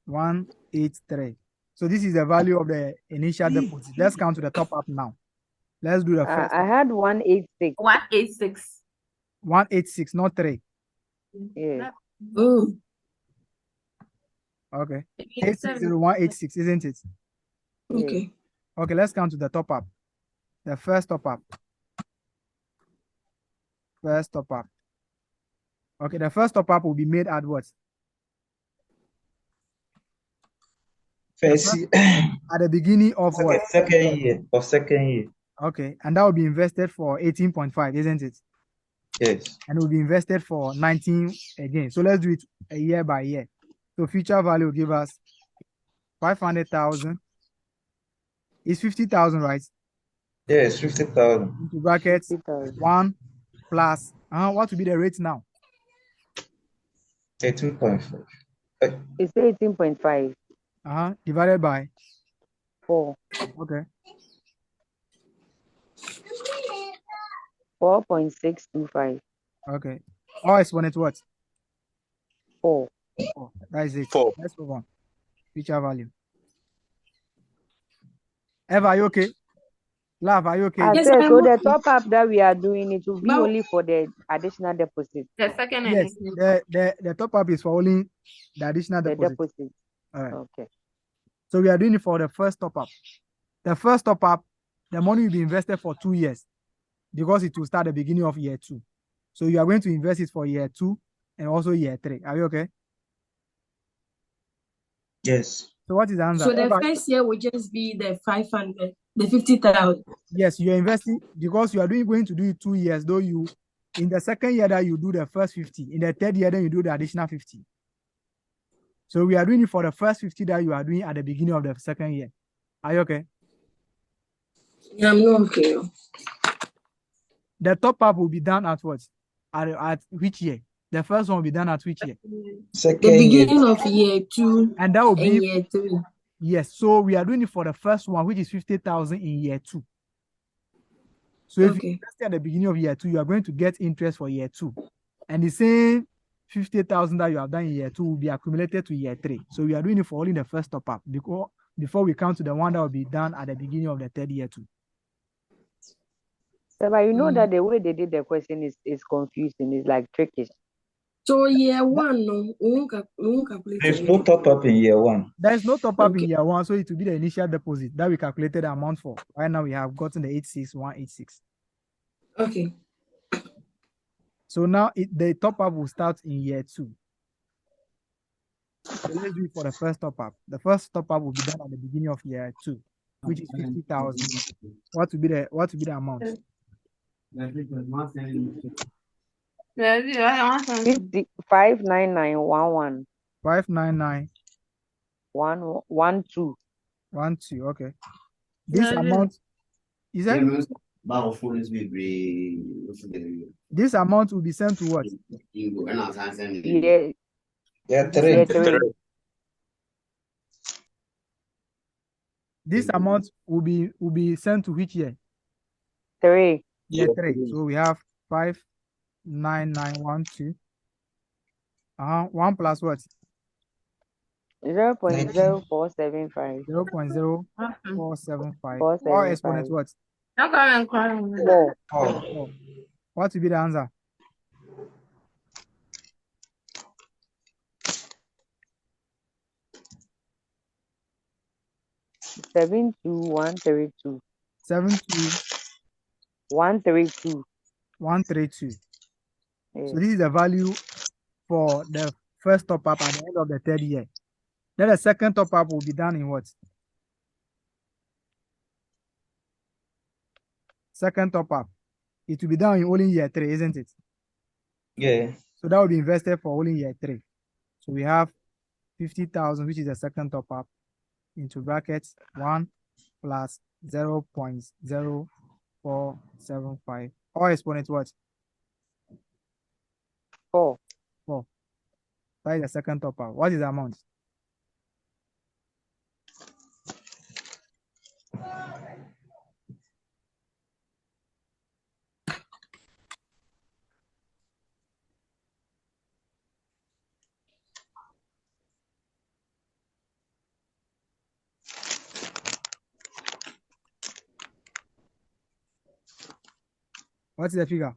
183. So this is the value of the initial deposit. Let's count to the top up now. Let's do the first. I had 186. 186. 186, not 3. Yes. Oh, Okay. 860,186, isn't it? okay. Okay, let's count to the top up. The first top up. First top up. Okay, the first top up will be made at what? First, At the beginning of what? second year of second year. Okay, and that will be invested for 18.5, isn't it? Yes. And it will be invested for 19 again. So let's do it a year by year. So future value will give us 500,000. It's 50,000, right? Yes, 50,000. Into brackets 50,000. 1 plus. What will be the rate now? 18.5. It's 18.5. Divided by 4. okay. 4.625. Okay. Or exponent what? 4. Oh, that is it. 4. Let's move on. Future value. Eva, are you okay? Love, are you okay? Yes, So I'm the okay. top up that we are doing, it will be But- only for the additional deposit. The second Yes, the top up is for only the additional The deposit. deposit. All right. Okay. So we are doing it for the first top up. The first top up, the money will be invested for 2 years because it will start the beginning of year 2. So you are going to invest it for year 2 and also year 3. Are you okay? Yes. So what is the answer? So the Eva, first year will just be the 500, the 50,000. yes, you are investing because you are going to do it 2 years, though you in the second year that you do the first 50, in the third year then you do the additional 50. So we are doing it for the first 50 that you are doing at the beginning of the second year. Are you okay? Yeah, I'm not okay. The top up will be done at what? At which year? The first one will be done at which year? Second The year. beginning of year 2 And that will and be year 3. yes. So we are doing it for the first one, which is 50,000 in year 2. So if you Okay. invest at the beginning of year 2, you are going to get interest for year 2. And the same 50,000 that you have done in year 2 will be accumulated to year 3. So we are doing it for only the first top up before we come to the one that will be done at the beginning of the third year too. So, but you know that the way they did the question is confusing. It's like tricky. So year 1, no, we won't calculate There's no anything. top up in year 1. There is no top up in Okay. year 1, so it will be the initial deposit that we calculated the amount for. Right now we have gotten the 86,186. Okay. So now the top up will start in year 2. So let's do it for the first top up. The first top up will be done at the beginning of year 2, which is 50,000. What will be the amount? 59911 599 112. 12. Okay. This amount is that this amount will be sent to what? Year Year 3. year 3. This amount will be sent to which year? 3. Year 3. So we have 59912. 1 plus what? 0.0475. 0.0475. 475. Or exponent what? 4. 4. What will be the answer? Seven two one three two. 72,132. 132. So Yes. this is the value for the first top up at the end of the third year. Then the second top up will be done in what? Second top up. It will be done in only year 3, isn't it? Yeah. So that will be invested for only year 3. So we have 50,000, which is the second top up, into brackets 1 plus 0.0475. Or exponent what? 4. 4. That is the second top up. What is the amount? What's the figure?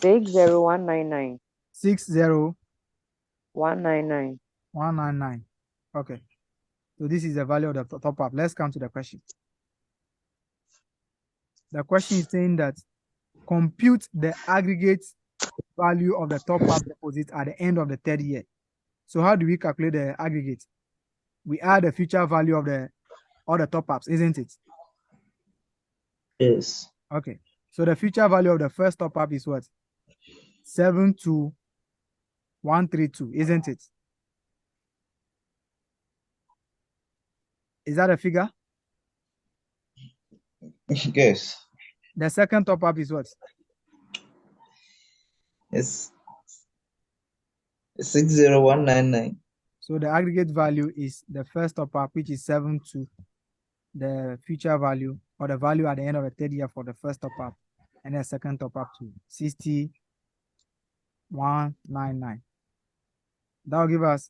60199. 60199. 199. Okay. So this is the value of the top up. Let's come to the question. The question is saying that compute the aggregate value of the top-up deposit at the end of the third year. So how do we calculate the aggregate? We add the future value of all the top-ups, isn't it? Yes. Okay. So the future value of the first top-up is what? 72132, isn't it? Is that a figure? Yes. The second top-up is what? It's 60199. So the aggregate value is the first top-up, which is 72, the future value or the value at the end of the third year for the first top-up, and the second top-up to 6199. That will give us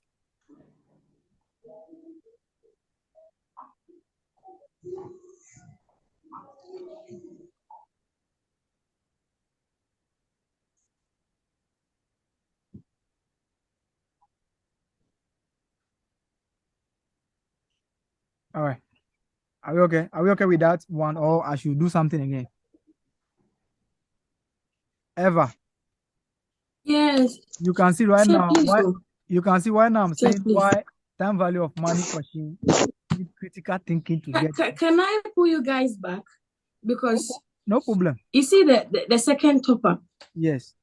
all right. Are we okay? Are we okay with that one, or I should do something again? Eva, Yes. you can see right Sir, now please why go. you can see why now I'm Sir, saying please. why time value of money question need critical thinking to get. Can I pull you guys back? Because No problem. you see the second top-up. Yes.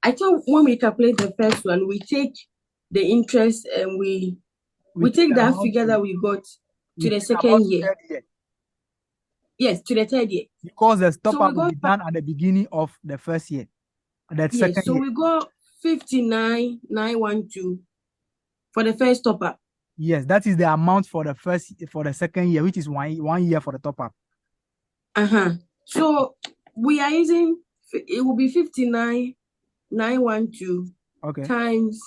I thought when we calculate the first one, we take the interest and we take the that amount figure to- that we got we to the take second about year. third year, Yes, to the third year. because the top So up we will got be done at the beginning of the first year, that yes, second so year. we got 59,912 for the first top-up. Yes, that is the amount for the second year, which is 1 year for the top up. So we are using it will be 59,912 Okay. times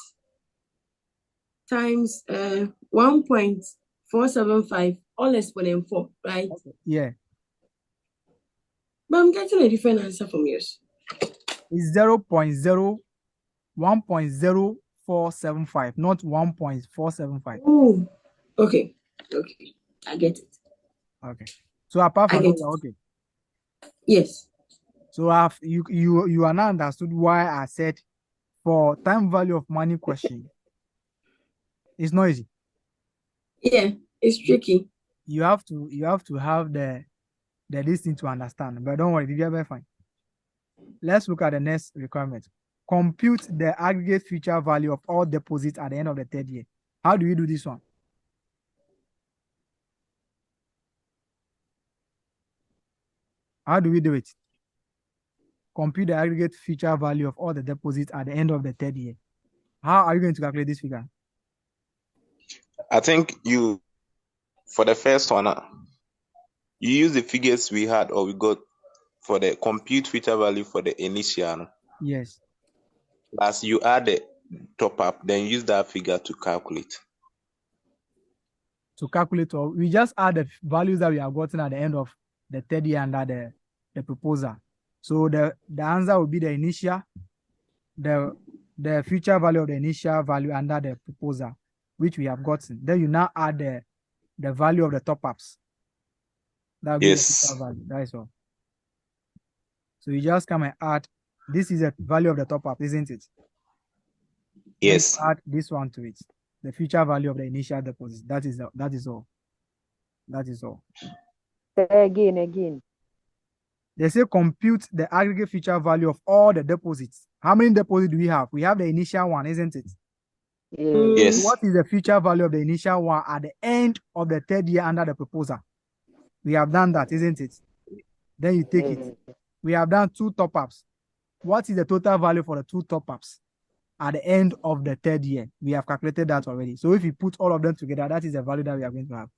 1.475 all exponent 4, right? Yeah. But I'm getting a different answer from yours. It's 1.0475, not 1.475. Oh, okay, I get it. Okay. So apart I from get that, it. okay. Yes. So you are now understood why I said for time value of money question, it's noisy. Yeah, it's tricky. You have to have the this thing to understand. But don't worry, you'll be very fine. Let's look at the next requirement. Compute the aggregate future value of all deposits at the end of the third year. How do we do this one? How do we do it? Compute the aggregate future value of all the deposits at the end of the third year. How are you going to calculate this figure? I think for the first one, you use the figures we had or we got for the compute future value for the initial. Yes. As you add the top up, then use that figure to calculate. To calculate, or we just add the values that we have gotten at the end of the third year under the proposal. So the answer will be the initial, the future value of the initial value under the proposal, which we have gotten. Then you now add the value of the top-ups. That will be the future value. That is all. So you just come and add, this is the value of the top-up, isn't it? Yes. Then add this one to it. The future value of the initial deposit. That is all. That is all. Again. They say compute the aggregate future value of all the deposits. How many deposits do we have? We have the initial one, isn't it? Yes. What is the future value of the initial one at the end of the third year under the proposal? We have done that, isn't it? Then you take it. We have done 2 top-ups. What is the total value for the 2 top-ups at the end of the third year? We have calculated that already. So if you put all of them together, that is the value that we are going to have.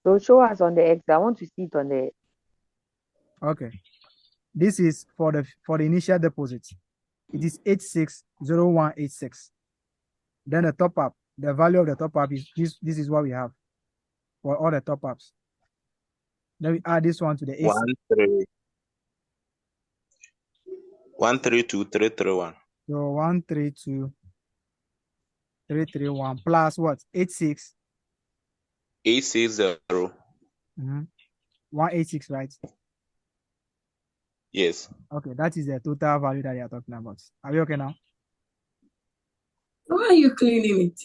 So show us on the X. I want to see it on the. Okay. This is for the initial deposit. It is 860186. Then the top-up, the value of the top-up is this is what we have for all the top-ups. Then we add this one to the 132,331. So 132,331 plus what? 86. 860. 186, right? Yes. Okay, that is the total value that you are talking about. Are we okay now? Why are you cleaning it?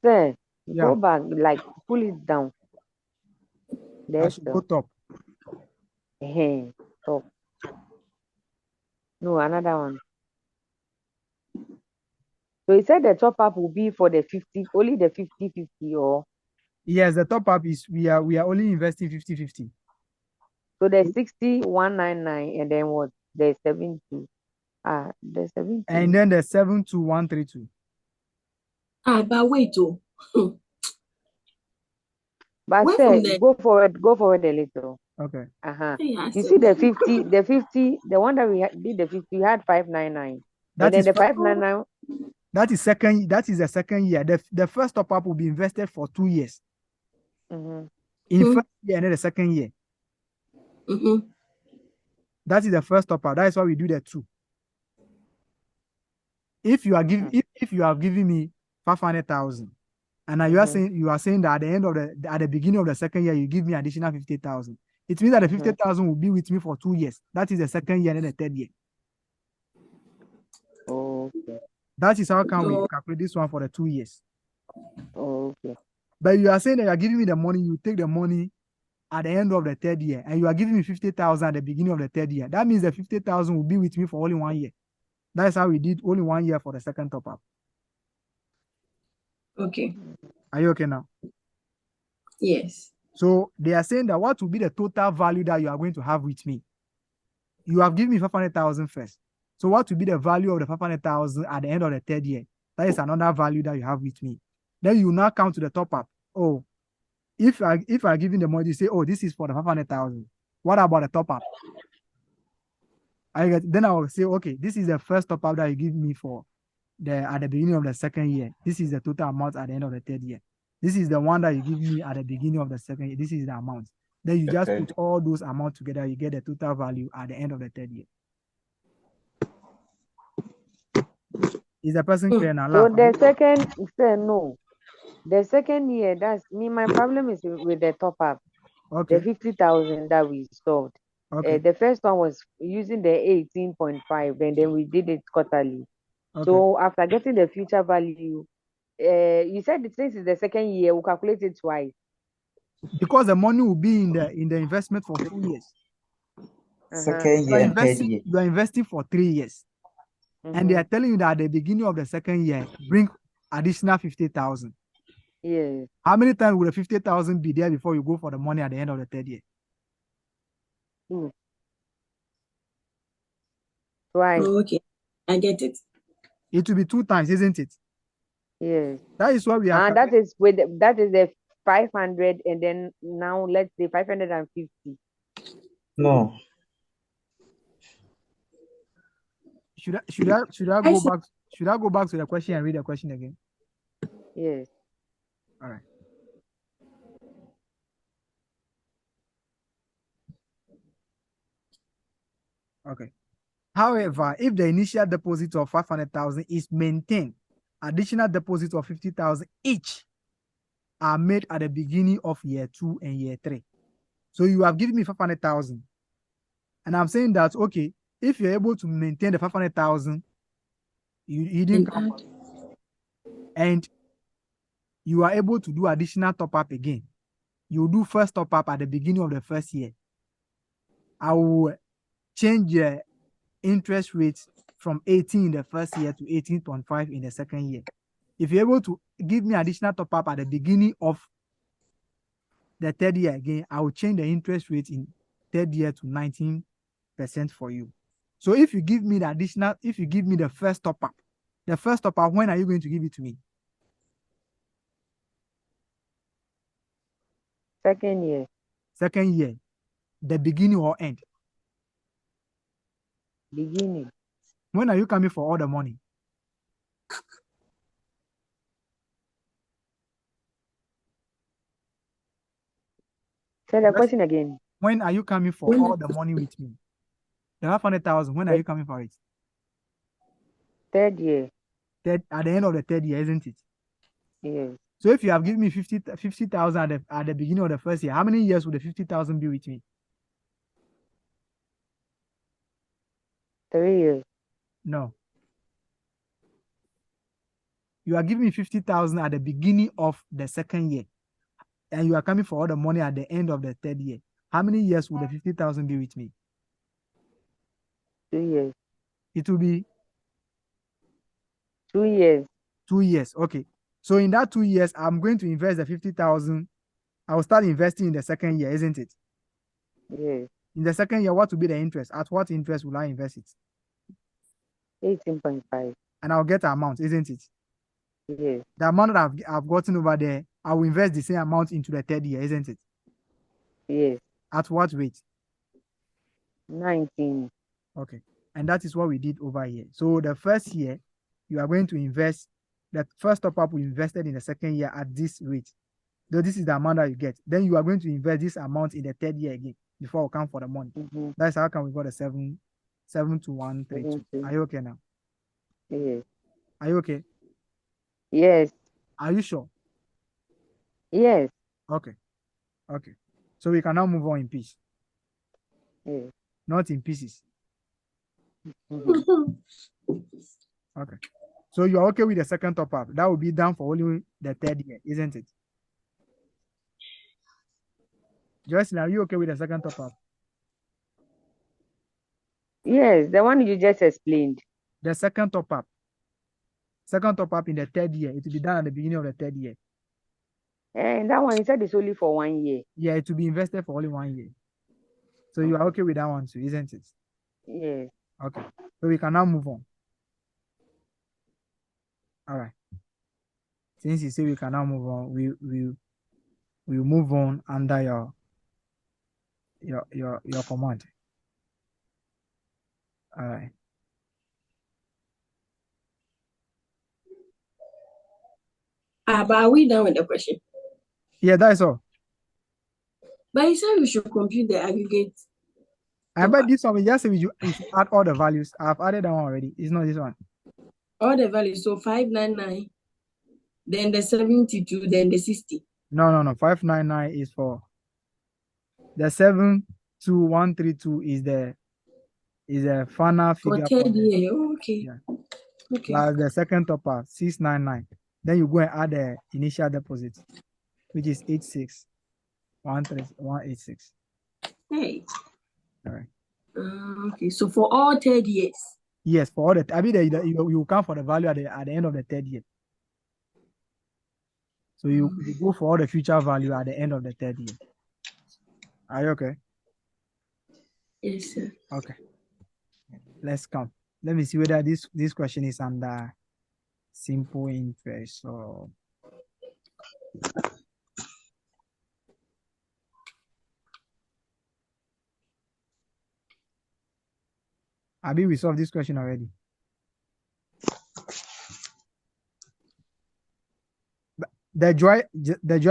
Sir, Yeah, go back, like pull it down. I There's should go top. top. No, another one. So he said the top up will be for the 50, only the 50-50, or Yes, the top up is we are only investing 50-50. so there's 60-199, and then what? There's 70. There's 70. And then the 72132. But wait, But where say from the go forward a little. Okay. You see the 50, the one that we did the 50, we had 599. That And then is the fir- 599, that is the second year. The first top up will be invested for 2 years. mhm. In first year and then the second year. That is the first top up. That is why we do the 2. If you are giving if you have given me 500,000, and now you are saying that at the beginning of the second year you give me additional 50,000. It means that the 50,000 will be with me for 2 years. That is the second year and then the third year. Okay. That is how can we calculate this one for the 2 years. Okay. But you are saying that you are giving me the money, you take the money at the end of the third year, and you are giving me 50,000 at the beginning of the third year. That means the 50,000 will be with me for only 1 year. That is how we did only 1 year for the second top up. Okay. Are you okay now? Yes. So they are saying that what will be the total value that you are going to have with me? You have given me 500,000 first. So what will be the value of the 500,000 at the end of the third year? That is another value that you have with me. Then you now count to the top up. Oh, if I give you the money, you say, oh, this is for the 500,000. What about the top up? Then I will say, okay, this is the first top up that you give me for at the beginning of the second year. This is the total amount at the end of the third year. This is the one that you give me at the beginning of the second year. This is the amount. Then you just put all those amounts together, you get the total value at the end of the third year. Is the person clear now? So the second, say no. The second year, that's me. My problem is with the top up. Okay. The 50,000 that we solved. Okay. The first one was using the 18.5, and then we did it quarterly. Okay. So after getting the future value, you said since it's the second year, we'll calculate it twice. Because the money will be in the investment for 2 years. Second year and third year. You are investing for 3 years. And they are telling you that at the beginning of the second year, bring additional 50,000. Yes. How many times will the 50,000 be there before you go for the money at the end of the third year? Twice. Okay, I get it. It will be 2 times, isn't it? Yes. That is what we are. And that is the 500, and then now let's say 550. No. Should I go back? Should I go back to the question and read the question again? Yes. All right. Okay. However, if the initial deposit of 500,000 is maintained, additional deposit of 50,000 each are made at the beginning of year 2 and year 3. So you have given me 500,000, and I'm saying that okay, if you're able to maintain the 500,000, you didn't come, and you are able to do additional top up again. You do first top up at the beginning of the first year. I will change the interest rate from 18 in the first year to 18.5 in the second year. If you're able to give me additional top up at the beginning of the third year again, I will change the interest rate in third year to 19% for you. So if you give me the first top up, when are you going to give it to me? Second year. Second year, the beginning or end? Beginning. When are you coming for all the money? Say the question again. When are you coming for all the money with me? The 500,000, when are you coming for it? Third year. At the end of the third year, isn't it? Yes. So if you have given me 50,000 at the beginning of the first year, how many years will the 50,000 be with me? 3 years. No. You are giving me 50,000 at the beginning of the second year, and you are coming for all the money at the end of the third year. How many years will the 50,000 be with me? 2 years. It will be 2 years. 2 years. Okay. So in that 2 years, I'm going to invest the 50,000. I will start investing in the second year, isn't it? Yes. In the second year, what will be the interest? At what interest will I invest it? 18.5. And I'll get the amount, isn't it? Yes. The amount that I've gotten over there, I will invest the same amount into the third year, isn't it? Yes. At what rate? 19. Okay. And that is what we did over here. So the first year, you are going to invest, the first top up we invested in the second year at this rate. Though this is the amount that you get. Then you are going to invest this amount in the third year again before we come for the money. Mm-hmm. That's how come we got a 7 to 1, 3, 2. Are you okay now? Yes. Are you okay? Yes. Are you sure? Yes. Okay. Okay. So we can now move on in peace. Yes. Not in pieces. Mm-hmm. Okay. So you are okay with the second top up. That will be done for only the third year, isn't it? Joycelyn, are you okay with the second top up? Yes, the one you just explained. The second top up. Second top up in the third year. It will be done at the beginning of the third year. And that one, you said it's only for 1 year. Yeah, it will be invested for only 1 year. So you are okay with that one too, isn't it? Yes. Okay. So we can now move on. All right. Since you say we can now move on, we'll move on under your command. All right. But are we done with the question? Yeah, that is all. But you said we should compute the aggregate. I bet this one we just say we should add all the values. I've added that one already. It's not this one. All the values. So 599, then the 72, then the 60. No. 599 is for the 72132 is the final For figure. third year. Okay. Yeah. Okay. Plus the second top up, 699. Then you go and add the initial deposit, which is 186. Hey. All right. Okay. So for all third years. Yes, for all the, I mean, you count for the value at the end of the third year. So you go for all the future value at the end of the third year. Are you okay? Yes, sir. Okay. Let's count. Let me see whether this question is under simple interest or Abi, we solved this question already. The Joy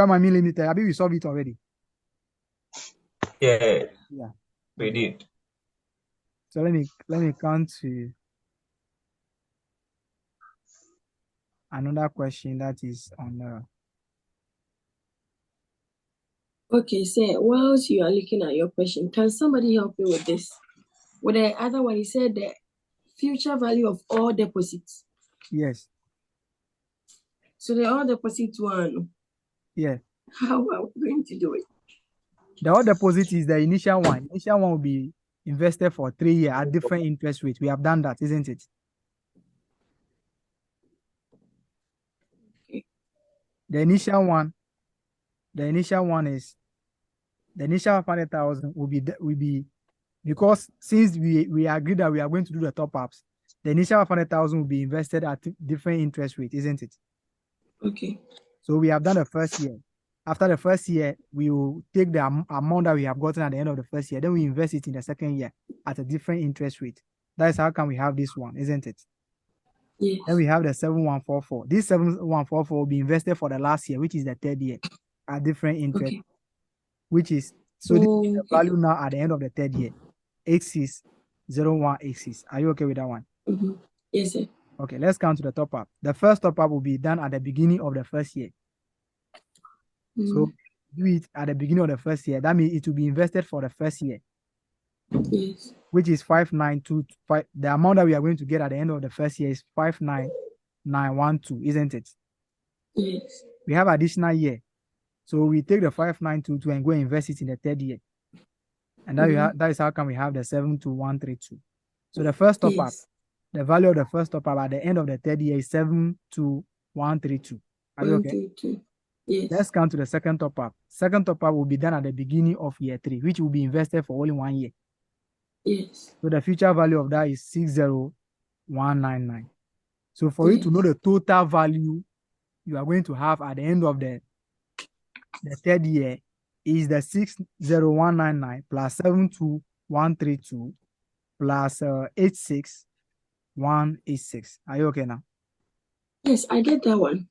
Mami Limited, Abi, we solved it already. Yeah, Yeah. we did. So let me count to another question that is on Okay, sir. Whilst you are looking at your question, can somebody help me with this? With the other one, he said the future value of all deposits. yes. So the all deposit one, Yeah. how are we going to do it? The all deposit is the initial one. Initial one will be invested for 3 years at different interest rates. We have done that, isn't it? Okay. The initial one is the initial 500,000 will be because since we agreed that we are going to do the top ups, the initial 500,000 will be invested at different interest rates, isn't it? Okay. So we have done the first year. After the first year, we will take the amount that we have gotten at the end of the first year. Then we invest it in the second year at a different interest rate. That is how come we have this one, isn't it? Yes. Then we have the 7144. This 7144 will be invested for the last year, which is the third year, at different interest, Okay. which is so this is the Okay. value now at the end of the third year. 860186. Are you okay with that one? Mm-hmm. Yes, sir. Okay, let's count to the top up. The first top up will be done at the beginning of the first year. So do it at the beginning of the first year. That means it will be invested for the first year. Yes. which is 592. The amount that we are going to get at the end of the first year is 59912, isn't it? Yes. We have additional year. So we take the 592 and go invest it in the third year. And that is how come we have the 72132. So the first top up, Yes. the value of the first top up at the end of the third year is 72132. Are you okay? 132. Yes. Let's come to the second top up. Second top up will be done at the beginning of year 3, which will be invested for only 1 year. Yes. So the future value of that is 60199. So for you to know the total value you are going to have at the end of the third year is the 60199 plus 72132 plus 86186. Are you okay now? Yes, I get that one.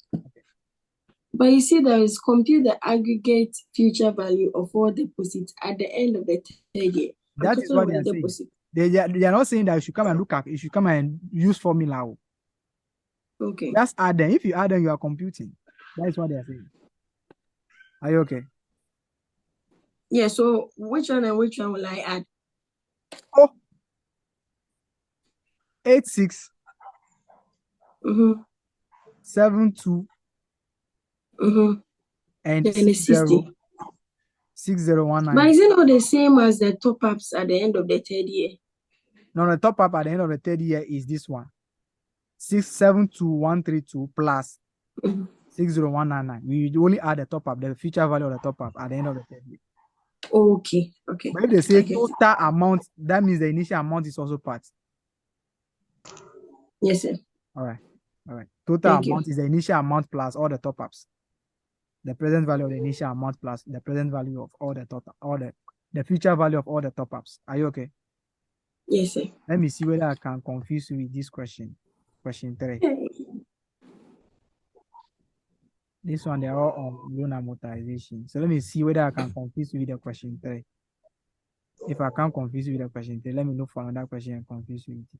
But you see, there is compute the aggregate future value of all deposits at the end of the third year. That is what they are saying. They are not saying that you should come and look at, you should come and use formula. Okay. Just add them. If you add them, you are computing. That is what they are saying. Are you okay? Yeah, so which one and which one will I add? 86 Mm-hmm. 72 and 60. 6019. But is it not the same as the top ups at the end of the third year? No, the top up at the end of the third year is this one. 672132 plus 60199. We only add the top up, the future value of the top up at the end of the third year. Okay. But if they say total amount, that means the initial amount is also part. Yes, sir. All right. Total amount is the initial amount plus all the top ups. The present value of the initial amount plus the present value of all the total, the future value of all the top ups. Are you okay? Yes, sir. Let me see whether I can confuse you with this question. Question 3. This one, they're all on loan amortization. So let me see whether I can confuse you with the question 3. If I can't confuse you with the question 3, let me look for another question and confuse you with it.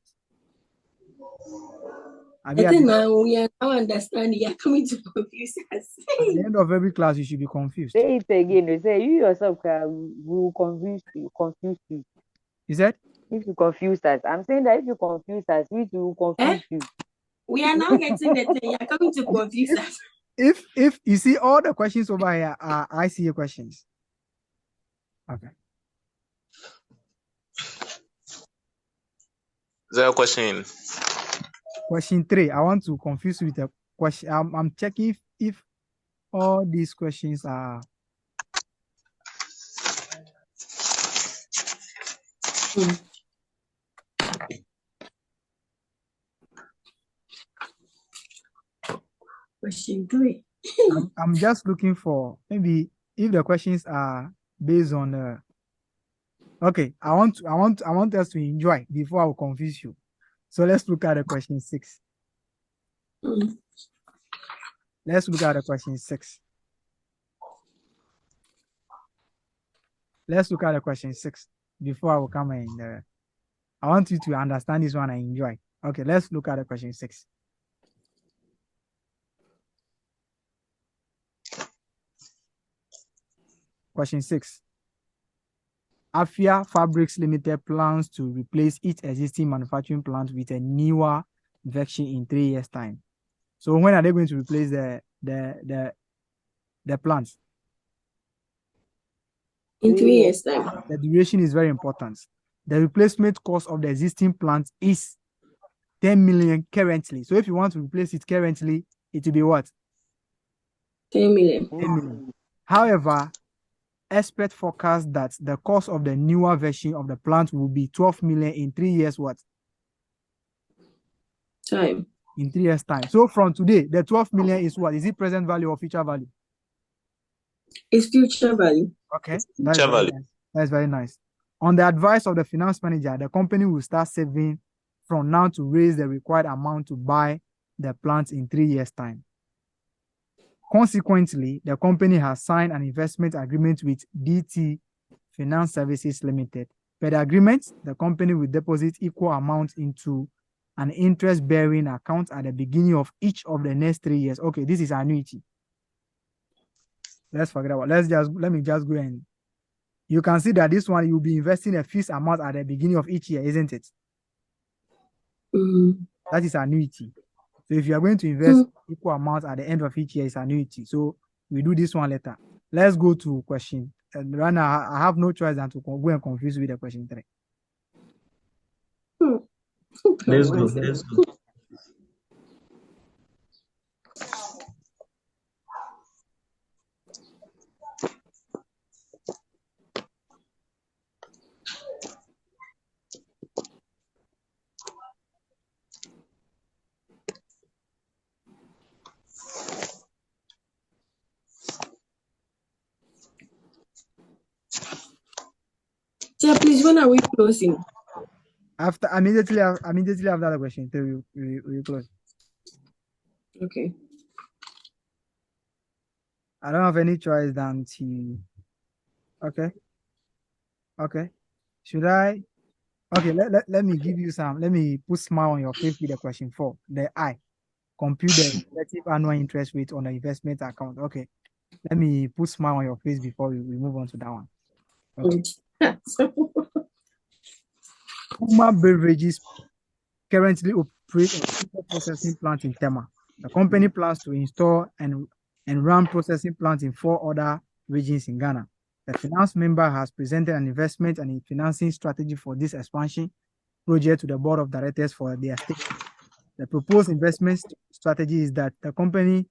I think now we are now understanding. You are coming to confuse us. At the end of every class, you should be confused. Say it again. You say you yourself will confuse you. Is that? If you confuse us, I'm saying that if you confuse us, we will confuse you. We are now getting the thing. You are coming to confuse us. If you see all the questions over here are ICA questions. Okay. Is there a question? Question 3. I want to confuse you with a question. I'm checking if all these questions are. Question 3. I'm just looking for maybe if the questions are based on. Okay, I want us to enjoy before I will confuse you. So let's look at the question 6. Let's look at the question 6. Let's look at the question 6 before I will come in. I want you to understand this one and enjoy. Okay, let's look at the question 6. Question 6. Afia Fabrics Limited plans to replace its existing manufacturing plant with a newer version in 3 years' time. So when are they going to replace the plants? In 3 years' time. The duration is very important. The replacement cost of the existing plant is 10 million currently. So if you want to replace it currently, it will be what? 10 million. 10 million. However, experts forecast that the cost of the newer version of the plant will be 12 million in 3 years. What? Time. In 3 years' time. So from today, the 12 million is what? Is it present value or future value? It's future value. Okay. Future value. Nice. That's very nice. On the advice of the finance manager, the company will start saving from now to raise the required amount to buy the plant in 3 years' time. Consequently, the company has signed an investment agreement with DT Finance Services Limited. Per the agreement, the company will deposit equal amounts into an interest-bearing account at the beginning of each of the next 3 years. Okay, this is annuity. Let's forget about. Let me just go and you can see that this one you'll be investing a fixed amount at the beginning of each year, isn't it? That is annuity. So if you are going to invest equal amount at the end of each year, it's annuity. So we do this one later. Let's go to question. And right now, I have no choice than to go and confuse with the question 3. Let's go. Let's go. Sir, please, when are we closing? After immediately after the question 3, we close. Okay. I don't have any choice than to. Okay. Should I? Okay, let me give you some. Let me put smile on your face with the question 4. The I. Compute the effective annual interest rate on the investment account. Okay. Let me put smile on your face before we move on to that one. Okay. Puma Beverages currently operate a sugar processing plant in Tema. The company plans to install and run processing plants in 4 other regions in Ghana. The finance member has presented an investment and a financing strategy for this expansion project to the board of directors for their stake. The proposed investment strategy is that the company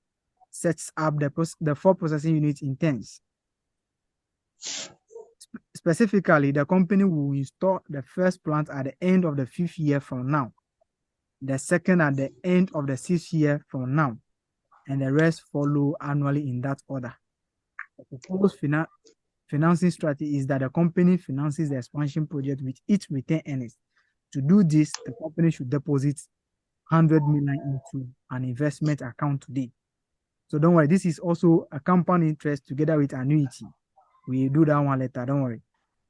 sets up the 4 processing units in TENS. Specifically, the company will install the first plant at the end of the 5th year from now, the second at the end of the 6th year from now, and the rest follow annually in that order. The proposed financing strategy is that the company finances the expansion project with its retained earnings. To do this, the company should deposit 100 million into an investment account today. So don't worry, this is also a compound interest together with annuity. We do that one later, don't worry.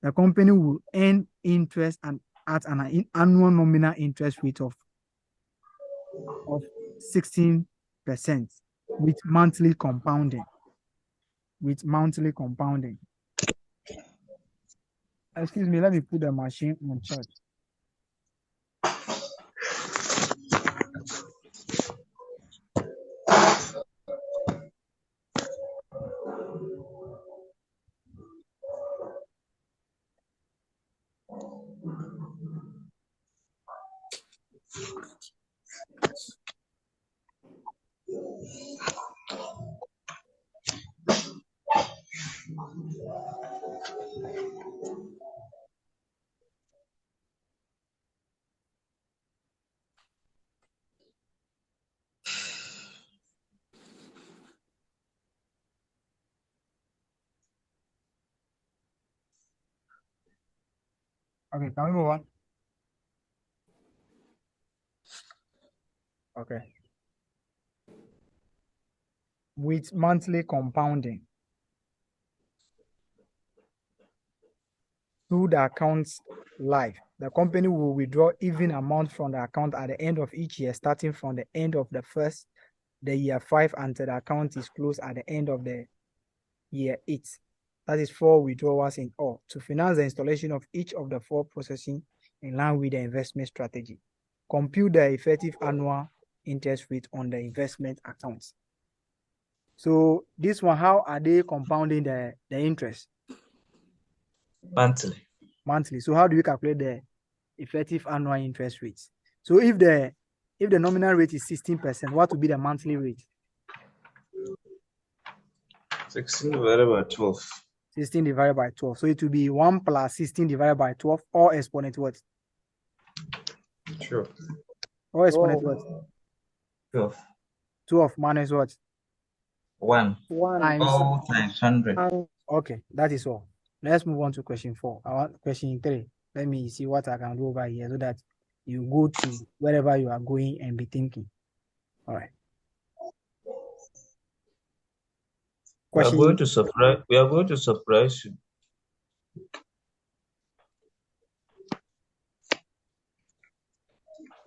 The company will earn interest at an annual nominal interest rate of 16% with monthly compounding. Excuse me, let me put the machine on charge. Okay, can we move on? Okay. With monthly compounding. Through the account's life, the company will withdraw even amount from the account at the end of each year, starting from the end of the year 5 until the account is closed at the end of the year 8. That is 4 withdrawals in all to finance the installation of each of the 4 processing in line with the investment strategy. Compute the effective annual interest rate on the investment accounts. So this one, how are they compounding the interest? Monthly. So how do you calculate the effective annual interest rates? So if the nominal rate is 16%, what would be the monthly rate? 16 divided by 12. 16 divided by 12. So it will be 1 plus 16 divided by 12 or exponent what? Sure. Or exponent what? 12. 12 minus what? 1. Times. All times 100. Okay, that is all. Let's move on to question 4. I want question 3. Let me see what I can do over here so that you go to wherever you are going and be thinking. All right. We are going to surprise you.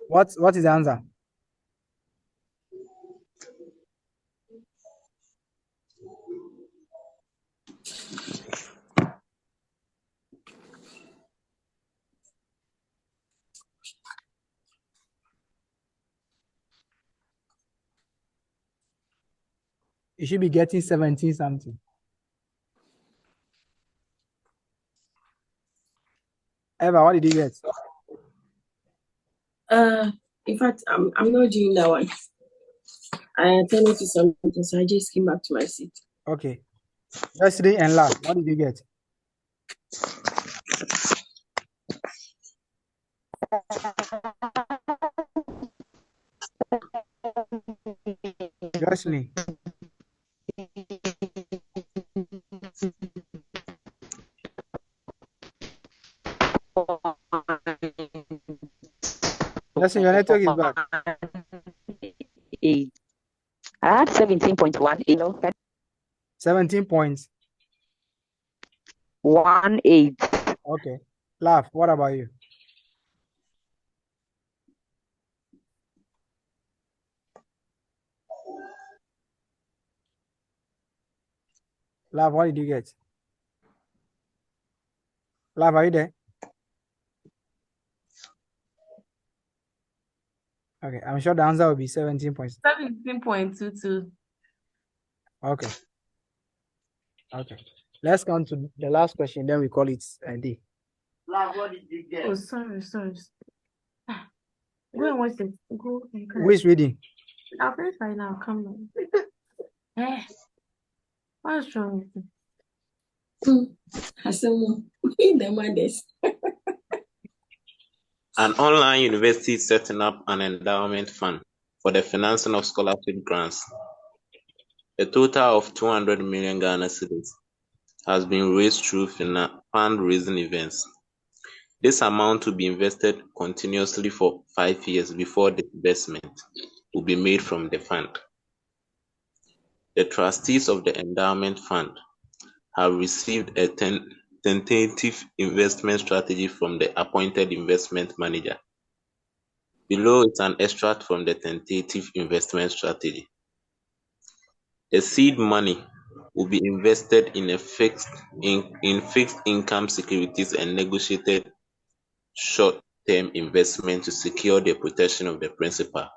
What is the answer? You should be getting 17 something. Eva, what did you get? In fact, I'm not doing that one. I attended to something, so I just came back to my seat. Okay. Yesterday and last, what did you get? Jocelyn. Listen, your network is back. I had 17.1, 17 points. 18. Okay. Laugh, what about you? Laugh, what did you get? Laugh, are you there? Okay, I'm sure the answer will be 17 points. 17.22. Okay. Okay. Let's come to the last question, then we call it a day. What did you get? Oh, sorry. Go and watch it. Go and Who is reading? I'll finish right now. Come on. What's wrong with you? Hasemo, the mothers. An online university is setting up an endowment fund for the financing of scholarship grants. A total of 200 million Ghana cedis has been raised through fundraising events. This amount will be invested continuously for 5 years before disbursement will be made from the fund. The trustees of the endowment fund have received a tentative investment strategy from the appointed investment manager. Below is an extract from the tentative investment strategy. The seed money will be invested in fixed income securities and negotiated short-term investment to secure the protection of the principal,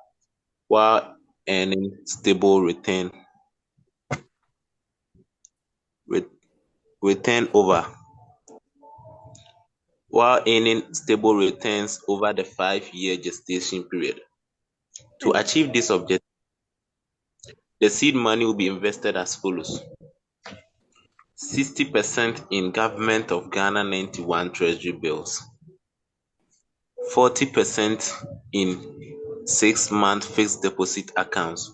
while earning stable return returns over the 5-year gestation period. To achieve this objective, the seed money will be invested as follows: 60% in Government of Ghana 91 Treasury bills, 40% in 6-month fixed deposit accounts,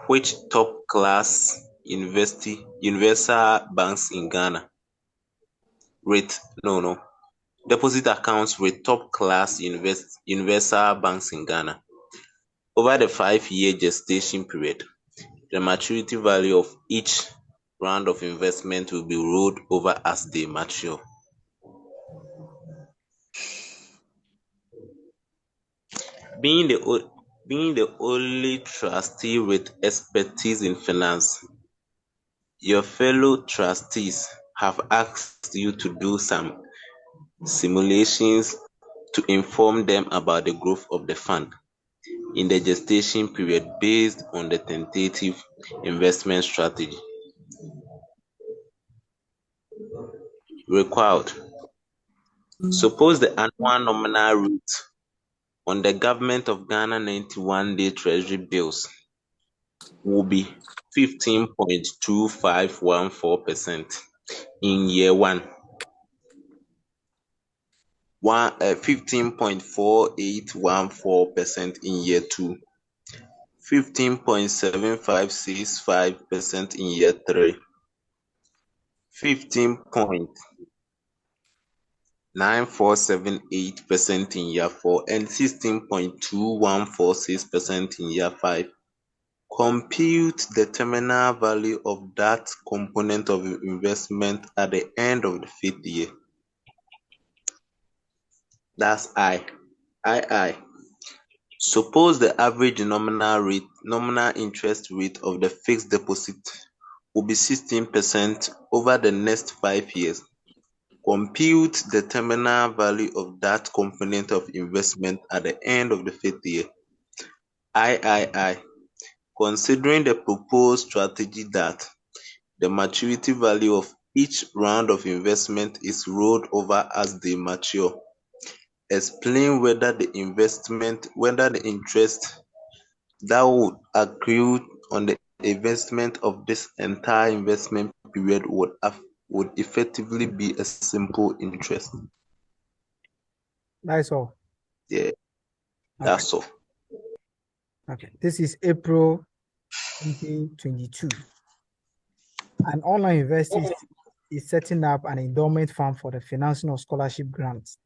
which top-class universal banks in Ghana deposit accounts with top-class universal banks in Ghana. Over the 5-year gestation period, the maturity value of each round of investment will be rolled over as they mature. Being the only trustee with expertise in finance, your fellow trustees have asked you to do some simulations to inform them about the growth of the fund in the gestation period based on the tentative investment strategy. Required. Suppose the annual nominal rate on the Government of Ghana 91-day Treasury bills will be 15.2514% in year 1, 15.4814% in year 2, 15.7565% in year 3, 15.9478% in year 4, and 16.2146% in year 5. Compute the terminal value of that component of investment at the end of the 5th year. That's I. Suppose the average nominal interest rate of the fixed deposit will be 16% over the next 5 years. Compute the terminal value of that component of investment at the end of the 5th year. I. considering the proposed strategy that the maturity value of each round of investment is rolled over as they mature. Explain whether the interest that would accrue on the investment of this entire investment period would effectively be a simple interest. That's all. Yeah, that's all. Okay. This is April 2022. An online university is setting up an endowment fund for the financing of scholarship grants.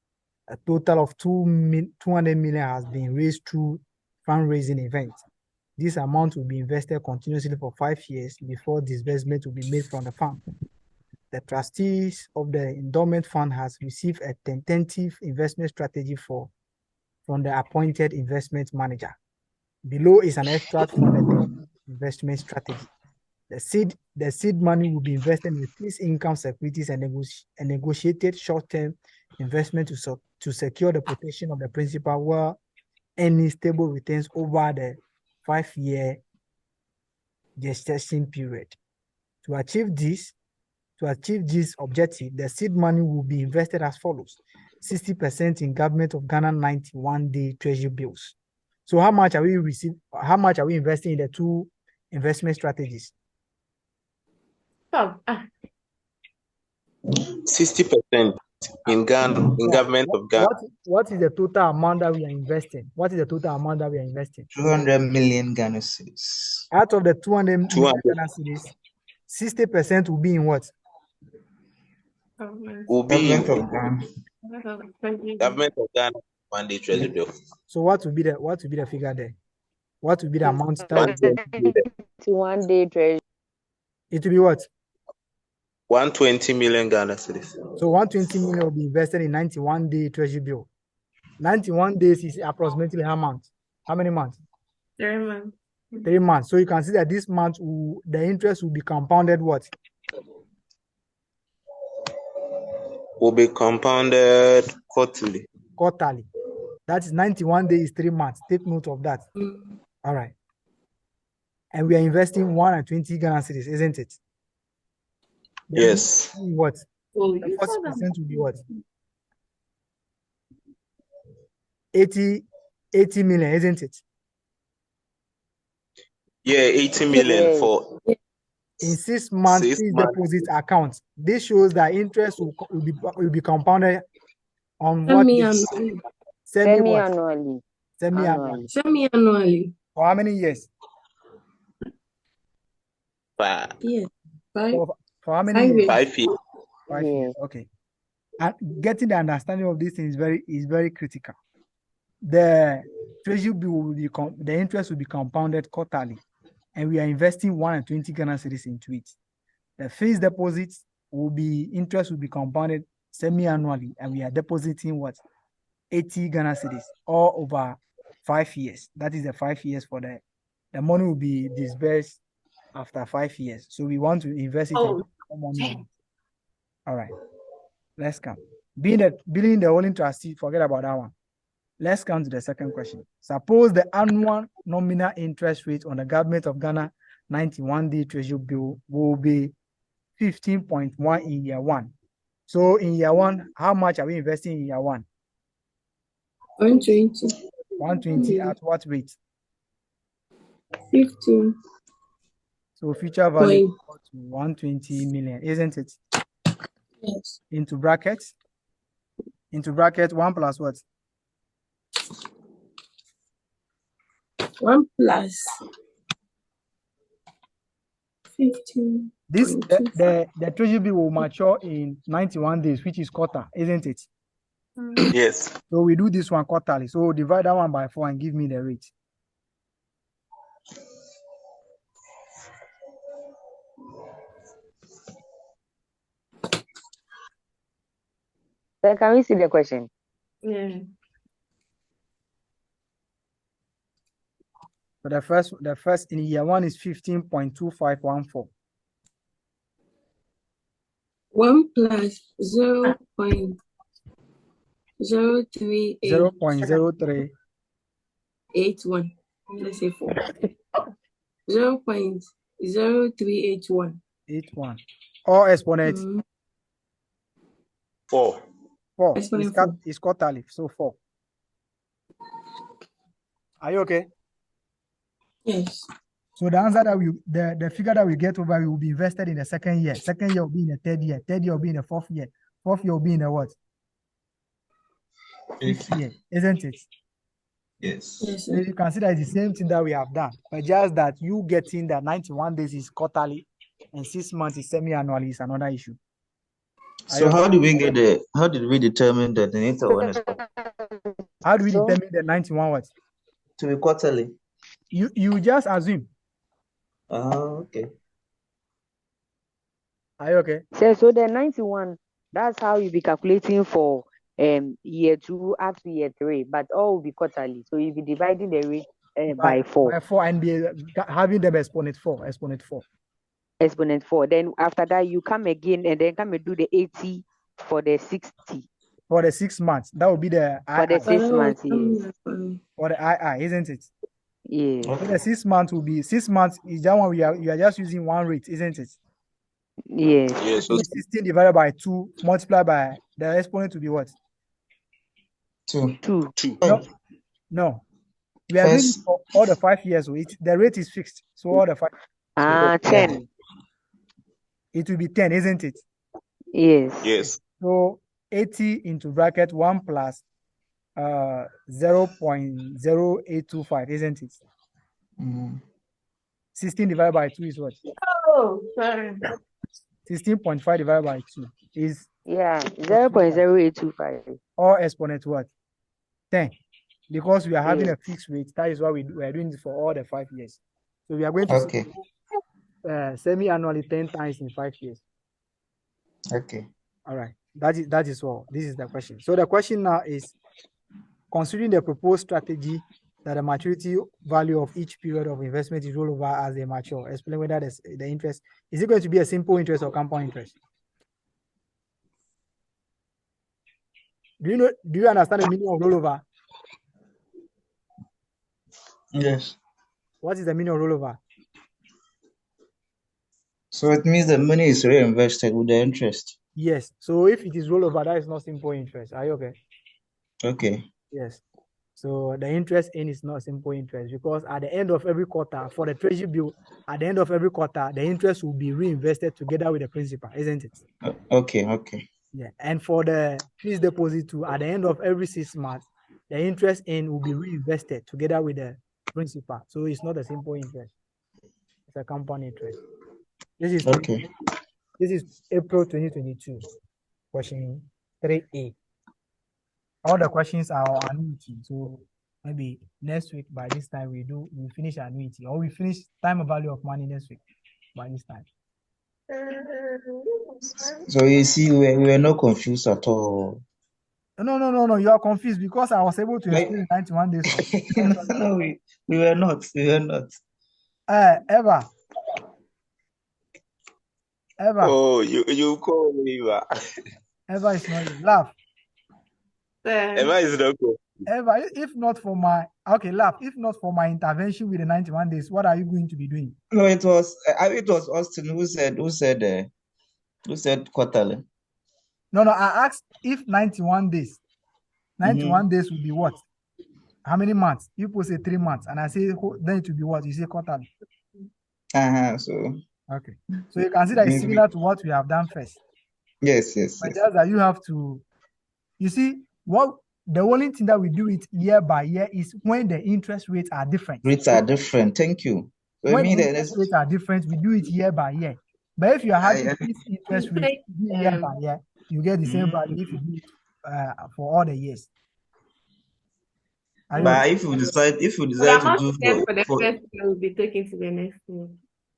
A total of 200 million has been raised through fundraising events. This amount will be invested continuously for 5 years before disbursement will be made from the fund. The trustees of the endowment fund has received a tentative investment strategy from the appointed investment manager. Below is an extract from the investment strategy. The seed money will be invested in fixed income securities and negotiated short-term investment to secure the protection of the principal while any stable returns over the 5-year gestation period. To achieve this objective, the seed money will be invested as follows: 60% in Government of Ghana 91-day treasury bills. So how much are we investing in the two investment strategies? 60% in Ghana, in Government of Ghana. What is the total amount that we are investing? 200 million Ghana cedis. Out of the 200 million Ghana cedis, 60% will be in what? Will be in Government of Ghana. Government of Ghana 1-day treasury bill. So what will be the figure there? What will be the amount that 1-day treasury? it will be what? 120 million Ghana cedis. So 120 million will be invested in 91-day treasury bill. 91 days is approximately how many months? 3 months. 3 months. So you can see that this month the interest will be compounded what? Will be compounded quarterly. That is 91 days, 3 months. Take note of that. All right. And we are investing 120 Ghana cedis, isn't it? Yes. What? The 40% will be what? 80 million, isn't it? Yeah, 80 million for in 6 months fixed deposit account. This shows that interest will be compounded on what? Semi-annually. Semi-annually. For how many years? 5. Yeah. 5. For how many years? 5 years. 5 years. Okay. And getting the understanding of this thing is very critical. The treasury bill will be the interest will be compounded quarterly, and we are investing 120 Ghana cedis into it. The fixed deposits interest will be compounded semi-annually, and we are depositing what? 80 Ghana cedis all over 5 years. That is the 5 years for the money will be disbursed after 5 years. So we want to invest it in money. All right. Let's come. Being the only trustee, forget about that one. Let's come to the second question. Suppose the annual nominal interest rate on the Government of Ghana 91-day treasury bill will be 15.1 in year 1. So in year 1, how much are we investing in year 1? 120. 120 at what rate? 15. So future value to 120 million, isn't it? Yes. Into brackets 1 plus what? 1 plus 15. The treasury bill will mature in 91 days, which is quarter, isn't it? Yes. So we do this one quarterly. So divide that one by 4 and give me the rate. So can we see the question? Yeah. So the first in year 1 is 15.2514. 1 plus 0.038. 0.0381. Let's say 4. 0.0381. 81. Or exponent Mm. 4. 4. Exponent 4. It's quarterly, so 4. Are you okay? Yes. So the answer that the figure that we get over will be invested in the second year. Second year will be in the third year. Third year will be in the fourth year. Fourth year will be in the what? Fifth year, isn't it? Yes. Yes, So sir. you can see that it's the same thing that we have done, but just that you getting that 91 days is quarterly and 6 months is semi-annually is another issue. So how did we determine that the next one is How do we So- determine the 91 what? to be quarterly? You just assume. Okay. Are you okay? So the 91, that's how you be calculating for year 2 up to year 3, but all will be quarterly. So you'll be dividing the rate by 4. By 4 and be having them exponent 4. Exponent 4. Then after that, you come again and then come and do the 80 for the 60 For the 6 months. That would be the for the II. 6 months. Yes. For the II, isn't it? Yes. So the 6 months will be 6 months is that one you are just using one rate, isn't it? Yes. Yes. So 16 divided by 2 multiplied by the exponent to be what? 2. 2. 2. No. We are doing First- it for all the 5 years. So the rate is fixed. So all the 5 10. it will be 10, isn't it? Yes. Yes. So 80 into bracket 1 plus 0.0825, isn't it? 16 divided by 2 is what? Oh, sorry. 16.5 divided by 2 is 0.0825. or exponent what? 10. Because we are having a fixed rate, that is why we are doing it for all the 5 years. So we are going to Okay. semi-annually 10 times in 5 years. Okay. All right. That is all. This is the question. So the question now is, considering the proposed strategy that the maturity value of each period of investment is rolled over as they mature, explain whether the interest, is it going to be a simple interest or compound interest? Do you understand the meaning of rollover? Yes. What is the meaning of rollover? So it means the money is reinvested with the interest. Yes. So if it is rollover, that is not simple interest. Are you okay? Okay. Yes. So the interest in is not simple interest because at the end of every quarter, for the treasury bill, at the end of every quarter, the interest will be reinvested together with the principal, isn't it? Okay. Yeah. And for the fixed deposit too, at the end of every 6 months, the interest in will be reinvested together with the principal. So it's not a simple interest. It's a compound interest. This is Okay. This is April 2022, question 3A. All the questions are on annuity. So maybe next week by this time we finish annuity, or we finish time of value of money next week by this time. So you see, we were not confused at all. No. You are confused because I was able to explain 91 days. No, we were not. Eva. Oh, you call me Eva. Eva is not here. Laugh. Eva is not cool. Eva, if not for my intervention with the 91 days, what are you going to be doing? No, it was Austin who said quarterly. No, I asked if 91 days. 91 days will be what? How many months? People say 3 months, and I say then it will be what? You say quarterly. So okay. So you can see that it's similar to what we have done first. Yes. But just that you have to, you see, the only thing that we do it year by year is when the interest rates are different. Rates are different. Thank you. So when the interest rates are different, we do it year by year. But if you are having this interest rate year by year, you get the same value if you do it for all the years. But if we decide to do for the first year, we'll be taking to the next year.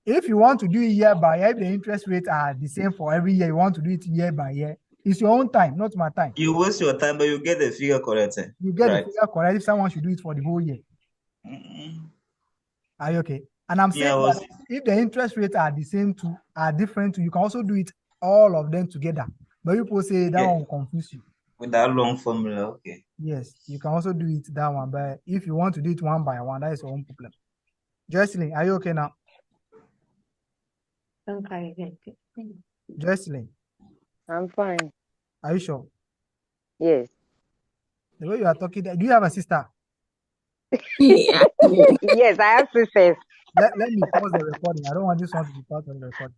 If you want to do it year by year, if the interest rates are the same for every year, you want to do it year by year, it's your own time, not my time. You waste your time, but you get the figure correct. You get the figure correct if someone should do it for the whole year. Are you okay? And I'm saying that if the interest rates are the same too, are different too, you can also do it all of them together. But people say that one will confuse you. With that long formula, okay. Yes, you can also do it that one. But if you want to do it one by one, that is your own problem. Jocelyn, are you okay now? Jocelyn, I'm fine. are you sure? Yes. The way you are talking, do you have a sister? Yeah. Yes, I have sisters. Let me pause the recording. I don't want this one to be part of the recording.